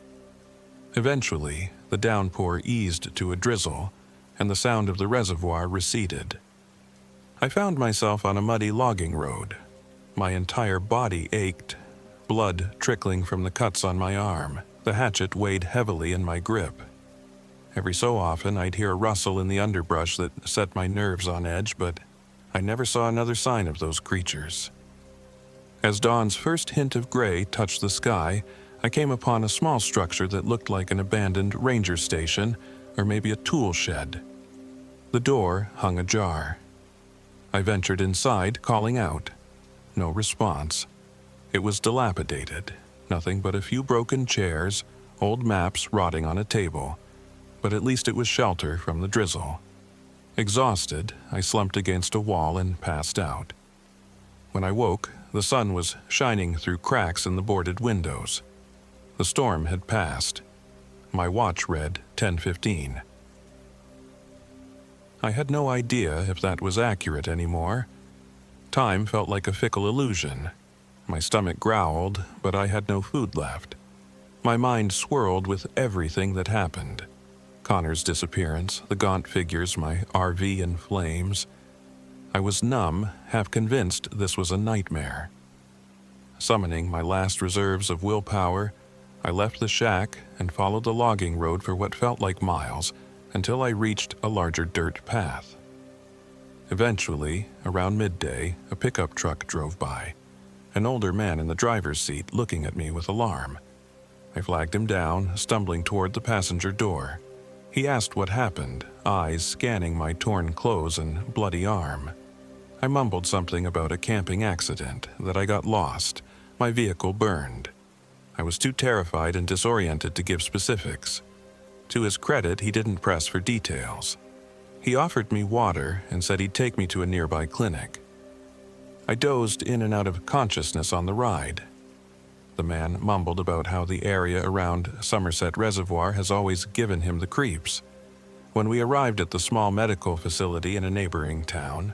Eventually, the downpour eased to a drizzle, and the sound of the reservoir receded. I found myself on a muddy logging road. My entire body ached, blood trickling from the cuts on my arm. The hatchet weighed heavily in my grip. Every so often, I'd hear a rustle in the underbrush that set my nerves on edge, but I never saw another sign of those creatures. As dawn's first hint of gray touched the sky, I came upon a small structure that looked like an abandoned ranger station, or maybe a tool shed. The door hung ajar. I ventured inside, calling out. No response. It was dilapidated, nothing but a few broken chairs, old maps rotting on a table, but at least it was shelter from the drizzle. Exhausted, I slumped against a wall and passed out. When I woke, the sun was shining through cracks in the boarded windows. The storm had passed. My watch read 10:15. I had no idea if that was accurate anymore. Time felt like a fickle illusion. My stomach growled, but I had no food left. My mind swirled with everything that happened. Connor's disappearance, the gaunt figures, my RV in flames. I was numb, half convinced this was a nightmare. Summoning my last reserves of willpower, I left the shack and followed the logging road for what felt like miles, until I reached a larger dirt path. Eventually, around midday, a pickup truck drove by, an older man in the driver's seat looking at me with alarm. I flagged him down, stumbling toward the passenger door. He asked what happened, eyes scanning my torn clothes and bloody arm. I mumbled something about a camping accident, that I got lost, my vehicle burned. I was too terrified and disoriented to give specifics. To his credit, he didn't press for details. He offered me water and said he'd take me to a nearby clinic. I dozed in and out of consciousness on the ride. The man mumbled about how the area around Somerset Reservoir has always given him the creeps. When we arrived at the small medical facility in a neighboring town,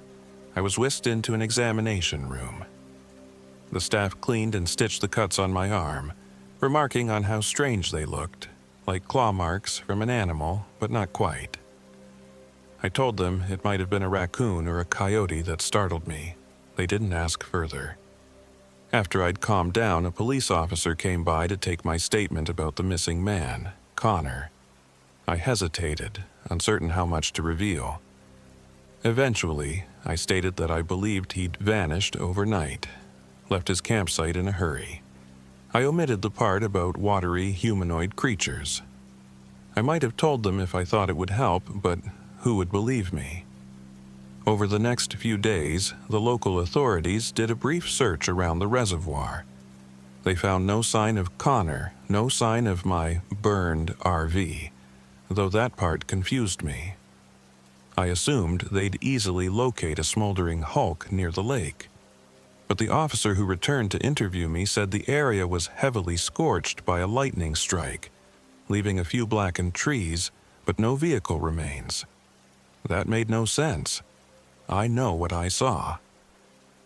I was whisked into an examination room. The staff cleaned and stitched the cuts on my arm, remarking on how strange they looked. Like claw marks from an animal, but not quite. I told them it might have been a raccoon or a coyote that startled me. They didn't ask further. After I'd calmed down, a police officer came by to take my statement about the missing man, Connor. I hesitated, uncertain how much to reveal. Eventually, I stated that I believed he'd vanished overnight, left his campsite in a hurry. I omitted the part about watery humanoid creatures. I might have told them if I thought it would help, but who would believe me? Over the next few days, the local authorities did a brief search around the reservoir. They found no sign of Connor, no sign of my burned RV, though that part confused me. I assumed they'd easily locate a smoldering hulk near the lake. But the officer who returned to interview me said the area was heavily scorched by a lightning strike, leaving a few blackened trees, but no vehicle remains. That made no sense. I know what I saw.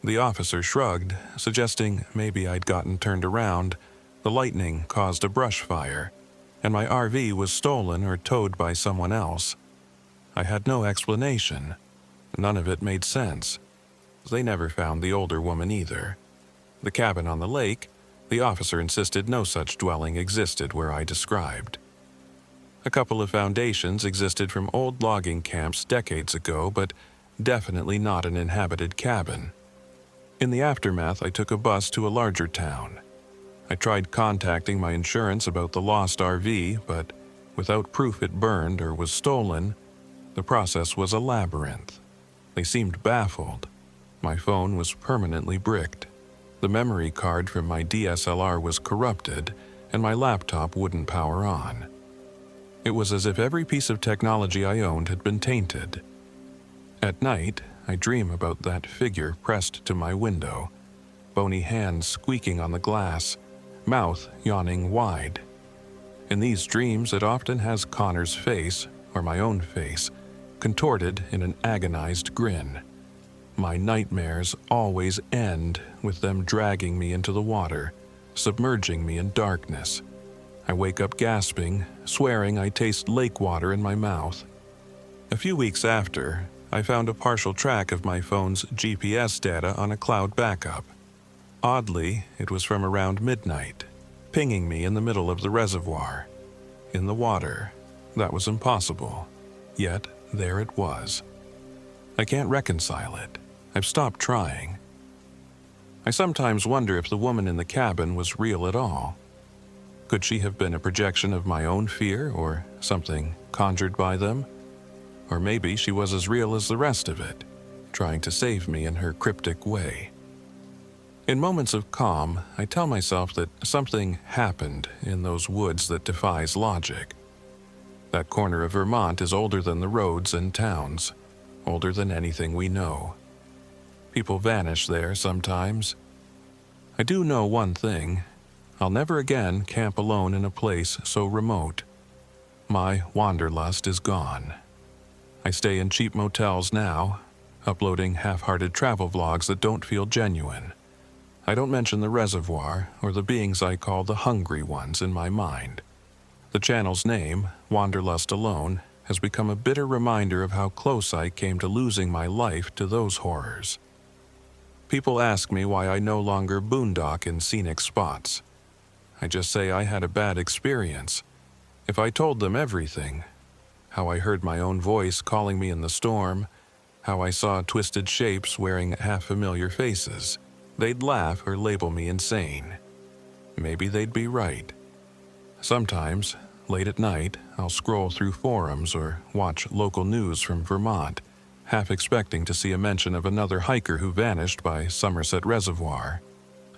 The officer shrugged, suggesting maybe I'd gotten turned around. The lightning caused a brush fire, and my RV was stolen or towed by someone else. I had no explanation. None of it made sense. They never found the older woman either. The cabin on the lake, the officer insisted no such dwelling existed where I described. A couple of foundations existed from old logging camps decades ago, but definitely not an inhabited cabin. In the aftermath, I took a bus to a larger town. I tried contacting my insurance about the lost RV, but without proof it burned or was stolen, the process was a labyrinth. They seemed baffled. My phone was permanently bricked. The memory card from my DSLR was corrupted, and my laptop wouldn't power on. It was as if every piece of technology I owned had been tainted. At night, I dream about that figure pressed to my window, bony hands squeaking on the glass, mouth yawning wide. In these dreams, it often has Connor's face, or my own face, contorted in an agonized grin. My nightmares always end with them dragging me into the water, submerging me in darkness. I wake up gasping, swearing I taste lake water in my mouth. A few weeks after, I found a partial track of my phone's GPS data on a cloud backup. Oddly, it was from around midnight, pinging me in the middle of the reservoir. In the water. That was impossible. Yet, there it was. I can't reconcile it. I've stopped trying. I sometimes wonder if the woman in the cabin was real at all. Could she have been a projection of my own fear or something conjured by them? Or maybe she was as real as the rest of it, trying to save me in her cryptic way. In moments of calm, I tell myself that something happened in those woods that defies logic. That corner of Vermont is older than the roads and towns, older than anything we know. People vanish there sometimes. I do know one thing. I'll never again camp alone in a place so remote. My wanderlust is gone. I stay in cheap motels now, uploading half-hearted travel vlogs that don't feel genuine. I don't mention the reservoir or the beings I call the hungry ones in my mind. The channel's name, Wanderlust Alone, has become a bitter reminder of how close I came to losing my life to those horrors. People ask me why I no longer boondock in scenic spots. I just say I had a bad experience. If I told them everything, how I heard my own voice calling me in the storm, how I saw twisted shapes wearing half-familiar faces, they'd laugh or label me insane. Maybe they'd be right. Sometimes, late at night, I'll scroll through forums or watch local news from Vermont, half expecting to see a mention of another hiker who vanished by Somerset Reservoir.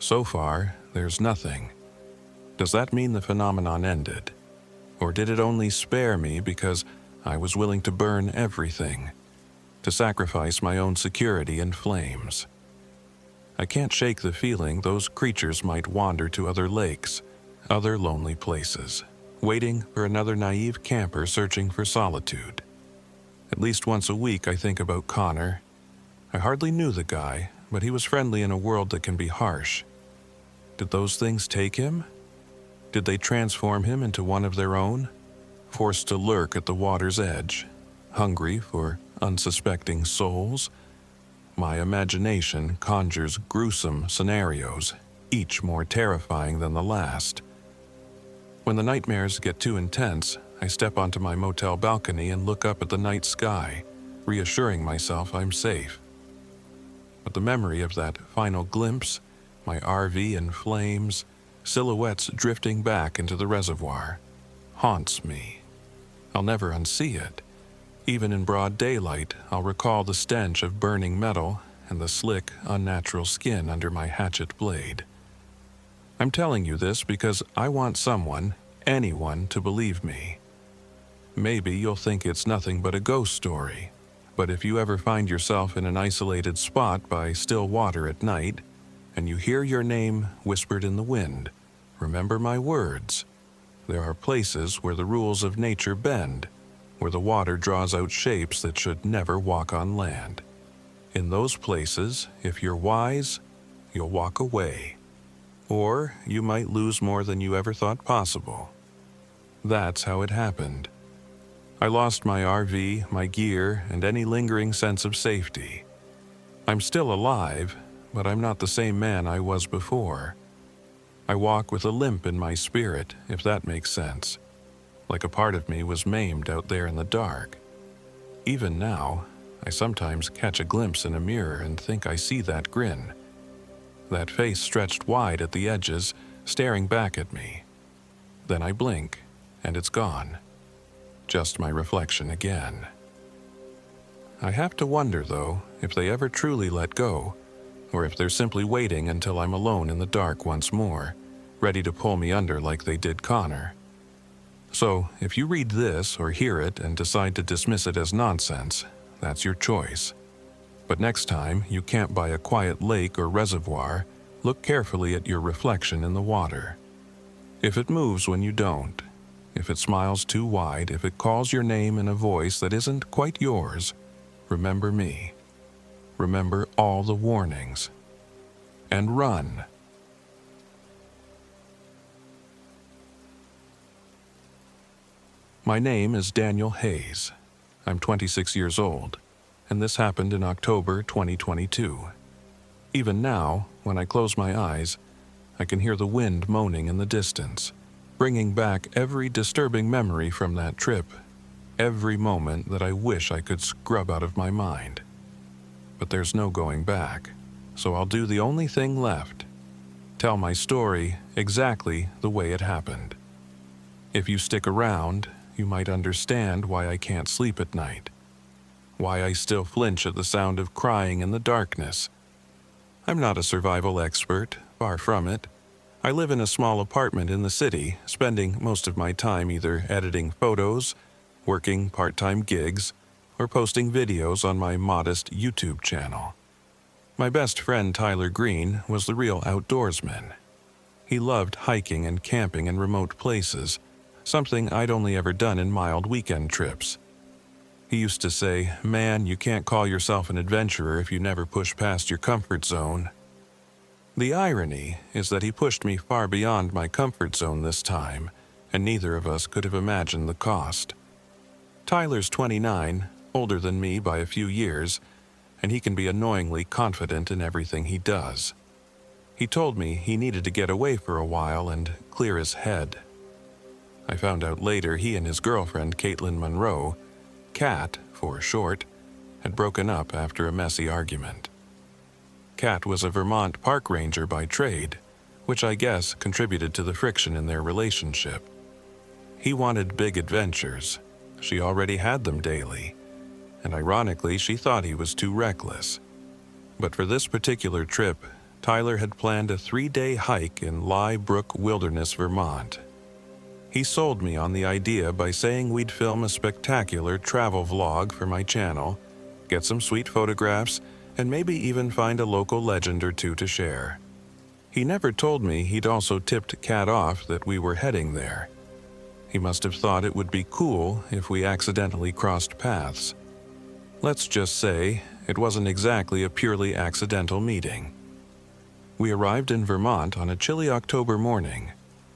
So far, there's nothing. Does that mean the phenomenon ended? Or did it only spare me because I was willing to burn everything, to sacrifice my own security in flames? I can't shake the feeling those creatures might wander to other lakes, other lonely places, waiting for another naive camper searching for solitude. At least once a week I think about Connor. I hardly knew the guy, but he was friendly in a world that can be harsh. Did those things take him? Did they transform him into one of their own, forced to lurk at the water's edge, hungry for unsuspecting souls? My imagination conjures gruesome scenarios, each more terrifying than the last. When the nightmares get too intense, I step onto my motel balcony and look up at the night sky, reassuring myself I'm safe. But the memory of that final glimpse, my RV in flames, silhouettes drifting back into the reservoir, haunts me. I'll never unsee it. Even in broad daylight, I'll recall the stench of burning metal and the slick, unnatural skin under my hatchet blade. I'm telling you this because I want someone, anyone, to believe me. Maybe you'll think it's nothing but a ghost story, but if you ever find yourself in an isolated spot by still water at night, and you hear your name whispered in the wind, remember my words. There are places where the rules of nature bend, where the water draws out shapes that should never walk on land. In those places, if you're wise, you'll walk away. Or you might lose more than you ever thought possible. That's how it happened. I lost my RV, my gear, and any lingering sense of safety. I'm still alive, but I'm not the same man I was before. I walk with a limp in my spirit, if that makes sense. Like a part of me was maimed out there in the dark. Even now, I sometimes catch a glimpse in a mirror and think I see that grin. That face stretched wide at the edges, staring back at me. Then I blink, and it's gone. Just my reflection again. I have to wonder, though, if they ever truly let go, or if they're simply waiting until I'm alone in the dark once more, ready to pull me under like they did Connor. So, if you read this or hear it and decide to dismiss it as nonsense, that's your choice. But next time you camp by a quiet lake or reservoir, look carefully at your reflection in the water. If it moves when you don't, if it smiles too wide, if it calls your name in a voice that isn't quite yours, remember me. Remember all the warnings. And run. My name is Daniel Hayes. I'm 26 years old, and this happened in October 2022. Even now, when I close my eyes, I can hear the wind moaning in the distance, bringing back every disturbing memory from that trip, every moment that I wish I could scrub out of my mind. But there's no going back, so I'll do the only thing left: tell my story exactly the way it happened. If you stick around, you might understand why I can't sleep at night, why I still flinch at the sound of crying in the darkness. I'm not a survival expert, far from it. I live in a small apartment in the city, spending most of my time either editing photos, working part-time gigs, or posting videos on my modest YouTube channel. My best friend Tyler Green was the real outdoorsman. He loved hiking and camping in remote places, something I'd only ever done in mild weekend trips. He used to say, "Man, you can't call yourself an adventurer if you never push past your comfort zone." The irony is that he pushed me far beyond my comfort zone this time, and neither of us could have imagined the cost. Tyler's 29, older than me by a few years, and he can be annoyingly confident in everything he does. He told me he needed to get away for a while and clear his head. I found out later he and his girlfriend, Caitlin Monroe, Kat for short, had broken up after a messy argument. Kat was a Vermont park ranger by trade, which I guess contributed to the friction in their relationship. He wanted big adventures. She already had them daily, and ironically, she thought he was too reckless. But for this particular trip, Tyler had planned a 3-day hike in Brook Wilderness, Vermont. He sold me on the idea by saying we'd film a spectacular travel vlog for my channel, get some sweet photographs, and maybe even find a local legend or two to share. He never told me he'd also tipped Kat off that we were heading there. He must have thought it would be cool if we accidentally crossed paths. Let's just say it wasn't exactly a purely accidental meeting. We arrived in Vermont on a chilly October morning,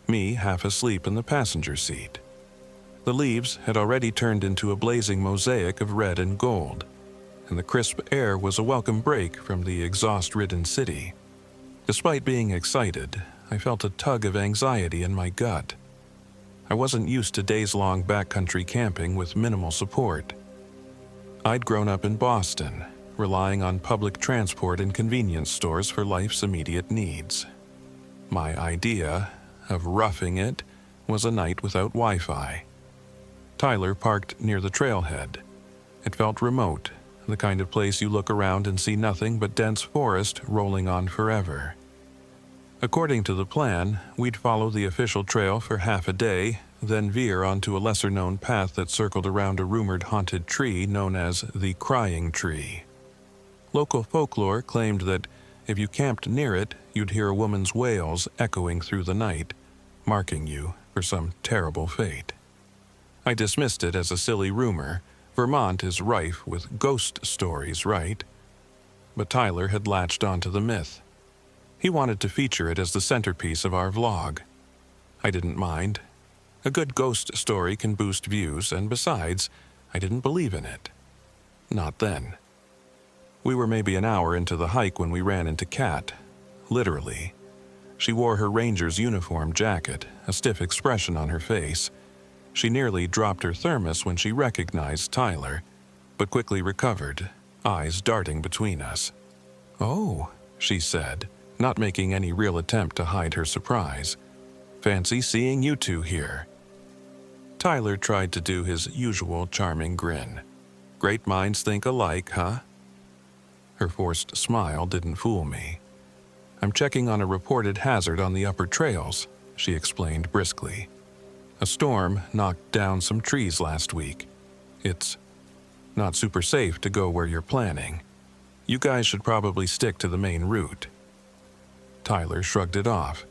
me half asleep in the passenger seat. The leaves had already turned into a blazing mosaic of red and gold, and the crisp air was a welcome break from the exhaust-ridden city. Despite being excited, I felt a tug of anxiety in my gut. I wasn't used to days-long backcountry camping with minimal support. I'd grown up in Boston, relying on public transport and convenience stores for life's immediate needs. My idea of roughing it was a night without Wi-Fi. Tyler parked near the trailhead. It felt remote, the kind of place you look around and see nothing but dense forest rolling on forever. According to the plan, we'd follow the official trail for half a day, then veer onto a lesser-known path that circled around a rumored haunted tree known as the Crying Tree. Local folklore claimed that if you camped near it, you'd hear a woman's wails echoing through the night, marking you for some terrible fate. I dismissed it as a silly rumor. Vermont is rife with ghost stories, right? But Tyler had latched onto the myth. He wanted to feature it as the centerpiece of our vlog. I didn't mind. A good ghost story can boost views, and besides, I didn't believe in it. Not then. We were maybe an hour into the hike when we ran into Kat. Literally. She wore her ranger's uniform jacket, a stiff expression on her face. She nearly dropped her thermos when she recognized Tyler, but quickly recovered, eyes darting between us. "Oh," she said, not making any real attempt to hide her surprise. "Fancy seeing you two here." Tyler tried to do his usual charming grin. "Great minds think alike, huh?" Her forced smile didn't fool me. "I'm checking on a reported hazard on the upper trails," she explained briskly. "A storm knocked down some trees last week. It's not super safe to go where you're planning. You guys should probably stick to the main route." Tyler shrugged it off.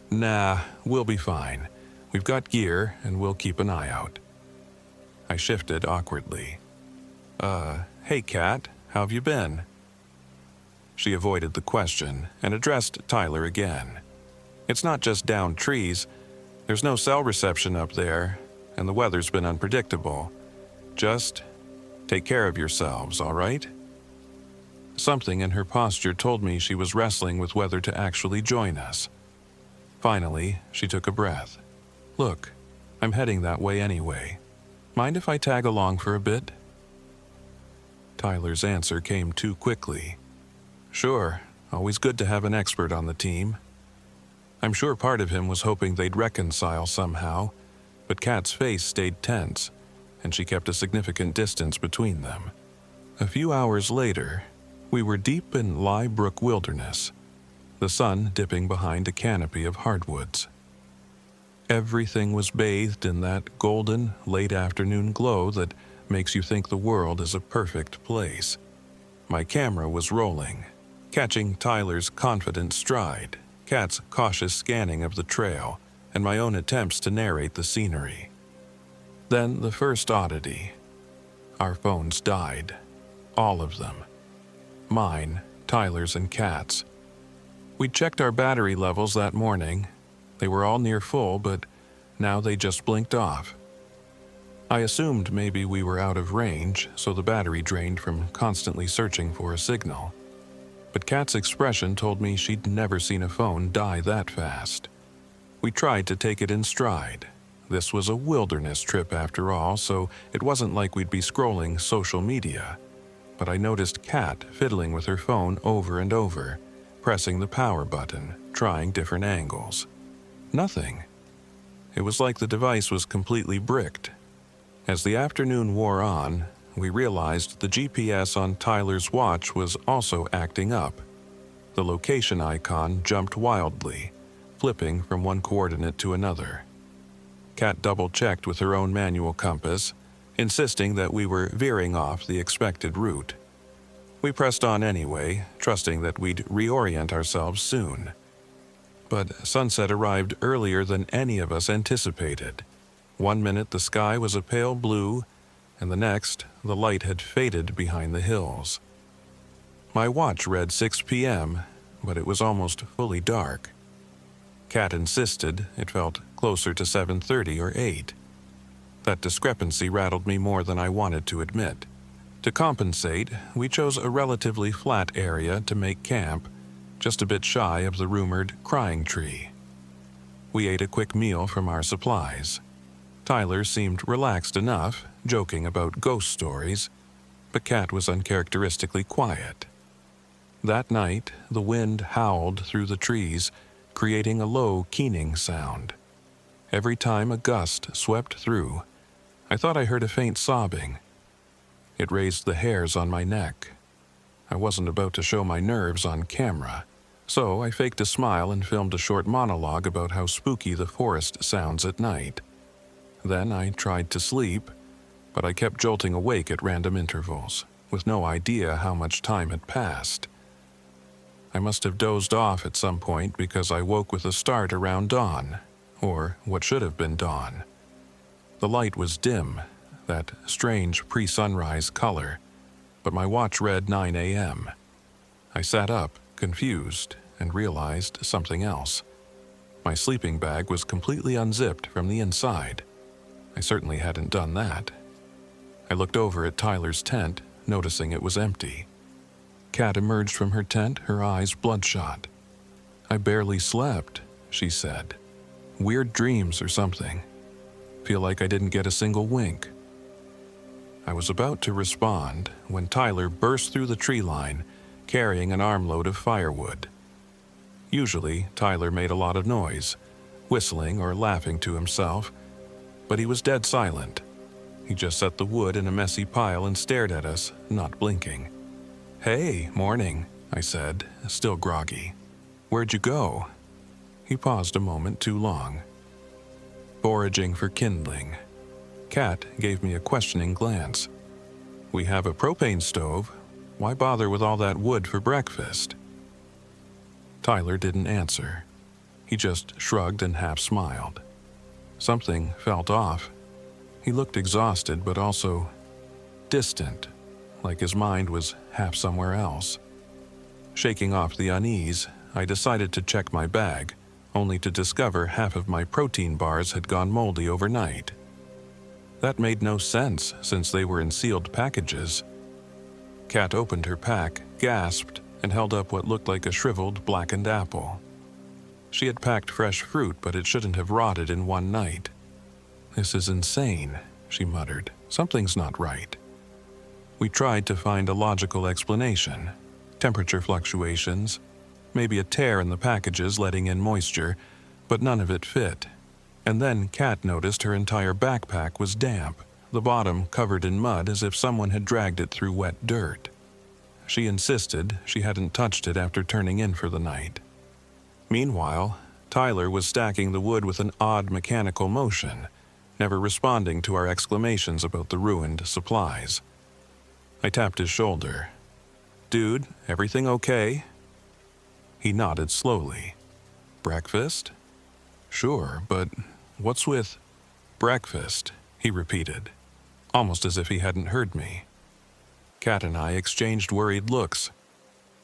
"Nah, we'll be fine. We've got gear, and we'll keep an eye out." I shifted awkwardly. Hey Kat, how've you been?" She avoided the question and addressed Tyler again. "It's not just downed trees. There's no cell reception up there, and the weather's been unpredictable. Just take care of yourselves, all right?" Something in her posture told me she was wrestling with whether to actually join us. Finally, she took a breath. "Look, I'm heading that way anyway. Mind if I tag along for a bit?" Tyler's answer came too quickly. "Sure, always good to have an expert on the team." I'm sure part of him was hoping they'd reconcile somehow, but Kat's face stayed tense, and she kept a significant distance between them. A few hours later, we were deep in Brook Wilderness, the sun dipping behind a canopy of hardwoods. Everything was bathed in that golden, late-afternoon glow that makes you think the world is a perfect place. My camera was rolling, catching Tyler's confident stride, Kat's cautious scanning of the trail, and my own attempts to narrate the scenery. Then the first oddity. Our phones died. All of them. Mine, Tyler's, and Kat's. We'd checked our battery levels that morning. They were all near full, but now they just blinked off. I assumed maybe we were out of range, so the battery drained from constantly searching for a signal. But Kat's expression told me she'd never seen a phone die that fast. We tried to take it in stride. This was a wilderness trip after all, so it wasn't like we'd be scrolling social media. But I noticed Kat fiddling with her phone over and over, pressing the power button, trying different angles. Nothing. It was like the device was completely bricked. As the afternoon wore on, we realized the GPS on Tyler's watch was also acting up. The location icon jumped wildly, flipping from one coordinate to another. Kat double-checked with her own manual compass, insisting that we were veering off the expected route. We pressed on anyway, trusting that we'd reorient ourselves soon. But sunset arrived earlier than any of us anticipated. One minute the sky was a pale blue, and the next, the light had faded behind the hills. My watch read 6 p.m., but it was almost fully dark. Kat insisted it felt closer to 7:30 or 8. That discrepancy rattled me more than I wanted to admit. To compensate, we chose a relatively flat area to make camp, just a bit shy of the rumored crying tree. We ate a quick meal from our supplies. Tyler seemed relaxed enough, joking about ghost stories, but Kat was uncharacteristically quiet. That night, the wind howled through the trees, creating a low, keening sound. Every time a gust swept through, I thought I heard a faint sobbing. It raised the hairs on my neck. I wasn't about to show my nerves on camera, so I faked a smile and filmed a short monologue about how spooky the forest sounds at night. Then I tried to sleep, but I kept jolting awake at random intervals, with no idea how much time had passed. I must have dozed off at some point because I woke with a start around dawn, or what should have been dawn. The light was dim, that strange pre-sunrise color, but my watch read 9 a.m. I sat up, confused, and realized something else. My sleeping bag was completely unzipped from the inside. I certainly hadn't done that. I looked over at Tyler's tent, noticing it was empty. Kat emerged from her tent, her eyes bloodshot. "I barely slept," she said. "Weird dreams or something. Feel like I didn't get a single wink." I was about to respond when Tyler burst through the tree line, carrying an armload of firewood. Usually, Tyler made a lot of noise, whistling or laughing to himself, but he was dead silent. He just set the wood in a messy pile and stared at us, not blinking. "Hey, morning," I said, still groggy. "Where'd you go?" He paused a moment too long. "Foraging for kindling." Kat gave me a questioning glance. "We have a propane stove. Why bother with all that wood for breakfast?" Tyler didn't answer. He just shrugged and half smiled. Something felt off. He looked exhausted, but also distant, like his mind was half somewhere else. Shaking off the unease, I decided to check my bag, only to discover half of my protein bars had gone moldy overnight. That made no sense since they were in sealed packages. Kat opened her pack, gasped, and held up what looked like a shriveled, blackened apple. She had packed fresh fruit, but it shouldn't have rotted in one night. "This is insane," she muttered. "Something's not right." We tried to find a logical explanation. Temperature fluctuations, maybe a tear in the packages letting in moisture, but none of it fit. And then Kat noticed her entire backpack was damp, the bottom covered in mud as if someone had dragged it through wet dirt. She insisted she hadn't touched it after turning in for the night. Meanwhile, Tyler was stacking the wood with an odd mechanical motion, never responding to our exclamations about the ruined supplies. I tapped his shoulder. "Dude, everything okay?" He nodded slowly. "Breakfast?" "Sure, but what's with breakfast?" he repeated, almost as if he hadn't heard me. Kat and I exchanged worried looks.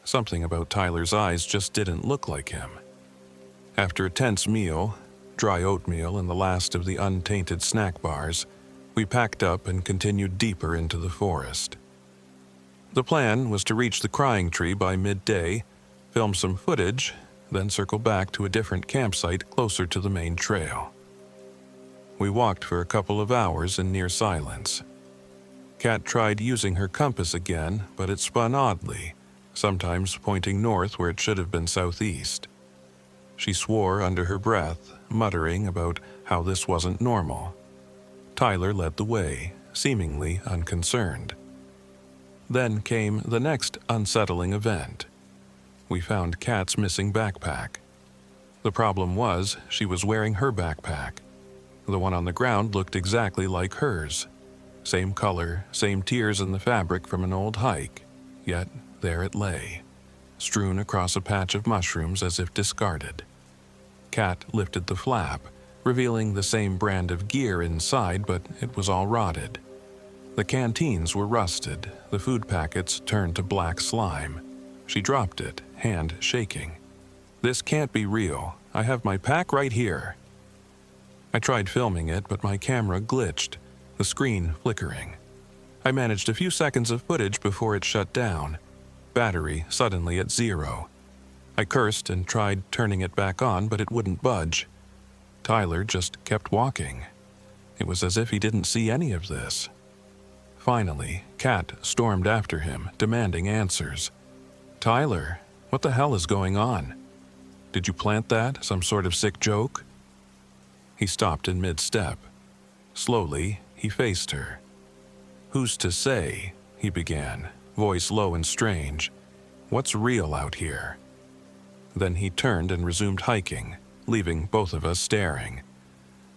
Something about Tyler's eyes just didn't look like him. After a tense meal, dry oatmeal and the last of the untainted snack bars, we packed up and continued deeper into the forest. The plan was to reach the crying tree by midday, film some footage, then circle back to a different campsite closer to the main trail. We walked for a couple of hours in near silence. Kat tried using her compass again, but it spun oddly, sometimes pointing north where it should have been southeast. She swore under her breath, muttering about how this wasn't normal. Tyler led the way, seemingly unconcerned. Then came the next unsettling event. We found Kat's missing backpack. The problem was she was wearing her backpack. The one on the ground looked exactly like hers. Same color, same tears in the fabric from an old hike, yet there it lay, strewn across a patch of mushrooms as if discarded. Kat lifted the flap, revealing the same brand of gear inside, but it was all rotted. The canteens were rusted, the food packets turned to black slime. She dropped it, hand shaking. "This can't be real. I have my pack right here." I tried filming it, but my camera glitched, the screen flickering. I managed a few seconds of footage before it shut down, battery suddenly at 0. I cursed and tried turning it back on, but it wouldn't budge. Tyler just kept walking. It was as if he didn't see any of this. Finally, Kat stormed after him, demanding answers. "Tyler, what the hell is going on? Did you plant that, some sort of sick joke?" He stopped in mid-step. Slowly, he faced her. "Who's to say?" he began, voice low and strange. "What's real out here?" Then he turned and resumed hiking, leaving both of us staring.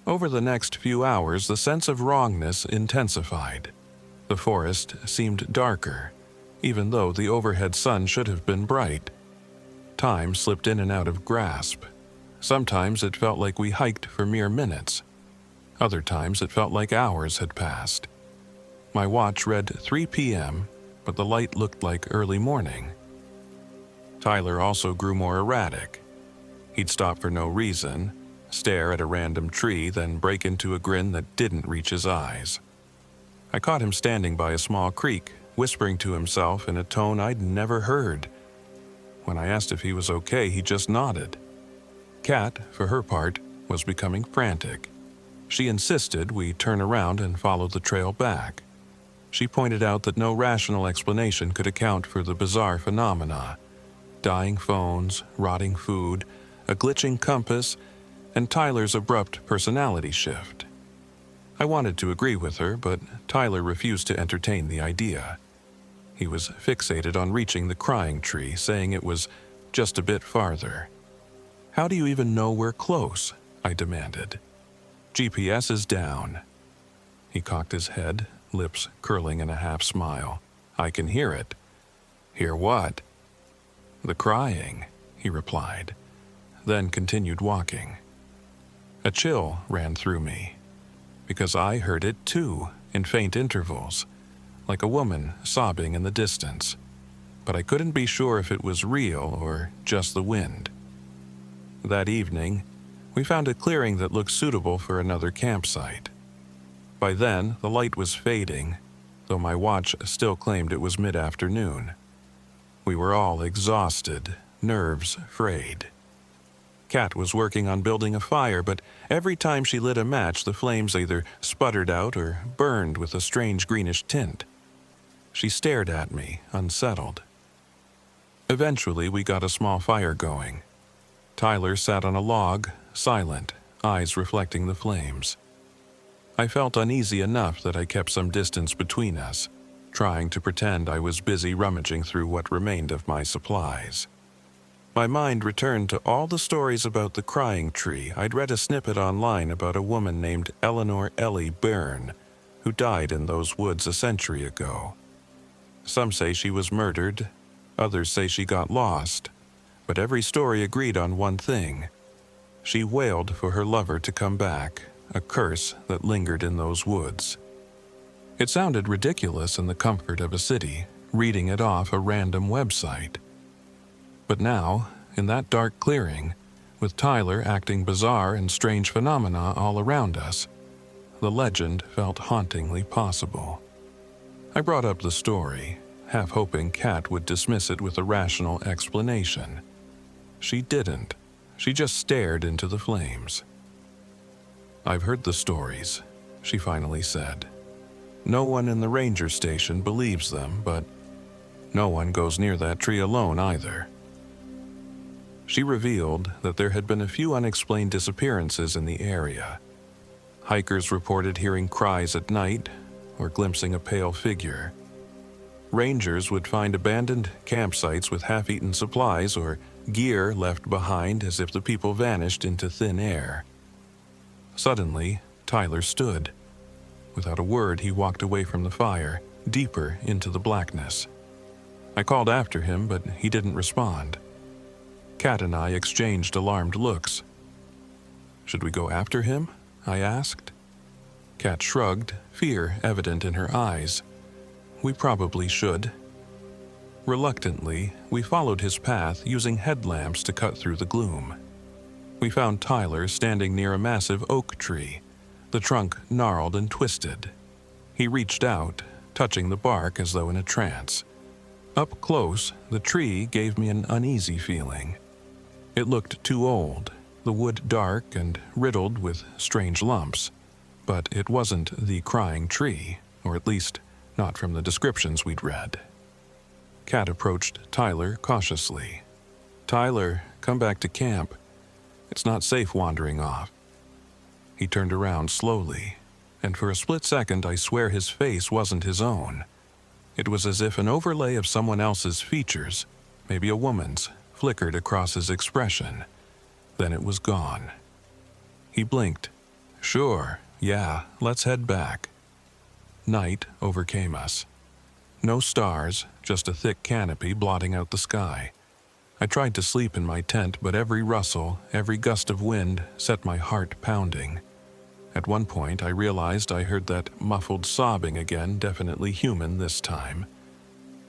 Over the next few hours, the sense of wrongness intensified. The forest seemed darker, even though the overhead sun should have been bright. Time slipped in and out of grasp. Sometimes it felt like we hiked for mere minutes. Other times it felt like hours had passed. My watch read 3 p.m., but the light looked like early morning. Tyler also grew more erratic. He'd stop for no reason, stare at a random tree, then break into a grin that didn't reach his eyes. I caught him standing by a small creek, whispering to himself in a tone I'd never heard. When I asked if he was okay, he just nodded. Kat, for her part, was becoming frantic. She insisted we turn around and follow the trail back. She pointed out that no rational explanation could account for the bizarre phenomena: dying phones, rotting food, a glitching compass, and Tyler's abrupt personality shift. I wanted to agree with her, but Tyler refused to entertain the idea. He was fixated on reaching the crying tree, saying it was just a bit farther. "How do you even know we're close?" I demanded. "GPS is down." He cocked his head, lips curling in a half smile. "I can hear it." "Hear what?" "The crying," he replied, then continued walking. A chill ran through me, because I heard it too, in faint intervals, like a woman sobbing in the distance, but I couldn't be sure if it was real or just the wind. That evening, we found a clearing that looked suitable for another campsite. By then, the light was fading, though my watch still claimed it was mid-afternoon. We were all exhausted, nerves frayed. Kat was working on building a fire, but every time she lit a match, the flames either sputtered out or burned with a strange greenish tint. She stared at me, unsettled. Eventually, we got a small fire going. Tyler sat on a log, silent, eyes reflecting the flames. I felt uneasy enough that I kept some distance between us, trying to pretend I was busy rummaging through what remained of my supplies. My mind returned to all the stories about the crying tree. I'd read a snippet online about a woman named Eleanor Ellie Byrne, who died in those woods a century ago. Some say she was murdered, others say she got lost, but every story agreed on one thing. She wailed for her lover to come back, a curse that lingered in those woods. It sounded ridiculous in the comfort of a city, reading it off a random website. But now, in that dark clearing, with Tyler acting bizarre and strange phenomena all around us, the legend felt hauntingly possible. I brought up the story, half hoping Kat would dismiss it with a rational explanation. She didn't. She just stared into the flames. "I've heard the stories," she finally said. "No one in the ranger station believes them, but no one goes near that tree alone either." She revealed that there had been a few unexplained disappearances in the area. Hikers reported hearing cries at night or glimpsing a pale figure. Rangers would find abandoned campsites with half-eaten supplies or gear left behind as if the people vanished into thin air. Suddenly, Tyler stood. Without a word, he walked away from the fire, deeper into the blackness. I called after him, but he didn't respond. Kat and I exchanged alarmed looks. "Should we go after him?" I asked. Kat shrugged, fear evident in her eyes. "We probably should." Reluctantly, we followed his path using headlamps to cut through the gloom. We found Tyler standing near a massive oak tree, the trunk gnarled and twisted. He reached out, touching the bark as though in a trance. Up close, the tree gave me an uneasy feeling. It looked too old, the wood dark and riddled with strange lumps, but it wasn't the crying tree, or at least not from the descriptions we'd read. Kat approached Tyler cautiously. "Tyler, come back to camp. It's not safe wandering off." He turned around slowly, and for a split second I swear his face wasn't his own. It was as if an overlay of someone else's features, maybe a woman's, flickered across his expression. Then it was gone. He blinked. "Sure, yeah, let's head back." Night overcame us. No stars, just a thick canopy blotting out the sky. I tried to sleep in my tent, but every rustle, every gust of wind set my heart pounding. At one point, I realized I heard that muffled sobbing again, definitely human this time.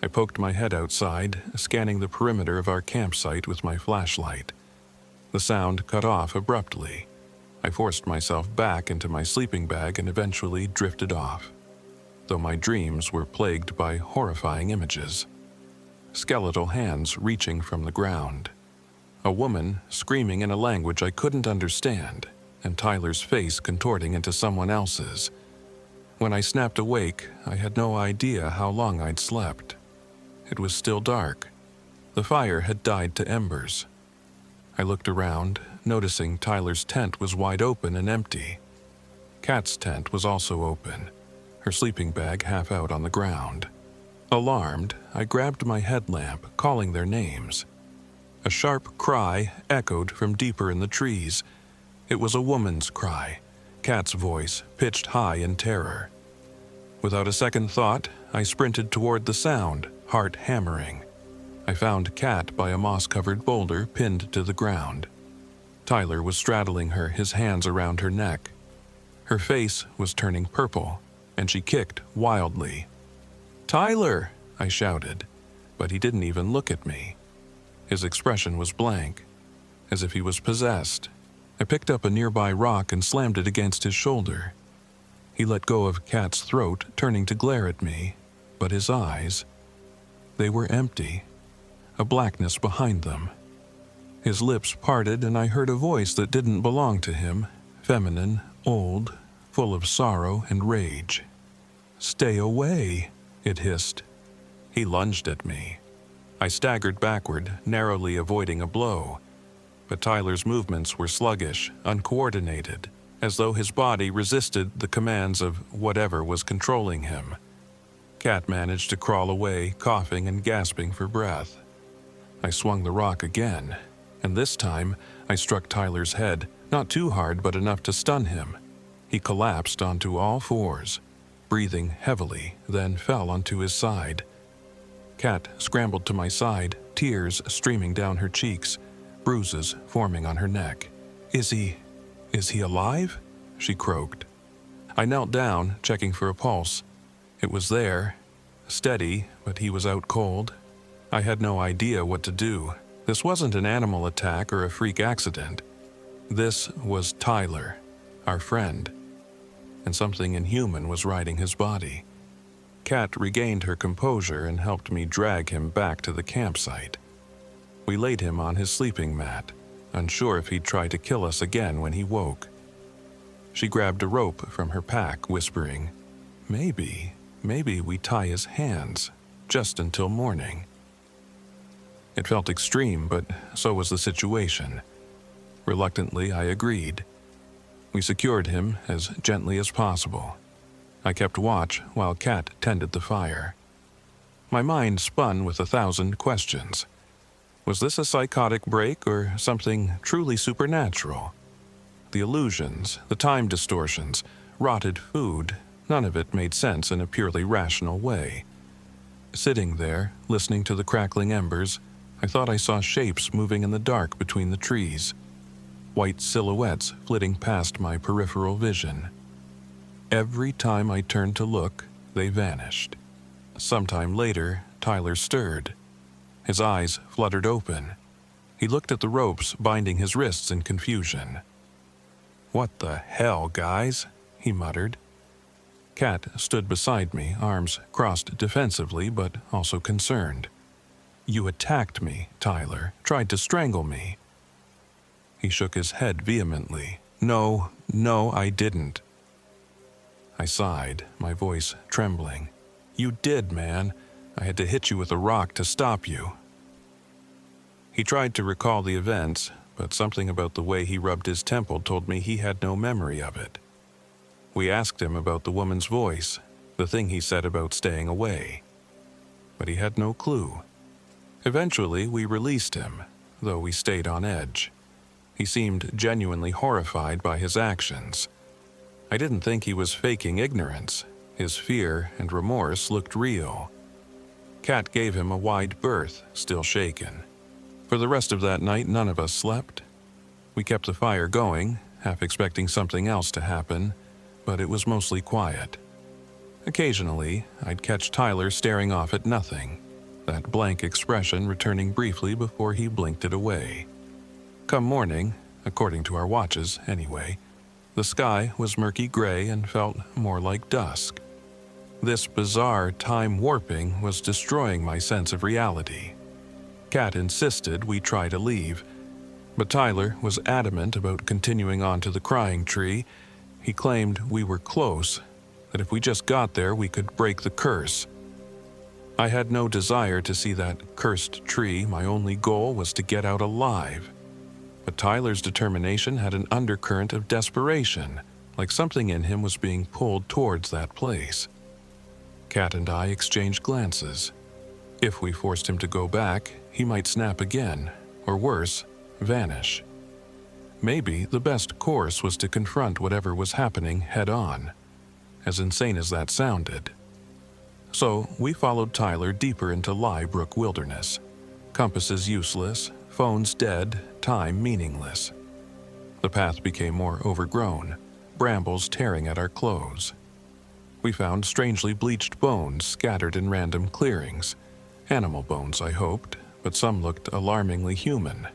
I poked my head outside, scanning the perimeter of our campsite with my flashlight. The sound cut off abruptly. I forced myself back into my sleeping bag and eventually drifted off, though my dreams were plagued by horrifying images. Skeletal hands reaching from the ground. A woman screaming in a language I couldn't understand, and Tyler's face contorting into someone else's. When I snapped awake, I had no idea how long I'd slept. It was still dark. The fire had died to embers. I looked around, noticing Tyler's tent was wide open and empty. Kat's tent was also open, her sleeping bag half out on the ground. Alarmed, I grabbed my headlamp, calling their names. A sharp cry echoed from deeper in the trees. It was a woman's cry, Kat's voice pitched high in terror. Without a second thought, I sprinted toward the sound, heart hammering. I found Kat by a moss-covered boulder pinned to the ground. Tyler was straddling her, his hands around her neck. Her face was turning purple, and she kicked wildly. "Tyler!" I shouted, but he didn't even look at me. His expression was blank, as if he was possessed. I picked up a nearby rock and slammed it against his shoulder. He let go of Kat's throat, turning to glare at me, but his eyes, they were empty, a blackness behind them. His lips parted and I heard a voice that didn't belong to him, feminine, old, full of sorrow and rage. "Stay away," it hissed. He lunged at me. I staggered backward, narrowly avoiding a blow. But Tyler's movements were sluggish, uncoordinated, as though his body resisted the commands of whatever was controlling him. Kat managed to crawl away, coughing and gasping for breath. I swung the rock again, and this time I struck Tyler's head, not too hard but enough to stun him. He collapsed onto all fours, breathing heavily, then fell onto his side. Kat scrambled to my side, tears streaming down her cheeks, bruises forming on her neck. Is he alive?" she croaked. I knelt down, checking for a pulse. It was there, steady, but he was out cold. I had no idea what to do. This wasn't an animal attack or a freak accident. This was Tyler, our friend, and something inhuman was riding his body. Kat regained her composure and helped me drag him back to the campsite. We laid him on his sleeping mat, unsure if he'd try to kill us again when he woke. She grabbed a rope from her pack, whispering, Maybe we tie his hands, just until morning." It felt extreme, but so was the situation. Reluctantly, I agreed. We secured him as gently as possible. I kept watch while Kat tended the fire. My mind spun with 1,000 questions. Was this a psychotic break or something truly supernatural? The illusions, the time distortions, rotted food, none of it made sense in a purely rational way. Sitting there, listening to the crackling embers, I thought I saw shapes moving in the dark between the trees, white silhouettes flitting past my peripheral vision. Every time I turned to look, they vanished. Sometime later, Tyler stirred. His eyes fluttered open. He looked at the ropes binding his wrists in confusion. "What the hell, guys?" he muttered. Kat stood beside me, arms crossed defensively but also concerned. "You attacked me, Tyler, tried to strangle me." He shook his head vehemently. No, I didn't. I sighed, my voice trembling. You did, man. I had to hit you with a rock to stop you. He tried to recall the events, but something about the way he rubbed his temple told me he had no memory of it. We asked him about the woman's voice, the thing he said about staying away. But he had no clue. Eventually, we released him, though we stayed on edge. He seemed genuinely horrified by his actions. I didn't think he was faking ignorance. His fear and remorse looked real. Kat gave him a wide berth, still shaken. For the rest of that night, none of us slept. We kept the fire going, half expecting something else to happen, but it was mostly quiet. Occasionally, I'd catch Tyler staring off at nothing, that blank expression returning briefly before he blinked it away. Come morning, according to our watches anyway, the sky was murky gray and felt more like dusk. This bizarre time warping was destroying my sense of reality. Kat insisted we try to leave, but Tyler was adamant about continuing on to the crying tree. He claimed we were close, that if we just got there we could break the curse. I had no desire to see that cursed tree. My only goal was to get out alive. But Tyler's determination had an undercurrent of desperation, like something in him was being pulled towards that place. Kat and I exchanged glances. If we forced him to go back, he might snap again, or worse, vanish. Maybe the best course was to confront whatever was happening head-on, as insane as that sounded. So we followed Tyler deeper into Brook Wilderness. Compasses useless, phones dead, time meaningless. The path became more overgrown, brambles tearing at our clothes. We found strangely bleached bones scattered in random clearings. Animal bones, I hoped, but some looked alarmingly human.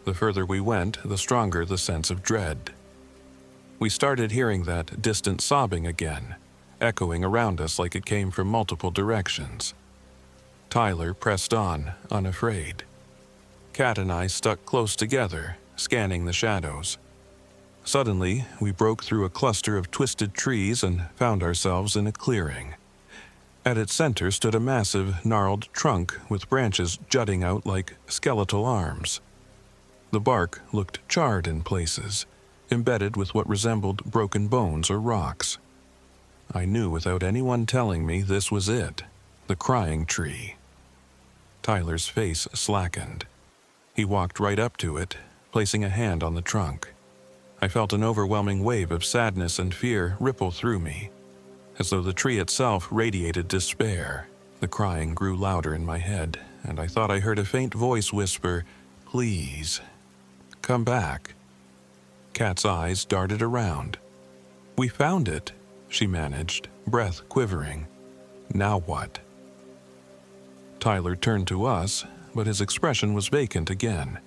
The further we went, the stronger the sense of dread. We started hearing that distant sobbing again, echoing around us like it came from multiple directions. Tyler pressed on, unafraid. Kat and I stuck close together, scanning the shadows. Suddenly, we broke through a cluster of twisted trees and found ourselves in a clearing. At its center stood a massive, gnarled trunk with branches jutting out like skeletal arms. The bark looked charred in places, embedded with what resembled broken bones or rocks. I knew without anyone telling me this was it, the crying tree. Tyler's face slackened. He walked right up to it, placing a hand on the trunk. I felt an overwhelming wave of sadness and fear ripple through me, as though the tree itself radiated despair. The crying grew louder in my head, and I thought I heard a faint voice whisper, "Please, come back." Kat's eyes darted around. "We found it," she managed, breath quivering. "Now what?" Tyler turned to us, but his expression was vacant again.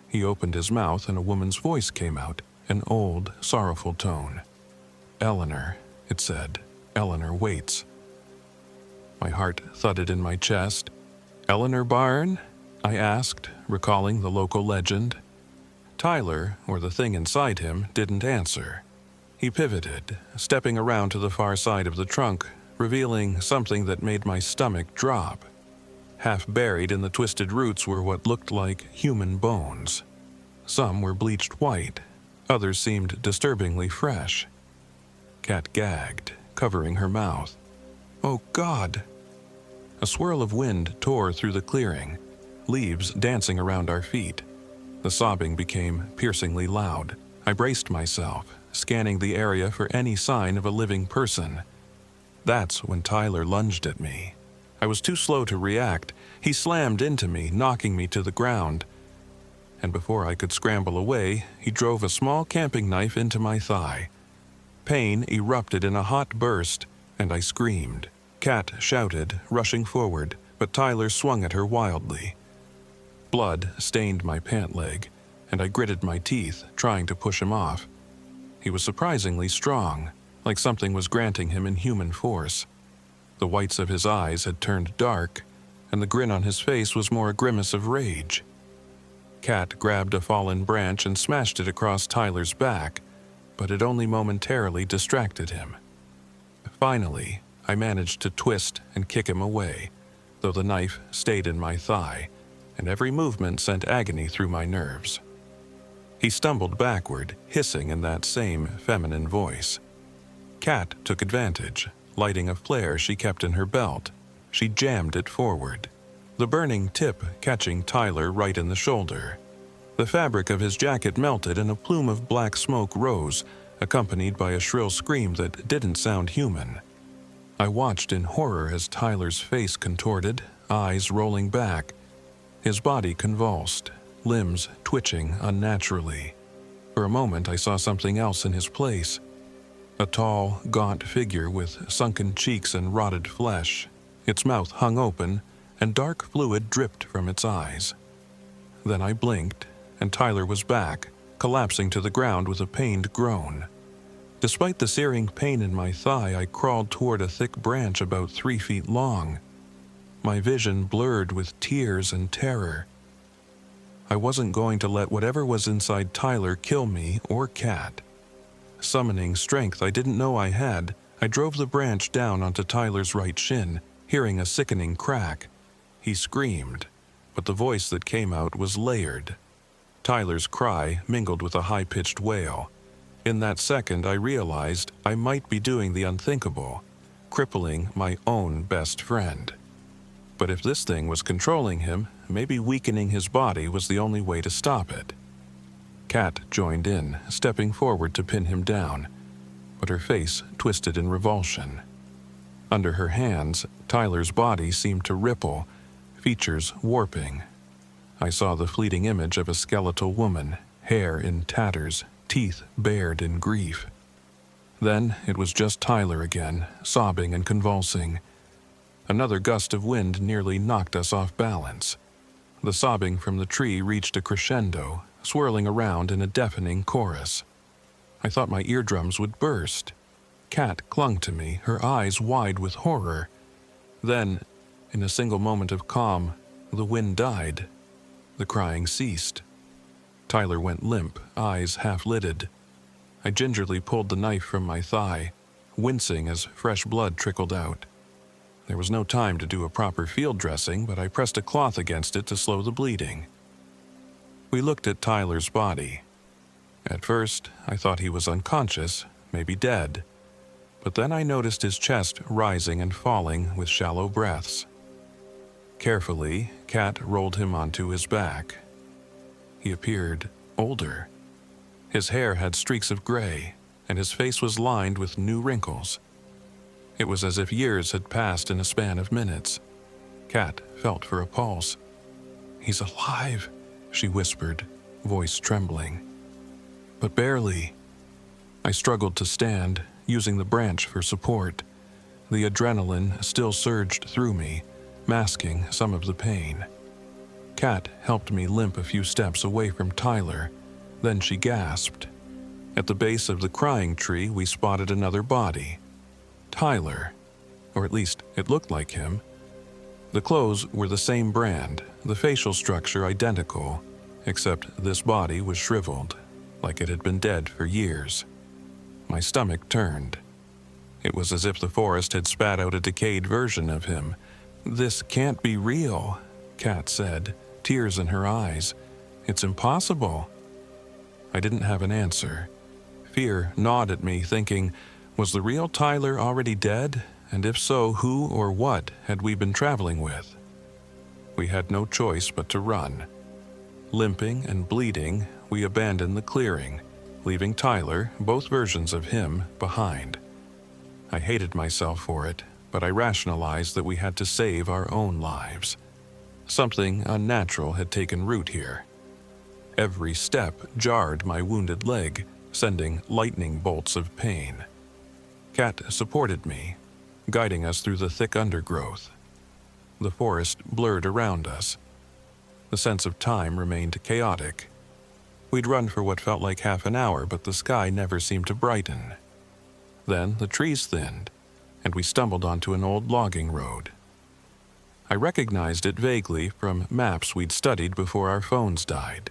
He opened his mouth and a woman's voice came out, an old, sorrowful tone. "Eleanor," it said. "Eleanor waits." My heart thudded in my chest. "Eleanor Barn?" I asked, recalling the local legend. Tyler, or the thing inside him, didn't answer. He pivoted, stepping around to the far side of the trunk, revealing something that made my stomach drop. Half buried in the twisted roots were what looked like human bones. Some were bleached white, others seemed disturbingly fresh. Kat gagged, covering her mouth. "Oh God!" A swirl of wind tore through the clearing, leaves dancing around our feet. The sobbing became piercingly loud. I braced myself, scanning the area for any sign of a living person. That's when Tyler lunged at me. I was too slow to react. He slammed into me, knocking me to the ground. And before I could scramble away, he drove a small camping knife into my thigh. Pain erupted in a hot burst, and I screamed. Kat shouted, rushing forward, but Tyler swung at her wildly. Blood stained my pant leg, and I gritted my teeth, trying to push him off. He was surprisingly strong, like something was granting him inhuman force. The whites of his eyes had turned dark, and the grin on his face was more a grimace of rage. Cat grabbed a fallen branch and smashed it across Tyler's back, but it only momentarily distracted him. Finally, I managed to twist and kick him away, though the knife stayed in my thigh, and every movement sent agony through my nerves. He stumbled backward, hissing in that same feminine voice. Cat took advantage, lighting a flare she kept in her belt. She jammed it forward, the burning tip catching Tyler right in the shoulder. The fabric of his jacket melted and a plume of black smoke rose, accompanied by a shrill scream that didn't sound human. I watched in horror as Tyler's face contorted, eyes rolling back. His body convulsed, limbs twitching unnaturally. For a moment I saw something else in his place. A tall, gaunt figure with sunken cheeks and rotted flesh. Its mouth hung open, and dark fluid dripped from its eyes. Then I blinked, and Tyler was back, collapsing to the ground with a pained groan. Despite the searing pain in my thigh, I crawled toward a thick branch about 3 feet long. My vision blurred with tears and terror. I wasn't going to let whatever was inside Tyler kill me or Cat. Summoning strength I didn't know I had, I drove the branch down onto Tyler's right shin, hearing a sickening crack. He screamed, but the voice that came out was layered. Tyler's cry mingled with a high-pitched wail. In that second, I realized I might be doing the unthinkable, crippling my own best friend. But if this thing was controlling him, maybe weakening his body was the only way to stop it. Cat joined in, stepping forward to pin him down, but her face twisted in revulsion. Under her hands, Tyler's body seemed to ripple, features warping. I saw the fleeting image of a skeletal woman, hair in tatters, teeth bared in grief. Then it was just Tyler again, sobbing and convulsing. Another gust of wind nearly knocked us off balance. The sobbing from the tree reached a crescendo, swirling around in a deafening chorus. I thought my eardrums would burst. Cat clung to me, her eyes wide with horror. Then, in a single moment of calm, the wind died. The crying ceased. Tyler went limp, eyes half-lidded. I gingerly pulled the knife from my thigh, wincing as fresh blood trickled out. There was no time to do a proper field dressing, but I pressed a cloth against it to slow the bleeding. We looked at Tyler's body. At first, I thought he was unconscious, maybe dead. But then I noticed his chest rising and falling with shallow breaths. Carefully, Cat rolled him onto his back. He appeared older. His hair had streaks of gray, and his face was lined with new wrinkles. It was as if years had passed in a span of minutes. Cat felt for a pulse. "He's alive," she whispered, voice trembling. But barely. I struggled to stand, using the branch for support. The adrenaline still surged through me, masking some of the pain. Cat helped me limp a few steps away from Tyler. Then she gasped. At the base of the crying tree, we spotted another body. Tyler, or at least it looked like him. The clothes were the same brand, the facial structure identical, except this body was shriveled, like it had been dead for years. My stomach turned. It was as if the forest had spat out a decayed version of him. "This can't be real," Cat said, tears in her eyes. "It's impossible." I didn't have an answer. Fear gnawed at me, thinking, was the real Tyler already dead? And if so, who or what had we been traveling with? We had no choice but to run. Limping and bleeding, we abandoned the clearing, leaving Tyler, both versions of him, behind. I hated myself for it, but I rationalized that we had to save our own lives. Something unnatural had taken root here. Every step jarred my wounded leg, sending lightning bolts of pain. Cat supported me, guiding us through the thick undergrowth. The forest blurred around us. The sense of time remained chaotic. We'd run for what felt like half an hour, but the sky never seemed to brighten. Then the trees thinned, and we stumbled onto an old logging road. I recognized it vaguely from maps we'd studied before our phones died.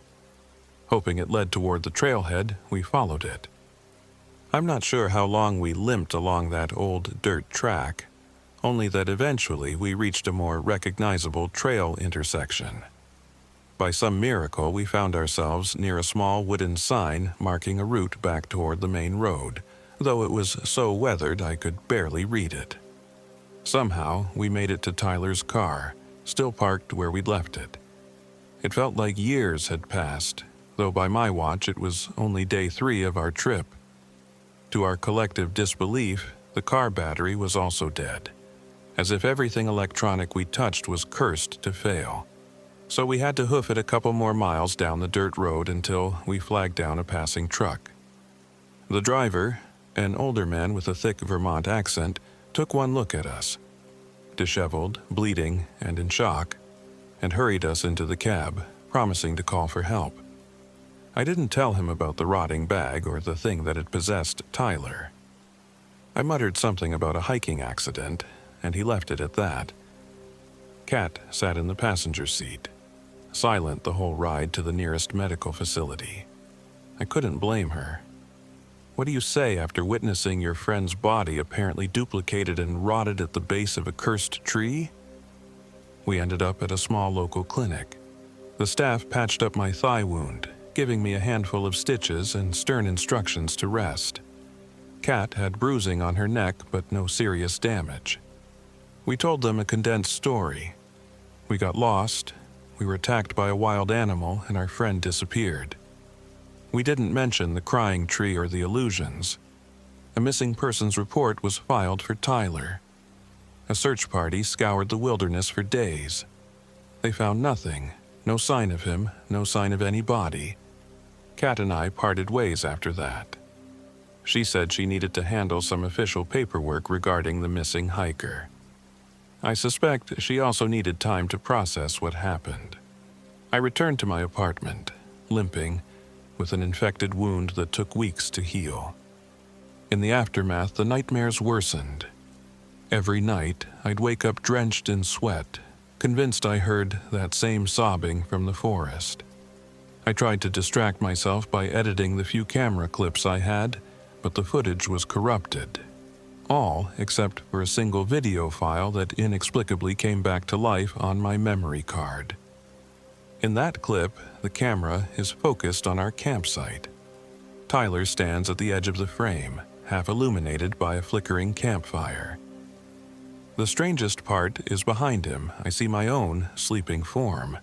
Hoping it led toward the trailhead, we followed it. I'm not sure how long we limped along that old dirt track, only that eventually we reached a more recognizable trail intersection. By some miracle, we found ourselves near a small wooden sign marking a route back toward the main road, though it was so weathered I could barely read it. Somehow, we made it to Tyler's car, still parked where we'd left it. It felt like years had passed, though by my watch it was only day 3 of our trip. To our collective disbelief, the car battery was also dead, as if everything electronic we touched was cursed to fail. So we had to hoof it a couple more miles down the dirt road until we flagged down a passing truck. The driver, an older man with a thick Vermont accent, took one look at us, disheveled, bleeding, and in shock, and hurried us into the cab, promising to call for help. I didn't tell him about the rotting bag or the thing that had possessed Tyler. I muttered something about a hiking accident, and he left it at that. Kat sat in the passenger seat, silent the whole ride to the nearest medical facility. I couldn't blame her. What do you say after witnessing your friend's body apparently duplicated and rotted at the base of a cursed tree? We ended up at a small local clinic. The staff patched up my thigh wound, giving me a handful of stitches and stern instructions to rest. Kat had bruising on her neck, but no serious damage. We told them a condensed story. We got lost, we were attacked by a wild animal, and our friend disappeared. We didn't mention the crying tree or the illusions. A missing persons report was filed for Tyler. A search party scoured the wilderness for days. They found nothing, no sign of him, no sign of any body. Kat and I parted ways after that. She said she needed to handle some official paperwork regarding the missing hiker. I suspect she also needed time to process what happened. I returned to my apartment, limping, with an infected wound that took weeks to heal. In the aftermath, the nightmares worsened. Every night, I'd wake up drenched in sweat, convinced I heard that same sobbing from the forest. I tried to distract myself by editing the few camera clips I had, but the footage was corrupted. All except for a single video file that inexplicably came back to life on my memory card. In that clip, the camera is focused on our campsite. Tyler stands at the edge of the frame, half illuminated by a flickering campfire. The strangest part is behind him. I see my own sleeping form,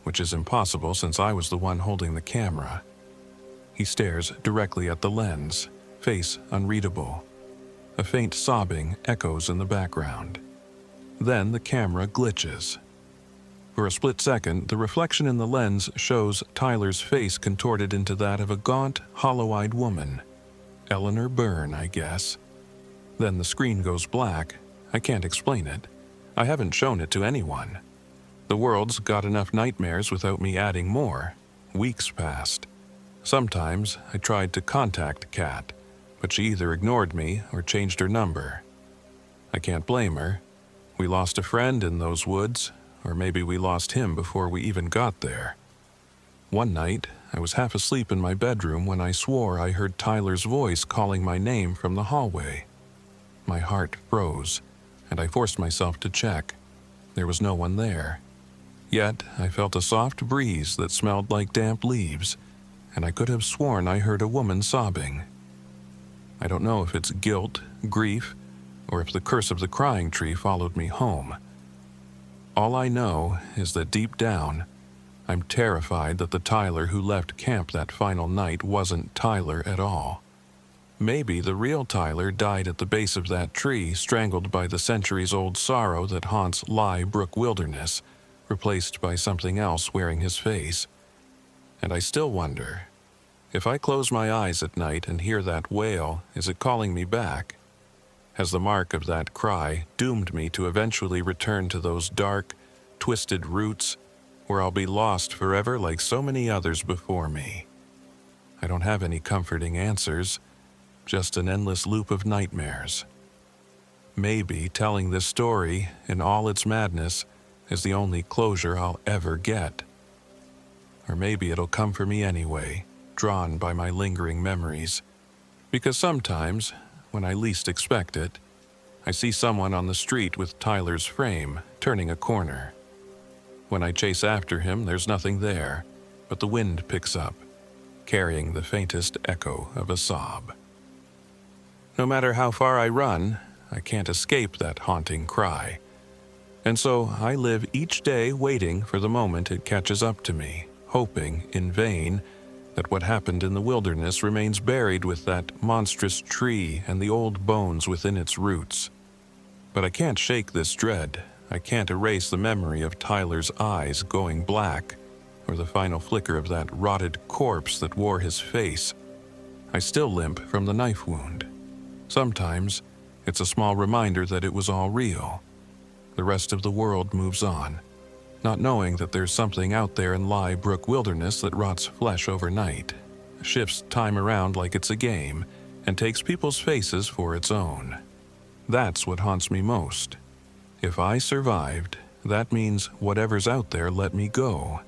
which is impossible since I was the one holding the camera. He stares directly at the lens, face unreadable. A faint sobbing echoes in the background. Then the camera glitches. For a split second, the reflection in the lens shows Tyler's face contorted into that of a gaunt, hollow-eyed woman. Eleanor Byrne, I guess. Then the screen goes black. I can't explain it. I haven't shown it to anyone. The world's got enough nightmares without me adding more. Weeks passed. Sometimes I tried to contact Kat, but she either ignored me or changed her number. I can't blame her. We lost a friend in those woods, or maybe we lost him before we even got there. One night, I was half asleep in my bedroom when I swore I heard Tyler's voice calling my name from the hallway. My heart froze, and I forced myself to check. There was no one there. Yet, I felt a soft breeze that smelled like damp leaves, and I could have sworn I heard a woman sobbing. I don't know if it's guilt, grief, or if the curse of the crying tree followed me home. All I know is that deep down, I'm terrified that the Tyler who left camp that final night wasn't Tyler at all. Maybe the real Tyler died at the base of that tree, strangled by the centuries-old sorrow that haunts Brook Wilderness, replaced by something else wearing his face. And I still wonder, if I close my eyes at night and hear that wail, is it calling me back? Has the mark of that cry doomed me to eventually return to those dark, twisted roots where I'll be lost forever like so many others before me? I don't have any comforting answers, just an endless loop of nightmares. Maybe telling this story, in all its madness, is the only closure I'll ever get. or maybe it'll come for me anyway, drawn by my lingering memories. Because sometimes, when I least expect it, I see someone on the street with Tyler's frame, turning a corner. When I chase after him, there's nothing there, but the wind picks up, carrying the faintest echo of a sob. No matter how far I run, I can't escape that haunting cry. And so I live each day waiting for the moment it catches up to me, hoping, in vain, that what happened in the wilderness remains buried with that monstrous tree and the old bones within its roots. But I can't shake this dread. I can't erase the memory of Tyler's eyes going black, or the final flicker of that rotted corpse that wore his face. I still limp from the knife wound. Sometimes, it's a small reminder that it was all real. The rest of the world moves on, not knowing that there's something out there in Brook Wilderness that rots flesh overnight, shifts time around like it's a game, and takes people's faces for its own. That's what haunts me most. If I survived, that means whatever's out there let me go.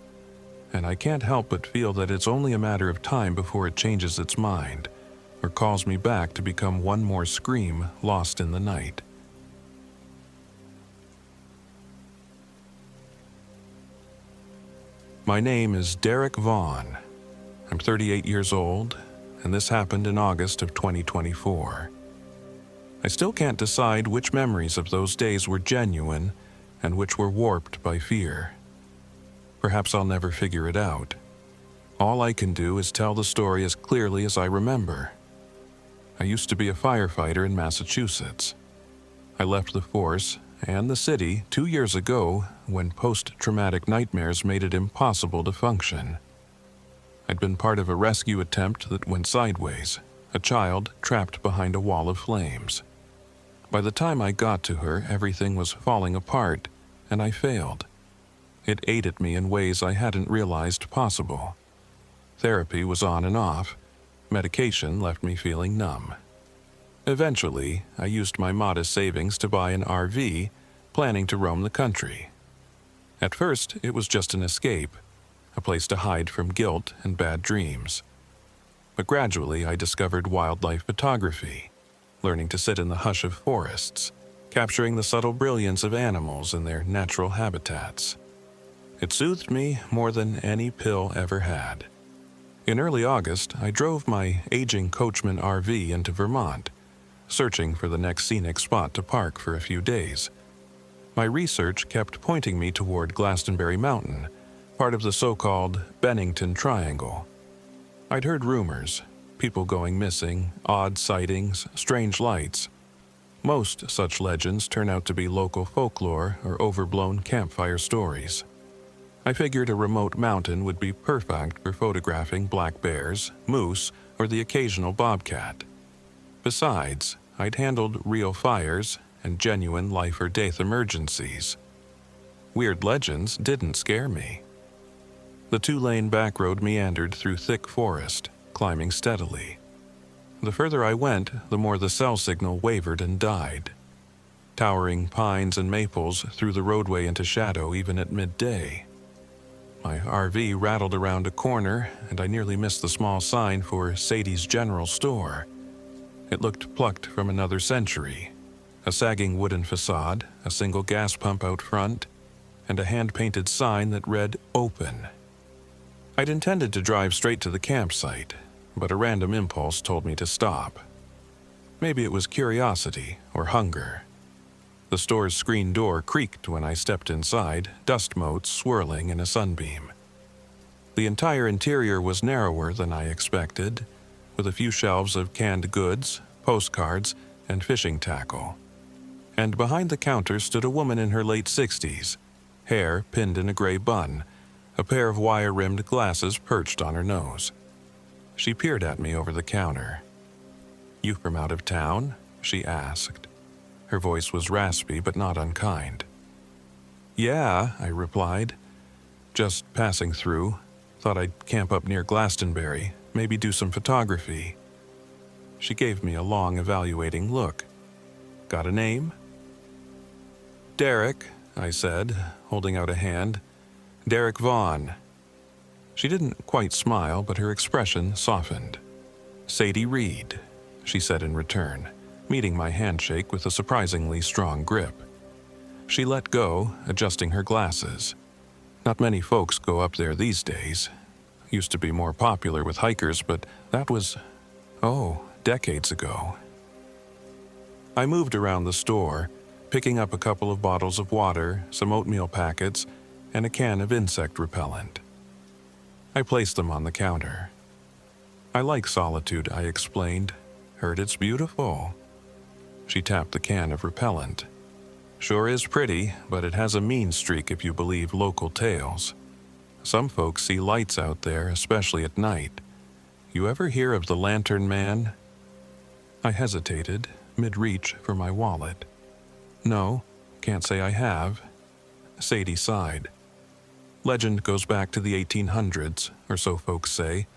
And I can't help but feel that it's only a matter of time before it changes its mind, or calls me back to become one more scream lost in the night. My name is Derek Vaughn. I'm 38 years old, and this happened in August of 2024. I still can't decide which memories of those days were genuine and which were warped by fear. Perhaps I'll never figure it out. All I can do is tell the story as clearly as I remember. I used to be a firefighter in Massachusetts. I left the force and the city 2 years ago when post-traumatic nightmares made it impossible to function. I'd been part of a rescue attempt that went sideways, a child trapped behind a wall of flames. By the time I got to her, everything was falling apart, and I failed. It ate at me in ways I hadn't realized possible. Therapy was on and off. Medication left me feeling numb. Eventually, I used my modest savings to buy an RV, planning to roam the country. At first, it was just an escape, a place to hide from guilt and bad dreams. But gradually, I discovered wildlife photography, learning to sit in the hush of forests, capturing the subtle brilliance of animals in their natural habitats. It soothed me more than any pill ever had. In early August, I drove my aging Coachman RV into Vermont, searching for the next scenic spot to park for a few days. My research kept pointing me toward Glastonberry Mountain, part of the so-called Bennington Triangle. I'd heard rumors, people going missing, odd sightings, strange lights. Most such legends turn out to be local folklore or overblown campfire stories. I figured a remote mountain would be perfect for photographing black bears, moose, or the occasional bobcat. Besides, I'd handled real fires and genuine life-or-death emergencies. Weird legends didn't scare me. The 2-lane back road meandered through thick forest, climbing steadily. The further I went, the more the cell signal wavered and died. Towering pines and maples threw the roadway into shadow even at midday. My RV rattled around a corner, and I nearly missed the small sign for Sadie's General Store. It looked plucked from another century. A sagging wooden facade, a single gas pump out front, and a hand-painted sign that read "Open." I'd intended to drive straight to the campsite, but a random impulse told me to stop. Maybe it was curiosity or hunger. The store's screen door creaked when I stepped inside, dust motes swirling in a sunbeam. The entire interior was narrower than I expected, with a few shelves of canned goods, postcards, and fishing tackle. And behind the counter stood a woman in her late 60s, hair pinned in a gray bun, a pair of wire-rimmed glasses perched on her nose. She peered at me over the counter. "You from out of town?" she asked. Her voice was raspy but not unkind. "Yeah," I replied. "Just passing through. Thought I'd camp up near Glastonberry, maybe do some photography." She gave me a long, evaluating look. "Got a name?" "Derek," I said, holding out a hand. "Derek Vaughn." She didn't quite smile, but her expression softened. "Sadie Reed," she said in return, meeting my handshake with a surprisingly strong grip. She let go, adjusting her glasses. Not many folks go up there these days. Used to be more popular with hikers, but that was, decades ago. I moved around the store, picking up a couple of bottles of water, some oatmeal packets, and a can of insect repellent. I placed them on the counter. "I like solitude," I explained. "Heard it's beautiful." She tapped the can of repellent. "Sure is pretty, but it has a mean streak if you believe local tales. Some folks see lights out there, especially at night. You ever hear of the Lantern Man?" I hesitated, mid-reach for my wallet. "No, can't say I have." Sadie sighed. "Legend goes back to the 1800s, or so folks say.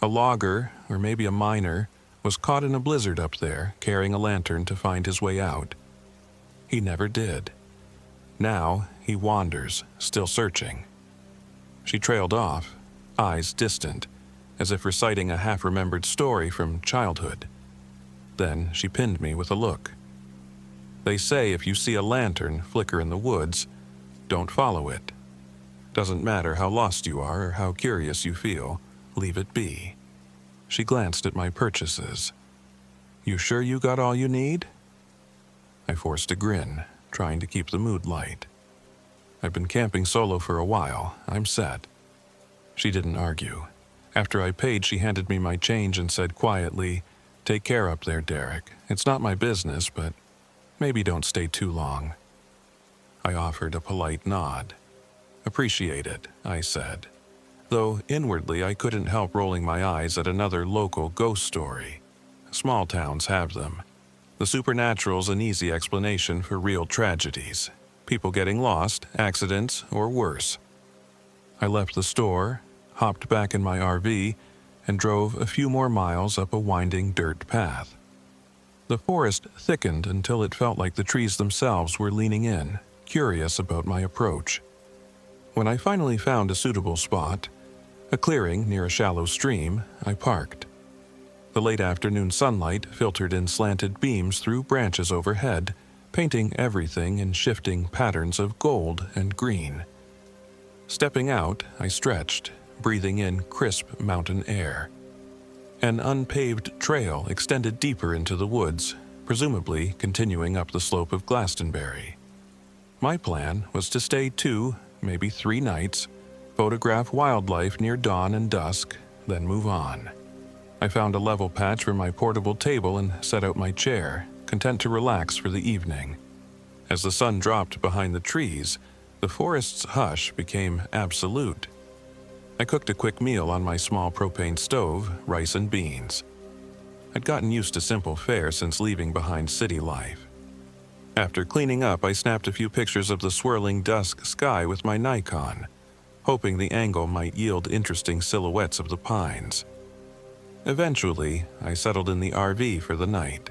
A logger, or maybe a miner, was caught in a blizzard up there, carrying a lantern to find his way out. He never did. Now he wanders, still searching." She trailed off, eyes distant, as if reciting a half-remembered story from childhood. Then she pinned me with a look. "They say if you see a lantern flicker in the woods, don't follow it. Doesn't matter how lost you are or how curious you feel, leave it be." She glanced at my purchases. "You sure you got all you need?" I forced a grin, trying to keep the mood light. "I've been camping solo for a while. I'm set." She didn't argue. After I paid, she handed me my change and said quietly, "Take care up there, Derek. It's not my business, but maybe don't stay too long." I offered a polite nod. "Appreciate it," I said, though inwardly I couldn't help rolling my eyes at another local ghost story. Small towns have them. The supernatural's an easy explanation for real tragedies. People getting lost, accidents, or worse. I left the store, hopped back in my RV, and drove a few more miles up a winding dirt path. The forest thickened until it felt like the trees themselves were leaning in, curious about my approach. When I finally found a suitable spot, a clearing near a shallow stream, I parked. The late afternoon sunlight filtered in slanted beams through branches overhead, painting everything in shifting patterns of gold and green. Stepping out, I stretched, breathing in crisp mountain air. An unpaved trail extended deeper into the woods, presumably continuing up the slope of Glastonberry. My plan was to stay 2, maybe 3 nights, photograph wildlife near dawn and dusk, then move on. I found a level patch for my portable table and set out my chair, content to relax for the evening. As the sun dropped behind the trees, the forest's hush became absolute. I cooked a quick meal on my small propane stove, rice and beans. I'd gotten used to simple fare since leaving behind city life. After cleaning up, I snapped a few pictures of the swirling dusk sky with my Nikon, hoping the angle might yield interesting silhouettes of the pines. Eventually, I settled in the RV for the night,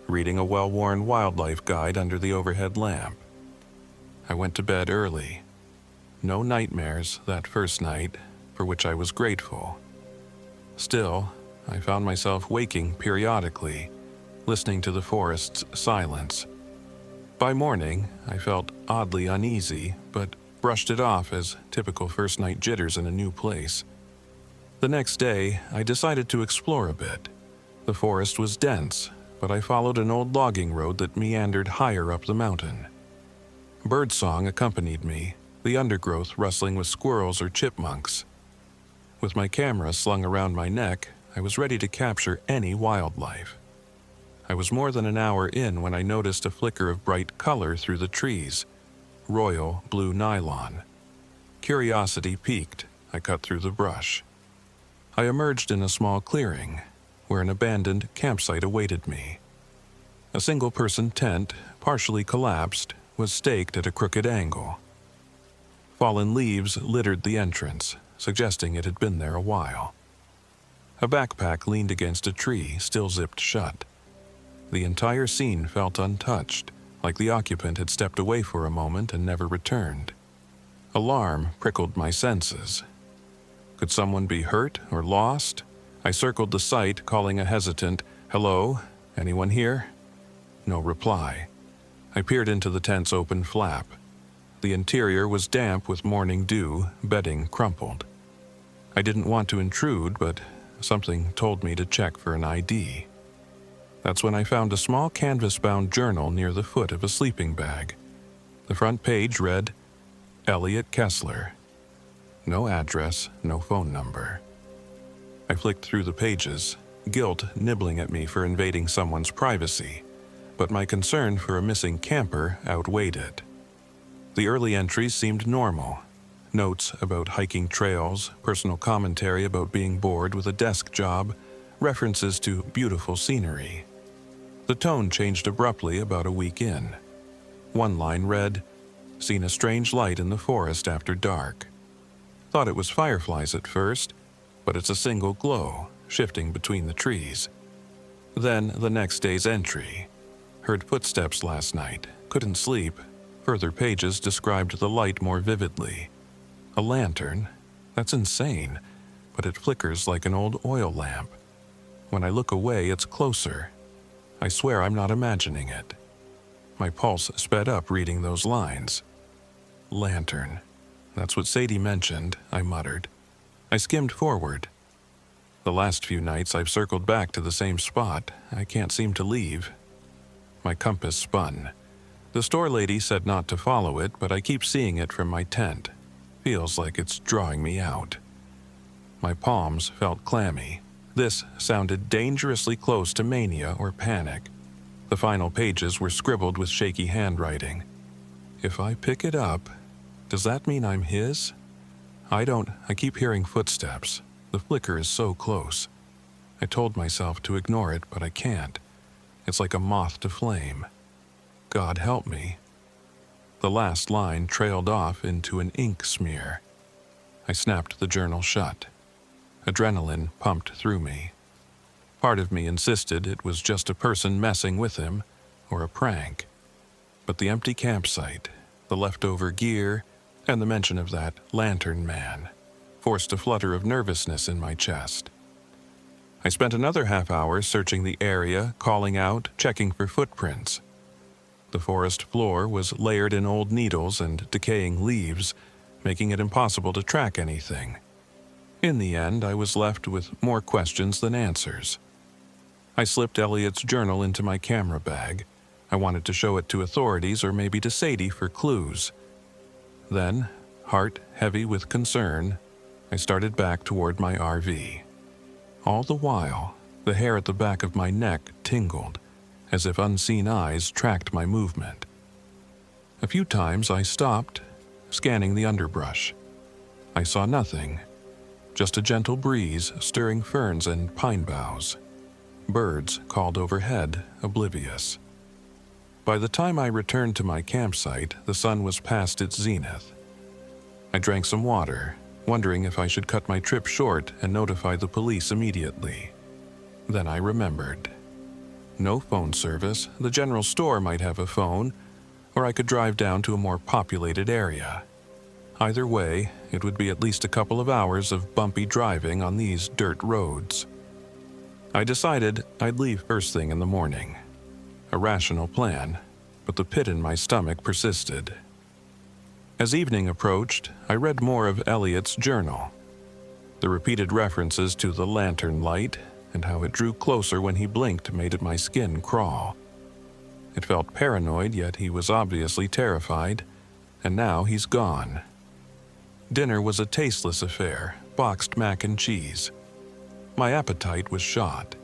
reading a well-worn wildlife guide under the overhead lamp. I went to bed early. No nightmares that first night, for which I was grateful. Still, I found myself waking periodically, listening to the forest's silence. By morning, I felt oddly uneasy, but brushed it off as typical first-night jitters in a new place. The next day, I decided to explore a bit. The forest was dense, but I followed an old logging road that meandered higher up the mountain. Birdsong accompanied me, the undergrowth rustling with squirrels or chipmunks. With my camera slung around my neck, I was ready to capture any wildlife. I was more than an hour in when I noticed a flicker of bright color through the trees, royal blue nylon. Curiosity piqued, I cut through the brush. I emerged in a small clearing, where an abandoned campsite awaited me. A single-person tent, partially collapsed, was staked at a crooked angle. Fallen leaves littered the entrance, suggesting it had been there a while. A backpack leaned against a tree, still zipped shut. The entire scene felt untouched, like the occupant had stepped away for a moment and never returned. Alarm prickled my senses. Could someone be hurt or lost? I circled the site, calling a hesitant, "Hello? Anyone here?" No reply. I peered into the tent's open flap. The interior was damp with morning dew, bedding crumpled. I didn't want to intrude, but something told me to check for an ID. That's when I found a small canvas-bound journal near the foot of a sleeping bag. The front page read, Elliot Kessler. No address, no phone number. I flicked through the pages, guilt nibbling at me for invading someone's privacy, but my concern for a missing camper outweighed it. The early entries seemed normal. Notes about hiking trails, personal commentary about being bored with a desk job, references to beautiful scenery. The tone changed abruptly about a week in. One line read, "Seen a strange light in the forest after dark. Thought it was fireflies at first, but it's a single glow, shifting between the trees." Then the next day's entry. Heard footsteps last night, couldn't sleep. Further pages described the light more vividly. A lantern? That's insane, but it flickers like an old oil lamp. When I look away, it's closer. I swear I'm not imagining it. My pulse sped up reading those lines. Lantern. That's what Sadie mentioned, I muttered. I skimmed forward. The last few nights I've circled back to the same spot. I can't seem to leave. My compass spun. The store lady said not to follow it, but I keep seeing it from my tent. Feels like it's drawing me out. My palms felt clammy. This sounded dangerously close to mania or panic. The final pages were scribbled with shaky handwriting. If I pick it up, does that mean I'm his? I keep hearing footsteps. The flicker is so close. I told myself to ignore it, but I can't. It's like a moth to flame. God help me. The last line trailed off into an ink smear. I snapped the journal shut. Adrenaline pumped through me. Part of me insisted it was just a person messing with him, or a prank. But the empty campsite, the leftover gear, and the mention of that lantern man forced a flutter of nervousness in my chest. I spent another half hour searching the area, calling out, checking for footprints. The forest floor was layered in old needles and decaying leaves, making it impossible to track anything. In the end, I was left with more questions than answers. I slipped Elliot's journal into my camera bag. I wanted to show it to authorities or maybe to Sadie for clues. Then, heart heavy with concern, I started back toward my RV. All the while, the hair at the back of my neck tingled, as if unseen eyes tracked my movement. A few times I stopped, scanning the underbrush. I saw nothing, just a gentle breeze stirring ferns and pine boughs. Birds called overhead, oblivious. By the time I returned to my campsite, the sun was past its zenith. I drank some water, wondering if I should cut my trip short and notify the police immediately. Then I remembered. No phone service, the general store might have a phone, or I could drive down to a more populated area. Either way, it would be at least a couple of hours of bumpy driving on these dirt roads. I decided I'd leave first thing in the morning. A rational plan, but the pit in my stomach persisted. As evening approached, I read more of Elliot's journal. The repeated references to the lantern light and how it drew closer when he blinked made my skin crawl. It felt paranoid, yet he was obviously terrified, and now he's gone. Dinner was a tasteless affair, boxed mac and cheese. My appetite was shot.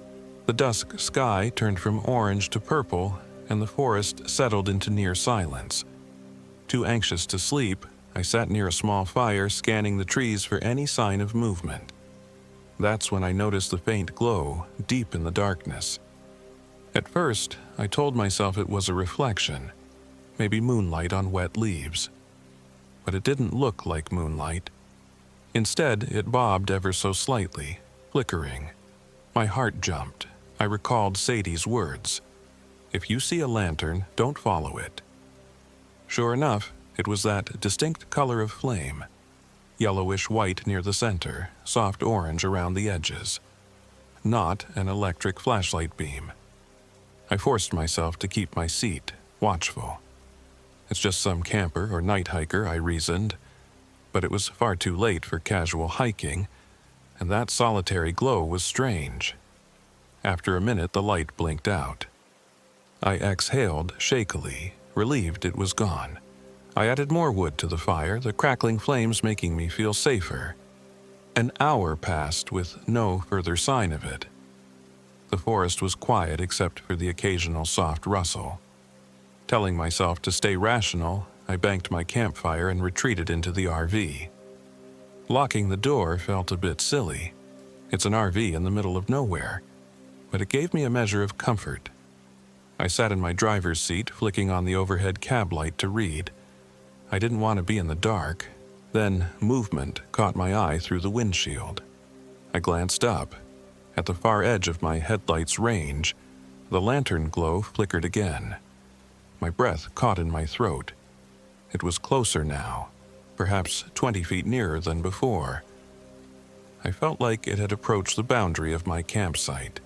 The dusk sky turned from orange to purple, and the forest settled into near silence. Too anxious to sleep, I sat near a small fire scanning the trees for any sign of movement. That's when I noticed the faint glow deep in the darkness. At first, I told myself it was a reflection, maybe moonlight on wet leaves. But it didn't look like moonlight. Instead, it bobbed ever so slightly, flickering. My heart jumped. I recalled Sadie's words. If you see a lantern, don't follow it. Sure enough, it was that distinct color of flame. yellowish white near the center, soft orange around the edges. Not an electric flashlight beam. I forced myself to keep my seat, watchful. It's just some camper or night hiker, I reasoned, but it was far too late for casual hiking, and that solitary glow was strange. After a minute, the light blinked out. I exhaled shakily, relieved it was gone. I added more wood to the fire, the crackling flames making me feel safer. An hour passed with no further sign of it. The forest was quiet except for the occasional soft rustle. Telling myself to stay rational, I banked my campfire and retreated into the RV. Locking the door felt a bit silly. It's an RV in the middle of nowhere, but it gave me a measure of comfort. I sat in my driver's seat, flicking on the overhead cab light to read. I didn't want to be in the dark. Then movement caught my eye through the windshield. I glanced up. At the far edge of my headlight's range, the lantern glow flickered again. My breath caught in my throat. It was closer now, perhaps 20 feet nearer than before. I felt like it had approached the boundary of my campsite,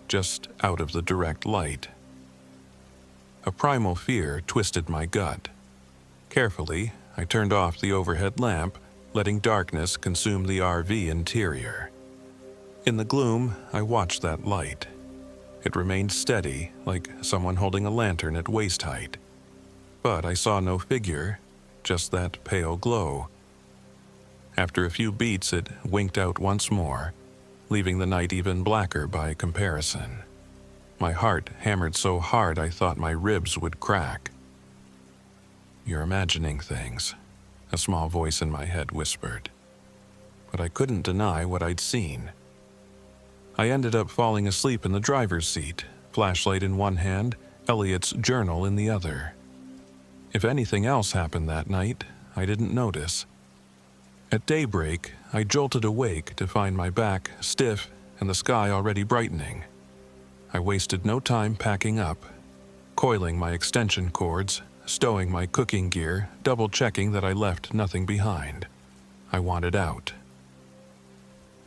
just out of the direct light. A primal fear twisted my gut. Carefully, I turned off the overhead lamp, letting darkness consume the RV interior. In the gloom, I watched that light. It remained steady, like someone holding a lantern at waist height. But I saw no figure, just that pale glow. After a few beats, it winked out once more, leaving the night even blacker by comparison. My heart hammered so hard I thought my ribs would crack. "You're imagining things," a small voice in my head whispered. But I couldn't deny what I'd seen. I ended up falling asleep in the driver's seat, flashlight in one hand, Elliot's journal in the other. If anything else happened that night, I didn't notice. At daybreak, I jolted awake to find my back stiff and the sky already brightening. I wasted no time packing up, coiling my extension cords, stowing my cooking gear, double-checking that I left nothing behind. I wanted out.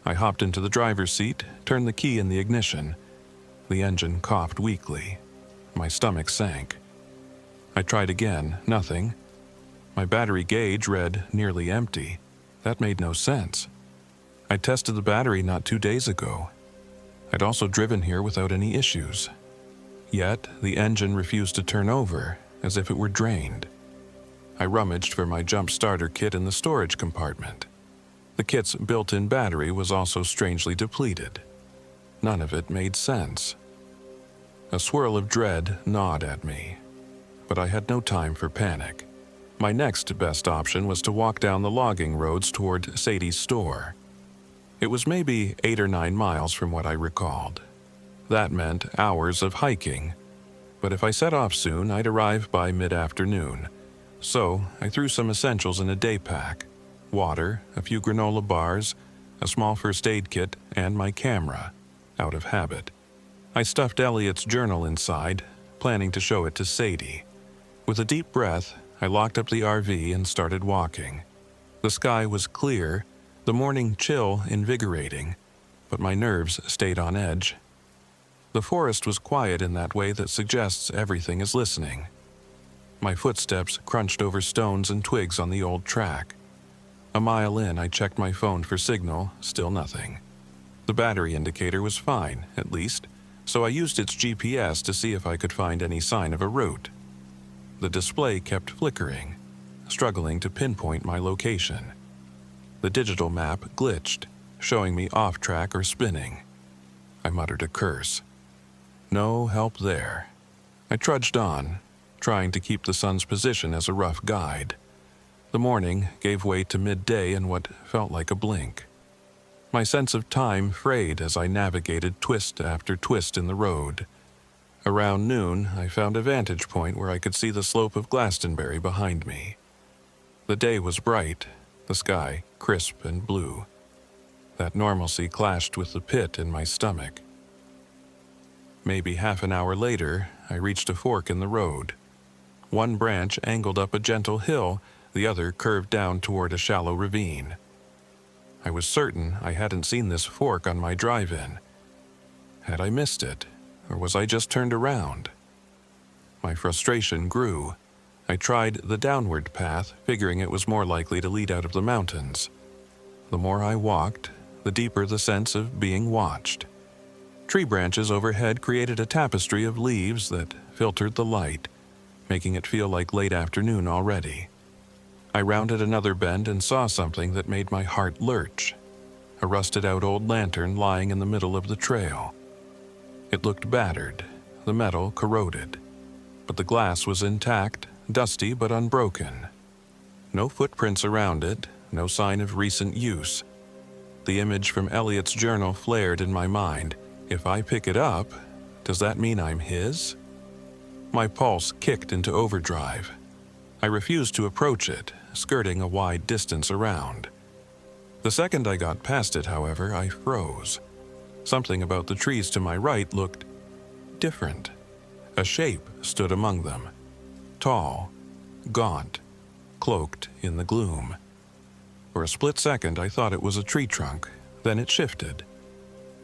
I hopped into the driver's seat, turned the key in the ignition. The engine coughed weakly. My stomach sank. I tried again, nothing. My battery gauge read nearly empty. That made no sense. I tested the battery not 2 days ago. I'd also driven here without any issues. Yet, the engine refused to turn over, as if it were drained. I rummaged for my jump starter kit in the storage compartment. The kit's built-in battery was also strangely depleted. None of it made sense. A swirl of dread gnawed at me, but I had no time for panic. My next best option was to walk down the logging roads toward Sadie's store. It was maybe 8 or 9 miles from what I recalled. That meant hours of hiking, but if I set off soon, I'd arrive by mid-afternoon. So I threw some essentials in a day pack: water, a few granola bars, a small first aid kit, and my camera, out of habit. I stuffed Elliot's journal inside, planning to show it to Sadie. With a deep breath, I locked up the RV and started walking. The sky was clear, the morning chill invigorating, but my nerves stayed on edge. The forest was quiet in that way that suggests everything is listening. My footsteps crunched over stones and twigs on the old track. A mile in, I checked my phone for signal, still nothing. The battery indicator was fine, at least, so I used its GPS to see if I could find any sign of a route. The display kept flickering, struggling to pinpoint my location. The digital map glitched, showing me off track or spinning. I muttered a curse. No help there. I trudged on, trying to keep the sun's position as a rough guide. The morning gave way to midday in what felt like a blink. My sense of time frayed as I navigated twist after twist in the road. Around noon, I found a vantage point where I could see the slope of Glastonberry behind me. The day was bright, the sky crisp and blue. That normalcy clashed with the pit in my stomach. Maybe half an hour later, I reached a fork in the road. One branch angled up a gentle hill, the other curved down toward a shallow ravine. I was certain I hadn't seen this fork on my drive-in. Had I missed it, or was I just turned around? My frustration grew. I tried the downward path, figuring it was more likely to lead out of the mountains. The more I walked, the deeper the sense of being watched. Tree branches overhead created a tapestry of leaves that filtered the light, making it feel like late afternoon already. I rounded another bend and saw something that made my heart lurch. A rusted-out old lantern lying in the middle of the trail. It looked battered, the metal corroded, but the glass was intact, dusty but unbroken. No footprints around it, no sign of recent use. The image from Elliot's journal flared in my mind. If I pick it up, does that mean I'm his? My pulse kicked into overdrive. I refused to approach it, skirting a wide distance around. The second I got past it, however, I froze. Something about the trees to my right looked different. A shape stood among them. Tall, gaunt, cloaked in the gloom. For a split second, I thought it was a tree trunk. Then it shifted.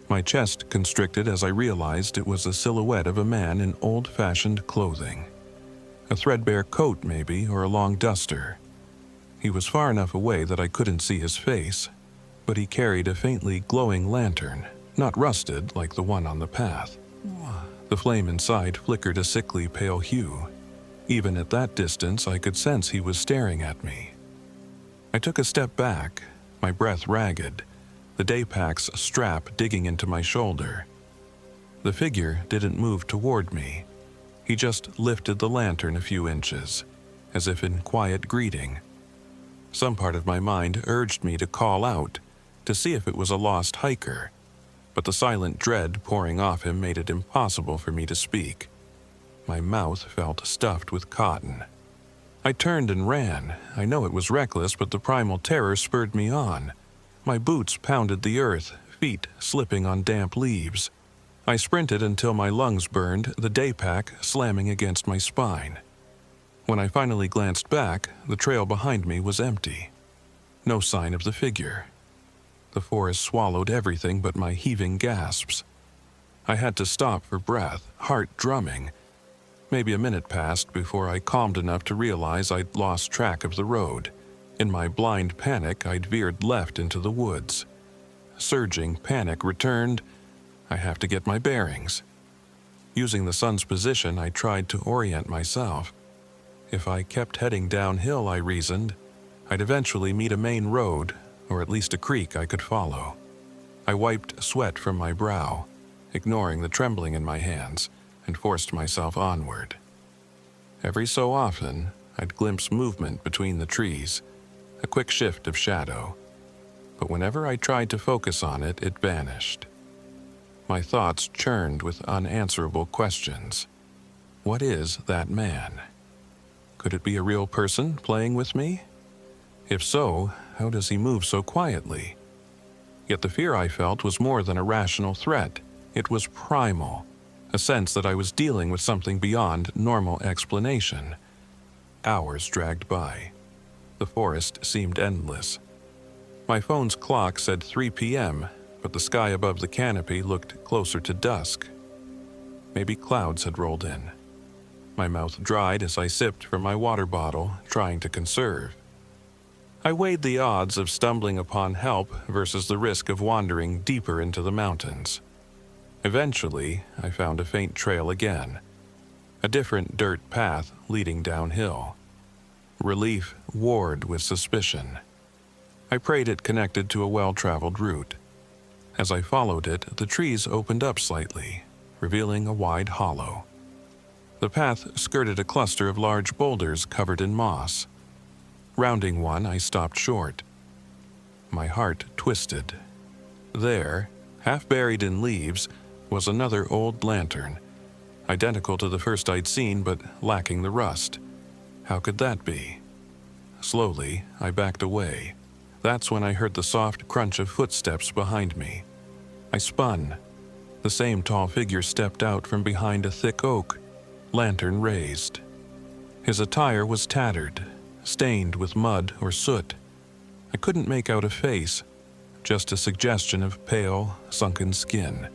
My chest constricted as I realized it was a silhouette of a man in old-fashioned clothing. A threadbare coat, maybe, or a long duster. He was far enough away that I couldn't see his face, but he carried a faintly glowing lantern, not rusted like the one on the path. The flame inside flickered a sickly pale hue. Even at that distance, I could sense he was staring at me. I took a step back, my breath ragged, the daypack's strap digging into my shoulder. The figure didn't move toward me. He just lifted the lantern a few inches, as if in quiet greeting. Some part of my mind urged me to call out, to see if it was a lost hiker, but the silent dread pouring off him made it impossible for me to speak. My mouth felt stuffed with cotton. I turned and ran. I know it was reckless, but the primal terror spurred me on. My boots pounded the earth, feet slipping on damp leaves. I sprinted until my lungs burned, the daypack slamming against my spine. When I finally glanced back, the trail behind me was empty. No sign of the figure. The forest swallowed everything but my heaving gasps. I had to stop for breath, heart drumming. Maybe a minute passed before I calmed enough to realize I'd lost track of the road. In my blind panic, I'd veered left into the woods. Surging panic returned. I have to get my bearings. Using the sun's position, I tried to orient myself. If I kept heading downhill, I reasoned, I'd eventually meet a main road, or at least a creek I could follow. I wiped sweat from my brow, ignoring the trembling in my hands, and forced myself onward. Every so often, I'd glimpse movement between the trees, a quick shift of shadow. But whenever I tried to focus on it, it vanished. My thoughts churned with unanswerable questions. What is that man? Could it be a real person playing with me? If so, how does he move so quietly? Yet the fear I felt was more than a rational threat. It was primal, a sense that I was dealing with something beyond normal explanation. Hours dragged by. The forest seemed endless. My phone's clock said 3 p.m., but the sky above the canopy looked closer to dusk. Maybe clouds had rolled in. My mouth dried as I sipped from my water bottle, trying to conserve. I weighed the odds of stumbling upon help versus the risk of wandering deeper into the mountains. Eventually, I found a faint trail again, a different dirt path leading downhill. Relief warred with suspicion. I prayed it connected to a well-traveled route. As I followed it, the trees opened up slightly, revealing a wide hollow. The path skirted a cluster of large boulders covered in moss. Rounding one, I stopped short. My heart twisted. There, half buried in leaves, was another old lantern, identical to the first I'd seen but lacking the rust. How could that be? Slowly, I backed away. That's when I heard the soft crunch of footsteps behind me. I spun. The same tall figure stepped out from behind a thick oak, lantern raised. His attire was tattered, stained with mud or soot. I couldn't make out a face, just a suggestion of pale, sunken skin.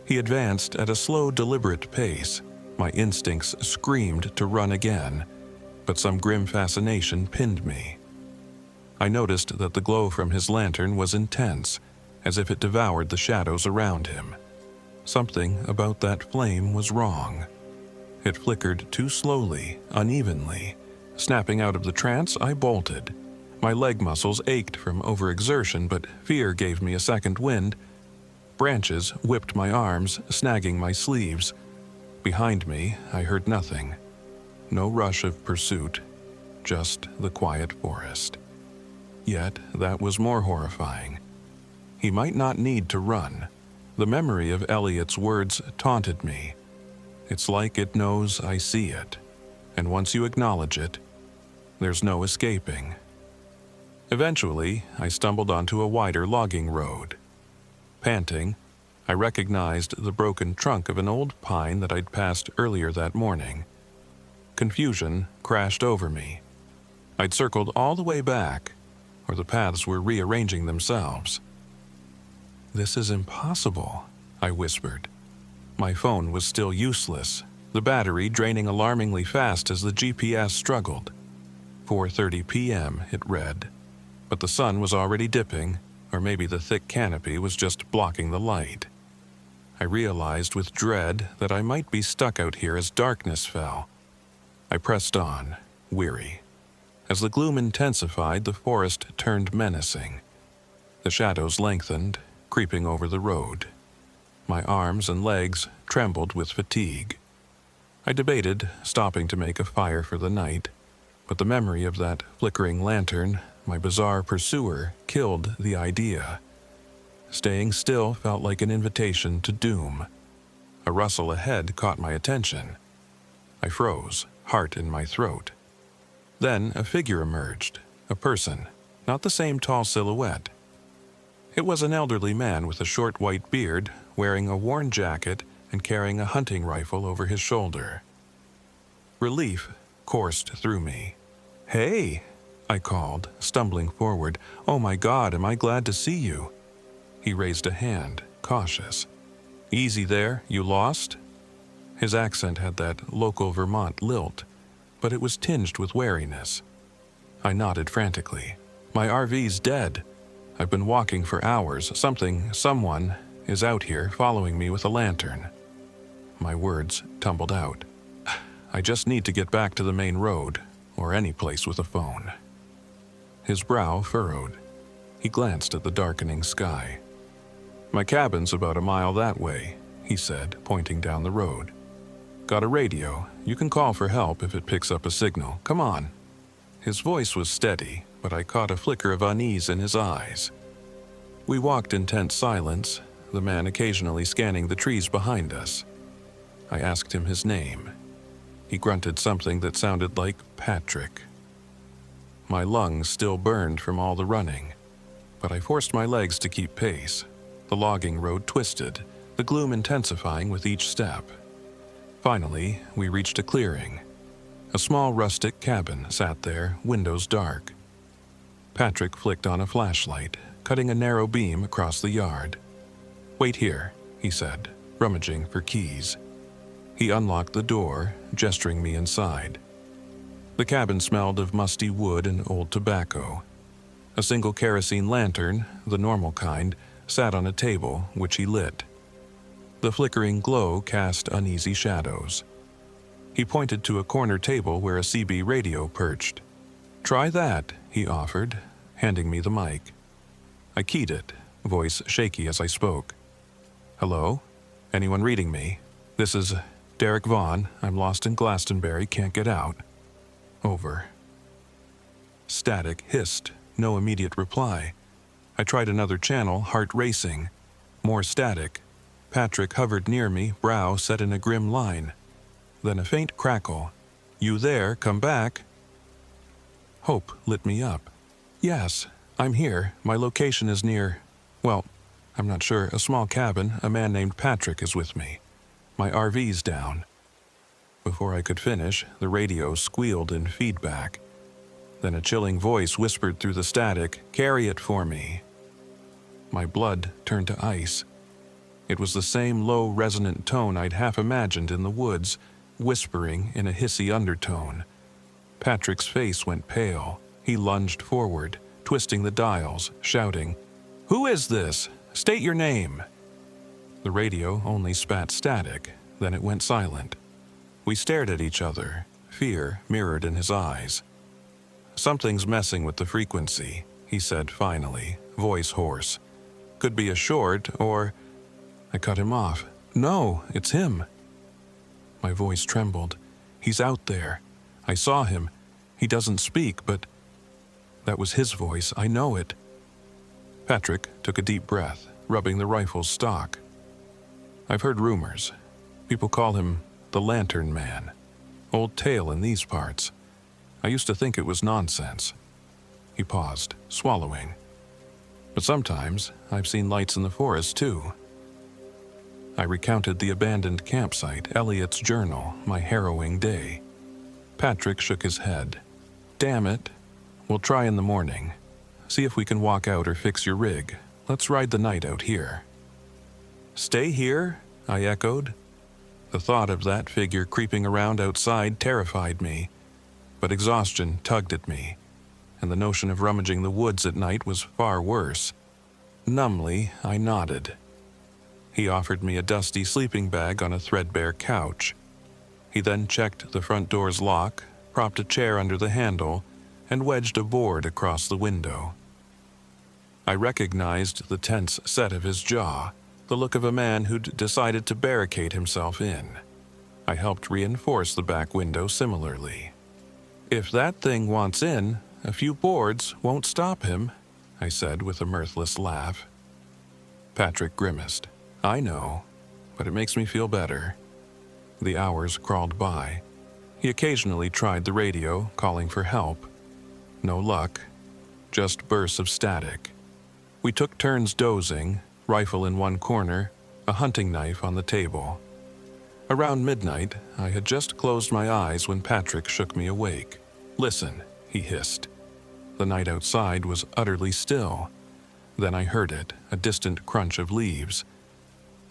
He advanced at a slow, deliberate pace. My instincts screamed to run again, but some grim fascination pinned me. I noticed that the glow from his lantern was intense, as if it devoured the shadows around him. Something about that flame was wrong. It flickered too slowly, unevenly. Snapping out of the trance, I bolted. My leg muscles ached from overexertion, but fear gave me a second wind. Branches whipped my arms, snagging my sleeves. Behind me, I heard nothing. No rush of pursuit, just the quiet forest. Yet that was more horrifying. He might not need to run. The memory of Elliot's words taunted me. It's like it knows I see it, and once you acknowledge it, there's no escaping. Eventually, I stumbled onto a wider logging road. Panting, I recognized the broken trunk of an old pine that I'd passed earlier that morning. Confusion crashed over me. I'd circled all the way back, or the paths were rearranging themselves. "This is impossible," I whispered. My phone was still useless, the battery draining alarmingly fast as the GPS struggled. 4:30 p.m., it read, but the sun was already dipping, or maybe the thick canopy was just blocking the light. I realized with dread that I might be stuck out here as darkness fell. I pressed on, weary. As the gloom intensified, the forest turned menacing. The shadows lengthened, creeping over the road. My arms and legs trembled with fatigue. I debated stopping to make a fire for the night, but the memory of that flickering lantern, my bizarre pursuer, killed the idea. Staying still felt like an invitation to doom. A rustle ahead caught my attention. I froze, heart in my throat. Then a figure emerged, a person, not the same tall silhouette. It was an elderly man with a short white beard, wearing a worn jacket and carrying a hunting rifle over his shoulder. Relief coursed through me. "Hey," I called, stumbling forward. "Oh my God, am I glad to see you." He raised a hand, cautious. "Easy there, you lost?" His accent had that local Vermont lilt, but it was tinged with wariness. I nodded frantically. "My RV's dead. I've been walking for hours. Someone is out here following me with a lantern." My words tumbled out. "I just need to get back to the main road, or any place with a phone." His brow furrowed. He glanced at the darkening sky. "My cabin's about a mile that way," he said, pointing down the road. "Got a radio. You can call for help if it picks up a signal. Come on." His voice was steady, but I caught a flicker of unease in his eyes. We walked in tense silence, the man occasionally scanning the trees behind us. I asked him his name. He grunted something that sounded like Patrick. My lungs still burned from all the running, but I forced my legs to keep pace. The logging road twisted, the gloom intensifying with each step. Finally, we reached a clearing. A small rustic cabin sat there, windows dark. Patrick flicked on a flashlight, cutting a narrow beam across the yard. "Wait here," he said, rummaging for keys. He unlocked the door, gesturing me inside. The cabin smelled of musty wood and old tobacco. A single kerosene lantern, the normal kind, sat on a table, which he lit. The flickering glow cast uneasy shadows. He pointed to a corner table where a CB radio perched. "Try that," he offered, handing me the mic. I keyed it, voice shaky as I spoke. "Hello? Anyone reading me? This is Derek Vaughn. I'm lost in Glastonberry, can't get out. Over." Static hissed, no immediate reply. I tried another channel, heart racing. More static. Patrick hovered near me, brow set in a grim line. Then a faint crackle. "You there, come back." Hope lit me up. "Yes, I'm here. My location is near, well, I'm not sure, a small cabin. A man named Patrick is with me. My RV's down." Before I could finish, the radio squealed in feedback. Then a chilling voice whispered through the static, "Carry it for me." My blood turned to ice. It was the same low, resonant tone I'd half imagined in the woods, whispering in a hissy undertone. Patrick's face went pale. He lunged forward, twisting the dials, shouting, "Who is this? State your name." The radio only spat static, then it went silent. We stared at each other, fear mirrored in his eyes. "Something's messing with the frequency," he said finally, voice hoarse. "Could be a short or—" I cut him off. "No, it's him." My voice trembled. "He's out there. I saw him. He doesn't speak, but—" That was his voice, I know it. Patrick took a deep breath, rubbing the rifle's stock. "I've heard rumors. People call him the Lantern Man. Old tale in these parts. I used to think it was nonsense." He paused, swallowing. "But sometimes I've seen lights in the forest, too." I recounted the abandoned campsite, Elliot's journal, my harrowing day. Patrick shook his head. "Damn it. We'll try in the morning. See if we can walk out or fix your rig. Let's ride the night out here." "Stay here?" I echoed. The thought of that figure creeping around outside terrified me, but exhaustion tugged at me, and the notion of rummaging the woods at night was far worse. Numbly, I nodded. He offered me a dusty sleeping bag on a threadbare couch. He then checked the front door's lock, propped a chair under the handle, and wedged a board across the window. I recognized the tense set of his jaw, the look of a man who'd decided to barricade himself in. I helped reinforce the back window similarly. "If that thing wants in, a few boards won't stop him," I said with a mirthless laugh. Patrick grimaced. "I know, but it makes me feel better." The hours crawled by. He occasionally tried the radio, calling for help. No luck, just bursts of static. We took turns dozing, rifle in one corner, a hunting knife on the table. Around midnight, I had just closed my eyes when Patrick shook me awake. "Listen," he hissed. The night outside was utterly still. Then I heard it, a distant crunch of leaves.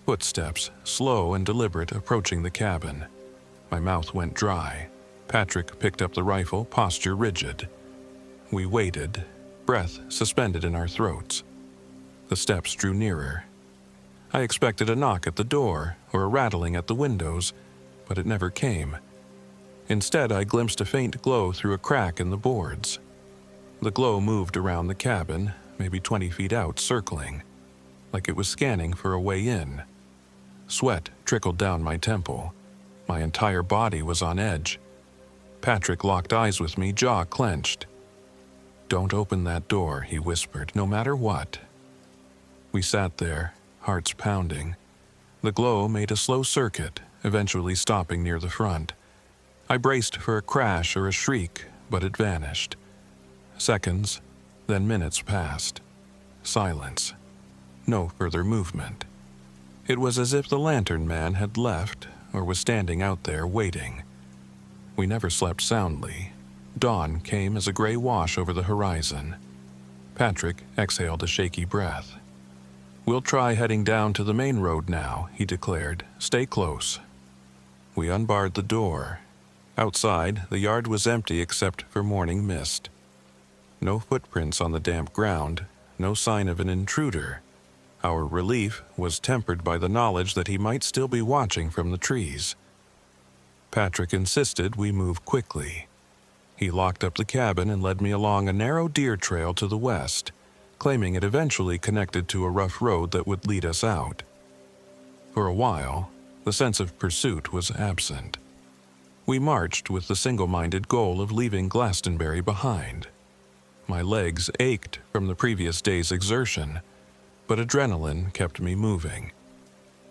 Footsteps, slow and deliberate, approaching the cabin. My mouth went dry. Patrick picked up the rifle, posture rigid. We waited, breath suspended in our throats. The steps drew nearer. I expected a knock at the door or a rattling at the windows, but it never came. Instead, I glimpsed a faint glow through a crack in the boards. The glow moved around the cabin, maybe 20 feet out, circling, like it was scanning for a way in. Sweat trickled down my temple. My entire body was on edge. Patrick locked eyes with me, jaw clenched. "Don't open that door," he whispered, "no matter what." We sat there, hearts pounding. The glow made a slow circuit, eventually stopping near the front. I braced for a crash or a shriek, but it vanished. Seconds, then minutes passed. Silence. No further movement. It was as if the Lantern Man had left or was standing out there waiting. We never slept soundly. Dawn came as a gray wash over the horizon. Patrick exhaled a shaky breath. "We'll try heading down to the main road now," he declared. "Stay close." We unbarred the door. Outside, the yard was empty except for morning mist. No footprints on the damp ground, no sign of an intruder. Our relief was tempered by the knowledge that he might still be watching from the trees. Patrick insisted we move quickly. He locked up the cabin and led me along a narrow deer trail to the west, claiming it eventually connected to a rough road that would lead us out. For a while, the sense of pursuit was absent. We marched with the single-minded goal of leaving Glastonberry behind. My legs ached from the previous day's exertion, but adrenaline kept me moving.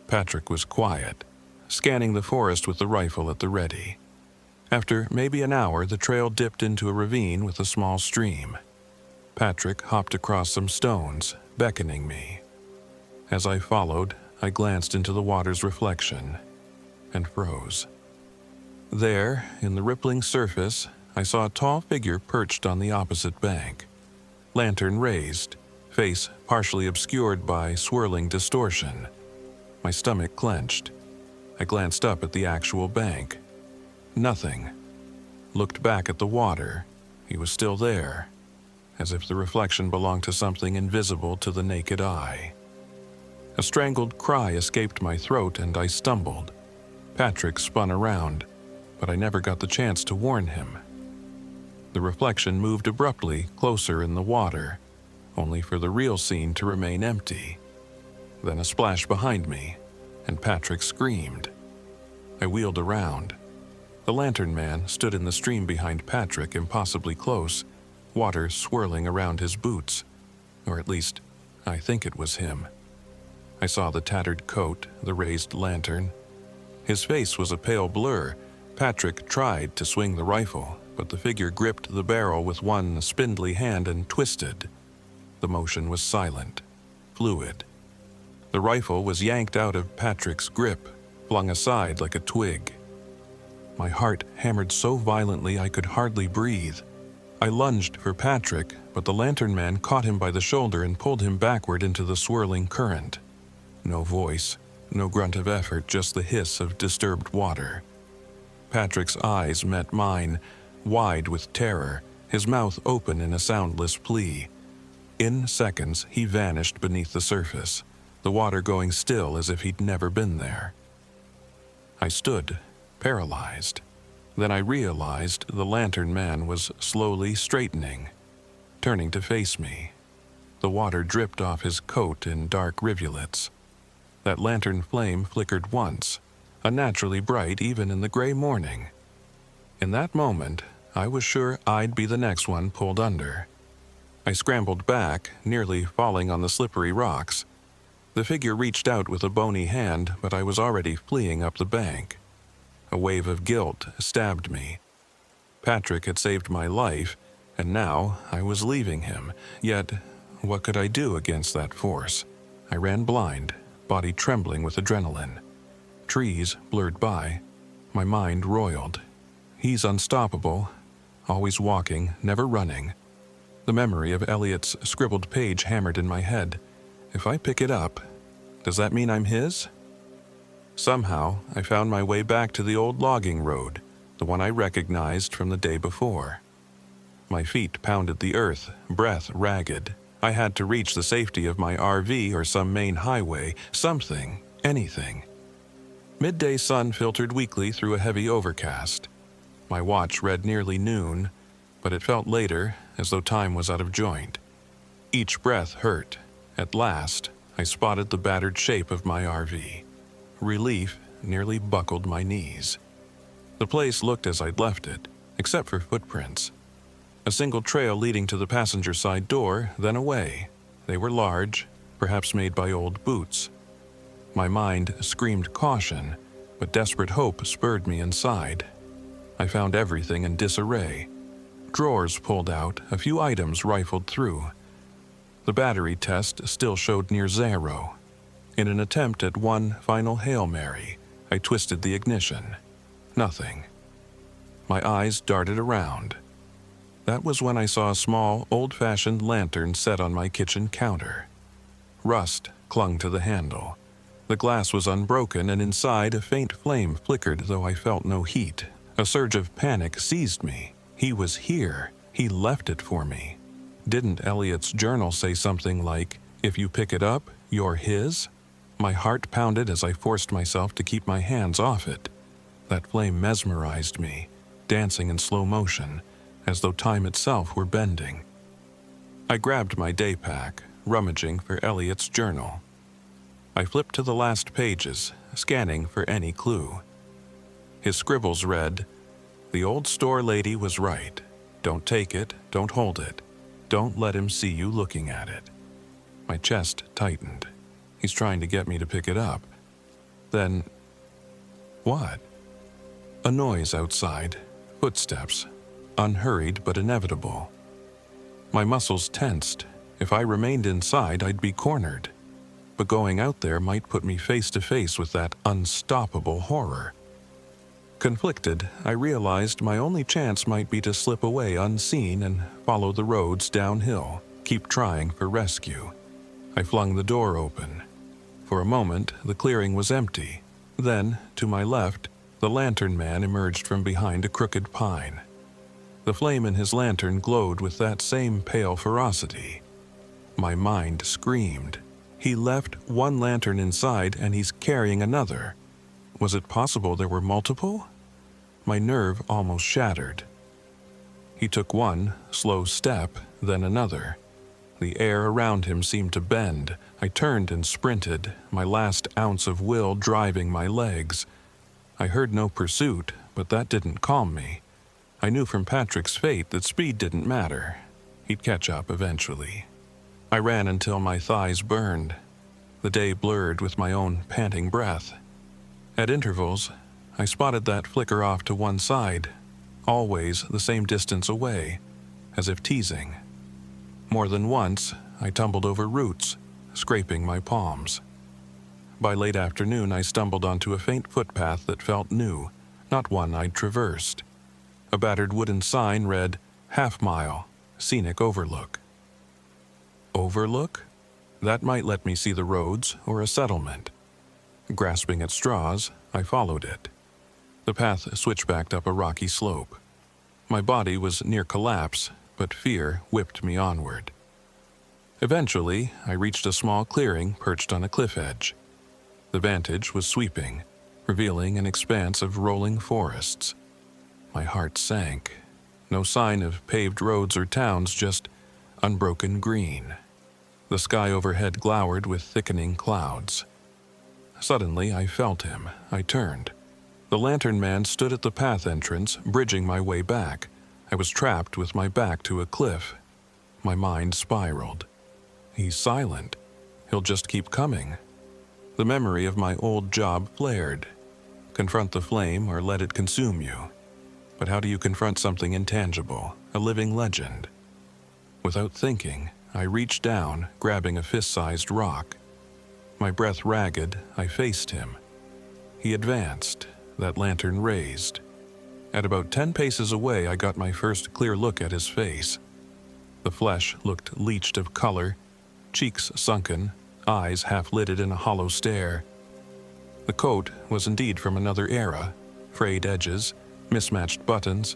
Patrick was quiet, scanning the forest with the rifle at the ready. After maybe an hour, the trail dipped into a ravine with a small stream. Patrick hopped across some stones, beckoning me. As I followed, I glanced into the water's reflection and froze. There, in the rippling surface, I saw a tall figure perched on the opposite bank. Lantern raised, face partially obscured by swirling distortion. My stomach clenched. I glanced up at the actual bank. Nothing. Looked back at the water. He was still there, as if the reflection belonged to something invisible to the naked eye. A strangled cry escaped my throat and I stumbled. Patrick spun around, but I never got the chance to warn him. The reflection moved abruptly closer in the water, only for the real scene to remain empty. Then a splash behind me, and Patrick screamed. I wheeled around. The lantern man stood in the stream behind Patrick, impossibly close, water swirling around his boots. Or at least, I think it was him. I saw the tattered coat, the raised lantern. His face was a pale blur. Patrick tried to swing the rifle, but the figure gripped the barrel with one spindly hand and twisted. The motion was silent, fluid. The rifle was yanked out of Patrick's grip, flung aside like a twig. My heart hammered so violently I could hardly breathe. I lunged for Patrick, but the lantern man caught him by the shoulder and pulled him backward into the swirling current. No voice, no grunt of effort, just the hiss of disturbed water. Patrick's eyes met mine, wide with terror, his mouth open in a soundless plea. In seconds, he vanished beneath the surface, the water going still as if he'd never been there. I stood, paralyzed. Then I realized the lantern man was slowly straightening, turning to face me. The water dripped off his coat in dark rivulets. That lantern flame flickered once, unnaturally bright even in the gray morning. In that moment, I was sure I'd be the next one pulled under. I scrambled back, nearly falling on the slippery rocks. The figure reached out with a bony hand, but I was already fleeing up the bank. A wave of guilt stabbed me. Patrick had saved my life, and now I was leaving him. Yet, what could I do against that force? I ran blind, body trembling with adrenaline. Trees blurred by. My mind roiled. He's unstoppable, always walking, never running. The memory of Elliot's scribbled page hammered in my head. If I pick it up, does that mean I'm his? Somehow, I found my way back to the old logging road, the one I recognized from the day before. My feet pounded the earth, breath ragged. I had to reach the safety of my RV or some main highway, something, anything. Midday sun filtered weakly through a heavy overcast. My watch read nearly noon, but it felt later, as though time was out of joint. Each breath hurt. At last, I spotted the battered shape of my RV. Relief nearly buckled my knees. The place looked as I'd left it, except for footprints. A single trail leading to the passenger side door, then away. They were large, perhaps made by old boots. My mind screamed caution, but desperate hope spurred me inside. I found everything in disarray. Drawers pulled out, a few items rifled through. The battery test still showed near 0. In an attempt at one final Hail Mary, I twisted the ignition. Nothing. My eyes darted around. That was when I saw a small, old-fashioned lantern set on my kitchen counter. Rust clung to the handle. The glass was unbroken, and inside a faint flame flickered, though I felt no heat. A surge of panic seized me. He was here. He left it for me. Didn't Elliot's journal say something like, "If you pick it up, you're his"? My heart pounded as I forced myself to keep my hands off it. That flame mesmerized me, dancing in slow motion, as though time itself were bending. I grabbed my day pack, rummaging for Elliot's journal. I flipped to the last pages, scanning for any clue. His scribbles read, "The old store lady was right. Don't take it, don't hold it. Don't let him see you looking at it." My chest tightened. He's trying to get me to pick it up. Then, what? A noise outside, footsteps, unhurried but inevitable. My muscles tensed. If I remained inside, I'd be cornered. But going out there might put me face to face with that unstoppable horror. Conflicted, I realized my only chance might be to slip away unseen and follow the roads downhill, keep trying for rescue. I flung the door open. For a moment, the clearing was empty. Then, to my left, the lantern man emerged from behind a crooked pine. The flame in his lantern glowed with that same pale ferocity. My mind screamed. He left one lantern inside and he's carrying another. Was it possible there were multiple? My nerve almost shattered. He took one slow step, then another. The air around him seemed to bend. I turned and sprinted, my last ounce of will driving my legs. I heard no pursuit, but that didn't calm me. I knew from Patrick's fate that speed didn't matter. He'd catch up eventually. I ran until my thighs burned. The day blurred with my own panting breath. At intervals, I spotted that flicker off to one side, always the same distance away, as if teasing. More than once, I tumbled over roots, scraping my palms. By late afternoon, I stumbled onto a faint footpath that felt new, not one I'd traversed. A battered wooden sign read, "Half Mile, Scenic Overlook." Overlook? That might let me see the roads or a settlement. Grasping at straws, I followed it. The path switchbacked up a rocky slope. My body was near collapse, but fear whipped me onward. Eventually, I reached a small clearing perched on a cliff edge. The vantage was sweeping, revealing an expanse of rolling forests. My heart sank. No sign of paved roads or towns, just unbroken green. The sky overhead glowered with thickening clouds. Suddenly, I felt him. I turned. The lantern man stood at the path entrance, bridging my way back. I was trapped with my back to a cliff. My mind spiraled. He's silent. He'll just keep coming. The memory of my old job flared. Confront the flame or let it consume you. But how do you confront something intangible, a living legend? Without thinking, I reached down, grabbing a fist-sized rock. My breath ragged, I faced him. He advanced, that lantern raised. At about 10 paces away, I got my first clear look at his face. The flesh looked leached of color, cheeks sunken, eyes half-lidded in a hollow stare. The coat was indeed from another era, frayed edges, mismatched buttons.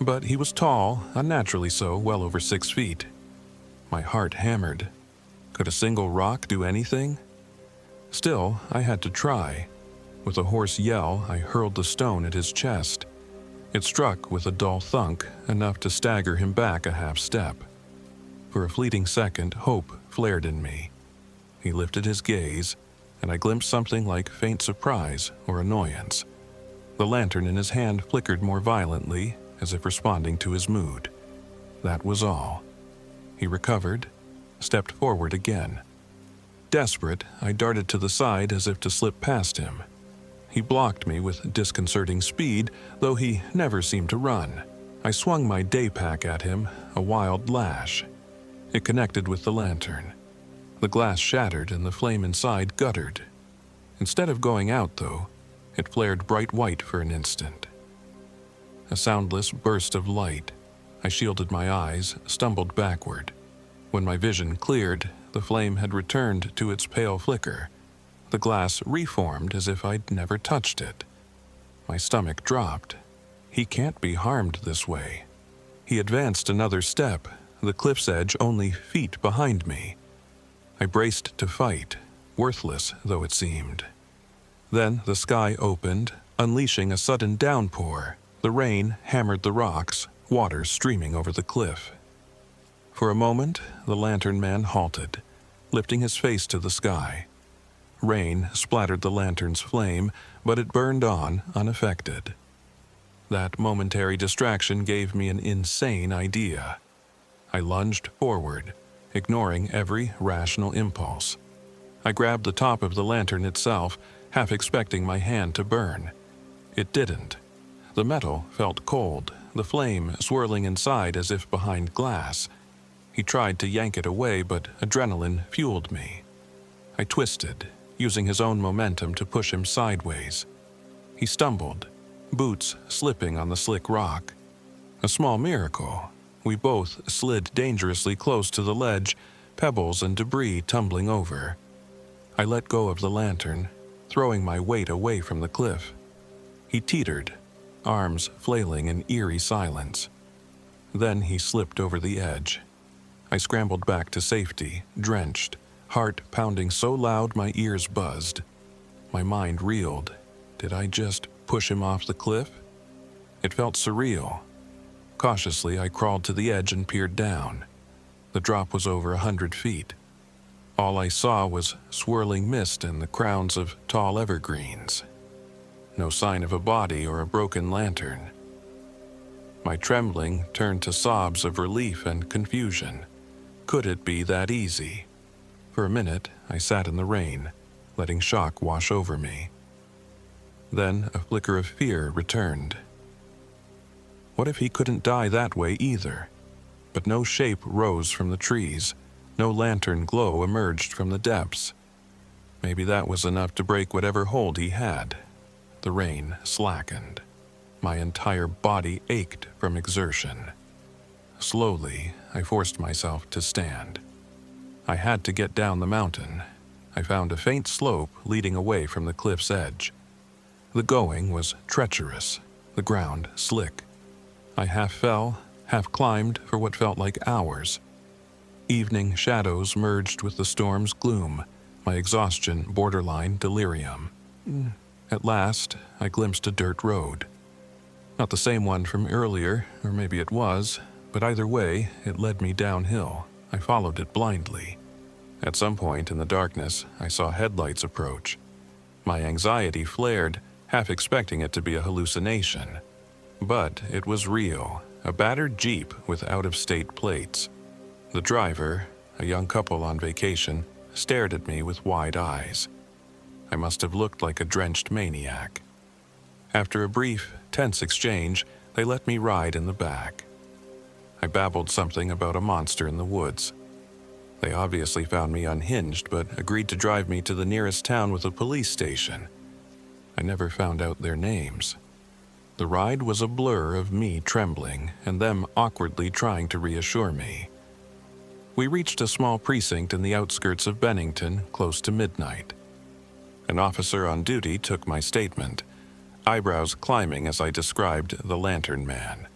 But he was tall, unnaturally so, well over 6 feet. My heart hammered. Could a single rock do anything? Still, I had to try. With a hoarse yell, I hurled the stone at his chest. It struck with a dull thunk, enough to stagger him back a half step. For a fleeting second, hope flared in me. He lifted his gaze, and I glimpsed something like faint surprise or annoyance. The lantern in his hand flickered more violently, as if responding to his mood. That was all. He recovered, stepped forward again. Desperate, I darted to the side as if to slip past him. He blocked me with disconcerting speed, though he never seemed to run. I swung my day pack at him, a wild lash. It connected with the lantern. The glass shattered and the flame inside guttered. Instead of going out, though, it flared bright white for an instant. A soundless burst of light. I shielded my eyes, stumbled backward. When my vision cleared, the flame had returned to its pale flicker. The glass reformed as if I'd never touched it. My stomach dropped. He can't be harmed this way. He advanced another step, the cliff's edge only feet behind me. I braced to fight, worthless though it seemed. Then the sky opened, unleashing a sudden downpour. The rain hammered the rocks, water streaming over the cliff. For a moment, the lantern man halted, lifting his face to the sky. Rain splattered the lantern's flame, but it burned on, unaffected. That momentary distraction gave me an insane idea. I lunged forward, ignoring every rational impulse. I grabbed the top of the lantern itself, half expecting my hand to burn. It didn't. The metal felt cold, the flame swirling inside as if behind glass. He tried to yank it away, but adrenaline fueled me. I twisted, using his own momentum to push him sideways. He stumbled, boots slipping on the slick rock. A small miracle. we both slid dangerously close to the ledge, pebbles and debris tumbling over. I let go of the lantern, throwing my weight away from the cliff. He teetered, arms flailing in eerie silence. Then he slipped over the edge. I scrambled back to safety, drenched, heart pounding so loud my ears buzzed. My mind reeled. Did I just push him off the cliff? It felt surreal. Cautiously, I crawled to the edge and peered down. The drop was over 100 feet. All I saw was swirling mist and the crowns of tall evergreens. No sign of a body or a broken lantern. My trembling turned to sobs of relief and confusion. Could it be that easy? For a minute, I sat in the rain, letting shock wash over me. Then a flicker of fear returned. What if he couldn't die that way either? But no shape rose from the trees. No lantern glow emerged from the depths. Maybe that was enough to break whatever hold he had. The rain slackened. My entire body ached from exertion. Slowly, I forced myself to stand. I had to get down the mountain. I found a faint slope leading away from the cliff's edge. The going was treacherous, the ground slick. I half fell, half climbed for what felt like hours. Evening shadows merged with the storm's gloom, my exhaustion borderline delirium. At last, I glimpsed a dirt road. Not the same one from earlier, or maybe it was, but either way, it led me downhill. I followed it blindly. At some point in the darkness, I saw headlights approach. My anxiety flared, half expecting it to be a hallucination. But it was real, a battered Jeep with out-of-state plates. The driver, a young couple on vacation, stared at me with wide eyes. I must have looked like a drenched maniac. After a brief, tense exchange, they let me ride in the back. I babbled something about a monster in the woods. They obviously found me unhinged, but agreed to drive me to the nearest town with a police station. I never found out their names. The ride was a blur of me trembling and them awkwardly trying to reassure me. We reached a small precinct in the outskirts of Bennington close to midnight. An officer on duty took my statement, eyebrows climbing as I described the lantern man.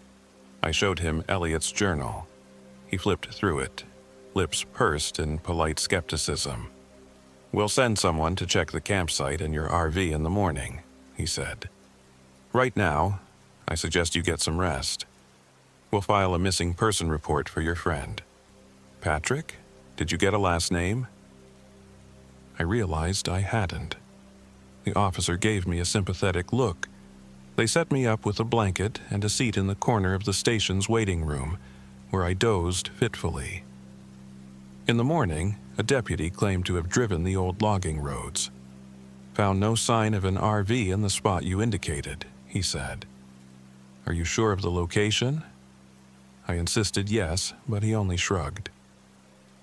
I showed him Elliot's journal. He flipped through it, lips pursed in polite skepticism. "We'll send someone to check the campsite and your RV in the morning," he said. "Right now, I suggest you get some rest. We'll file a missing person report for your friend. Patrick? Did you get a last name?" I realized I hadn't. The officer gave me a sympathetic look. They set me up with a blanket and a seat in the corner of the station's waiting room, where I dozed fitfully. In the morning, a deputy claimed to have driven the old logging roads. "Found no sign of an RV in the spot you indicated," he said. "Are you sure of the location?" I insisted yes, but he only shrugged.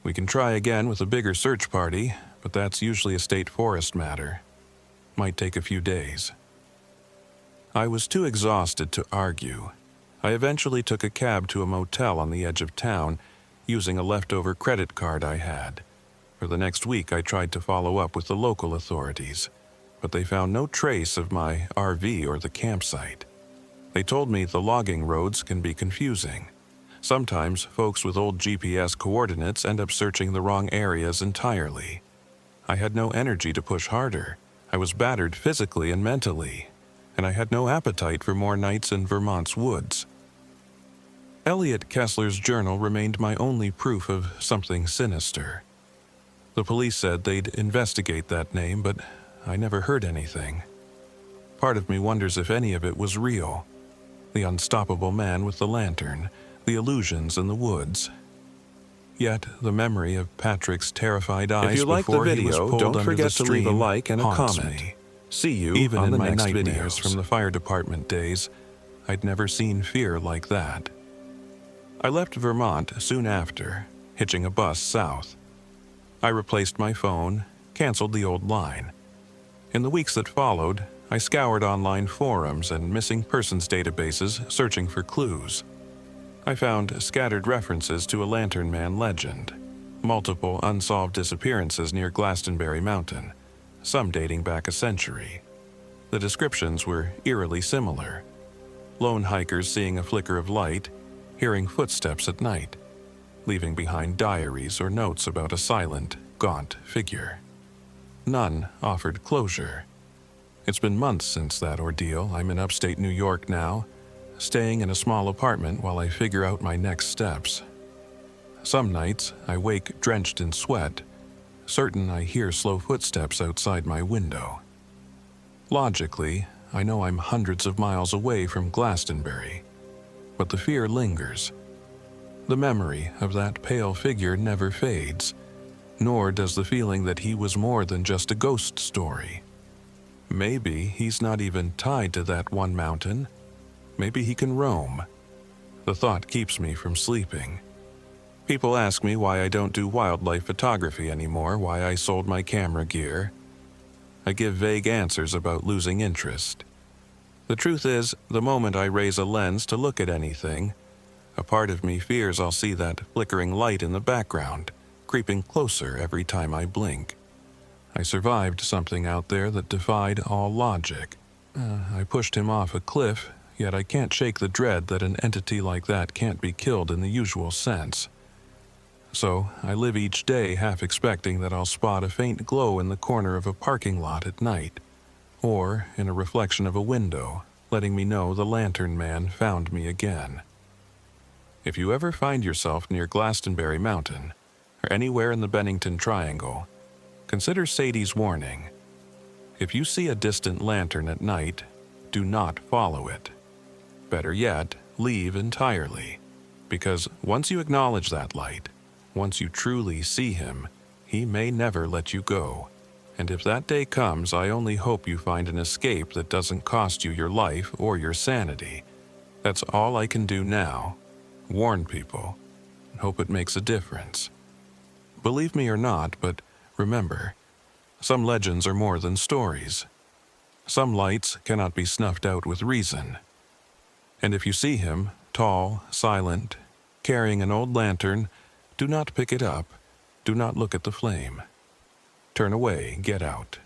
"We can try again with a bigger search party, but that's usually a state forest matter. Might take a few days." I was too exhausted to argue. I eventually took a cab to a motel on the edge of town, using a leftover credit card I had. For the next week, I tried to follow up with the local authorities, but they found no trace of my RV or the campsite. They told me the logging roads can be confusing. Sometimes folks with old GPS coordinates end up searching the wrong areas entirely. I had no energy to push harder. I was battered physically and mentally, and I had no appetite for more nights in Vermont's woods. Elliot Kessler's journal remained my only proof of something sinister. The police said they'd investigate that name, but I never heard anything. Part of me wonders if any of it was real. The unstoppable man with the lantern, the illusions in the woods. Yet the memory of Patrick's terrified eyes If you like the before he was video, pulled don't under forget the to leave a stream like and a haunts comment. me. See you Even on in the my next nightmares videos. from the fire department days, I'd never seen fear like that. I left Vermont soon after, hitching a bus south. I replaced my phone, canceled the old line. In the weeks that followed, I scoured online forums and missing persons databases searching for clues. I found scattered references to a lantern man legend, multiple unsolved disappearances near Glastonberry Mountain, some dating back a century. The descriptions were eerily similar. Lone hikers seeing a flicker of light, hearing footsteps at night, leaving behind diaries or notes about a silent, gaunt figure. None offered closure. It's been months since that ordeal. I'm in upstate New York now, staying in a small apartment while I figure out my next steps. Some nights, I wake drenched in sweat, certain I hear slow footsteps outside my window. Logically, I know I'm hundreds of miles away from Glastonberry, but the fear lingers. The memory of that pale figure never fades, nor does the feeling that he was more than just a ghost story. Maybe he's not even tied to that one mountain. Maybe he can roam. The thought keeps me from sleeping. People ask me why I don't do wildlife photography anymore, why I sold my camera gear. I give vague answers about losing interest. The truth is, the moment I raise a lens to look at anything, a part of me fears I'll see that flickering light in the background, creeping closer every time I blink. I survived something out there that defied all logic. I pushed him off a cliff, yet I can't shake the dread that an entity like that can't be killed in the usual sense. So I live each day half expecting that I'll spot a faint glow in the corner of a parking lot at night, or in a reflection of a window, letting me know the lantern man found me again. If you ever find yourself near Glastonberry Mountain, or anywhere in the Bennington Triangle, consider Sadie's warning. If you see a distant lantern at night, do not follow it. Better yet, leave entirely, because once you acknowledge that light, once you truly see him, he may never let you go. And if that day comes, I only hope you find an escape that doesn't cost you your life or your sanity. That's all I can do now. Warn people, and hope it makes a difference. Believe me or not, but remember, some legends are more than stories. Some lights cannot be snuffed out with reason. And if you see him, tall, silent, carrying an old lantern, do not pick it up, do not look at the flame. Turn away, get out.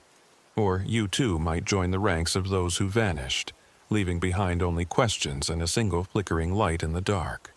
Or you too might join the ranks of those who vanished, leaving behind only questions and a single flickering light in the dark.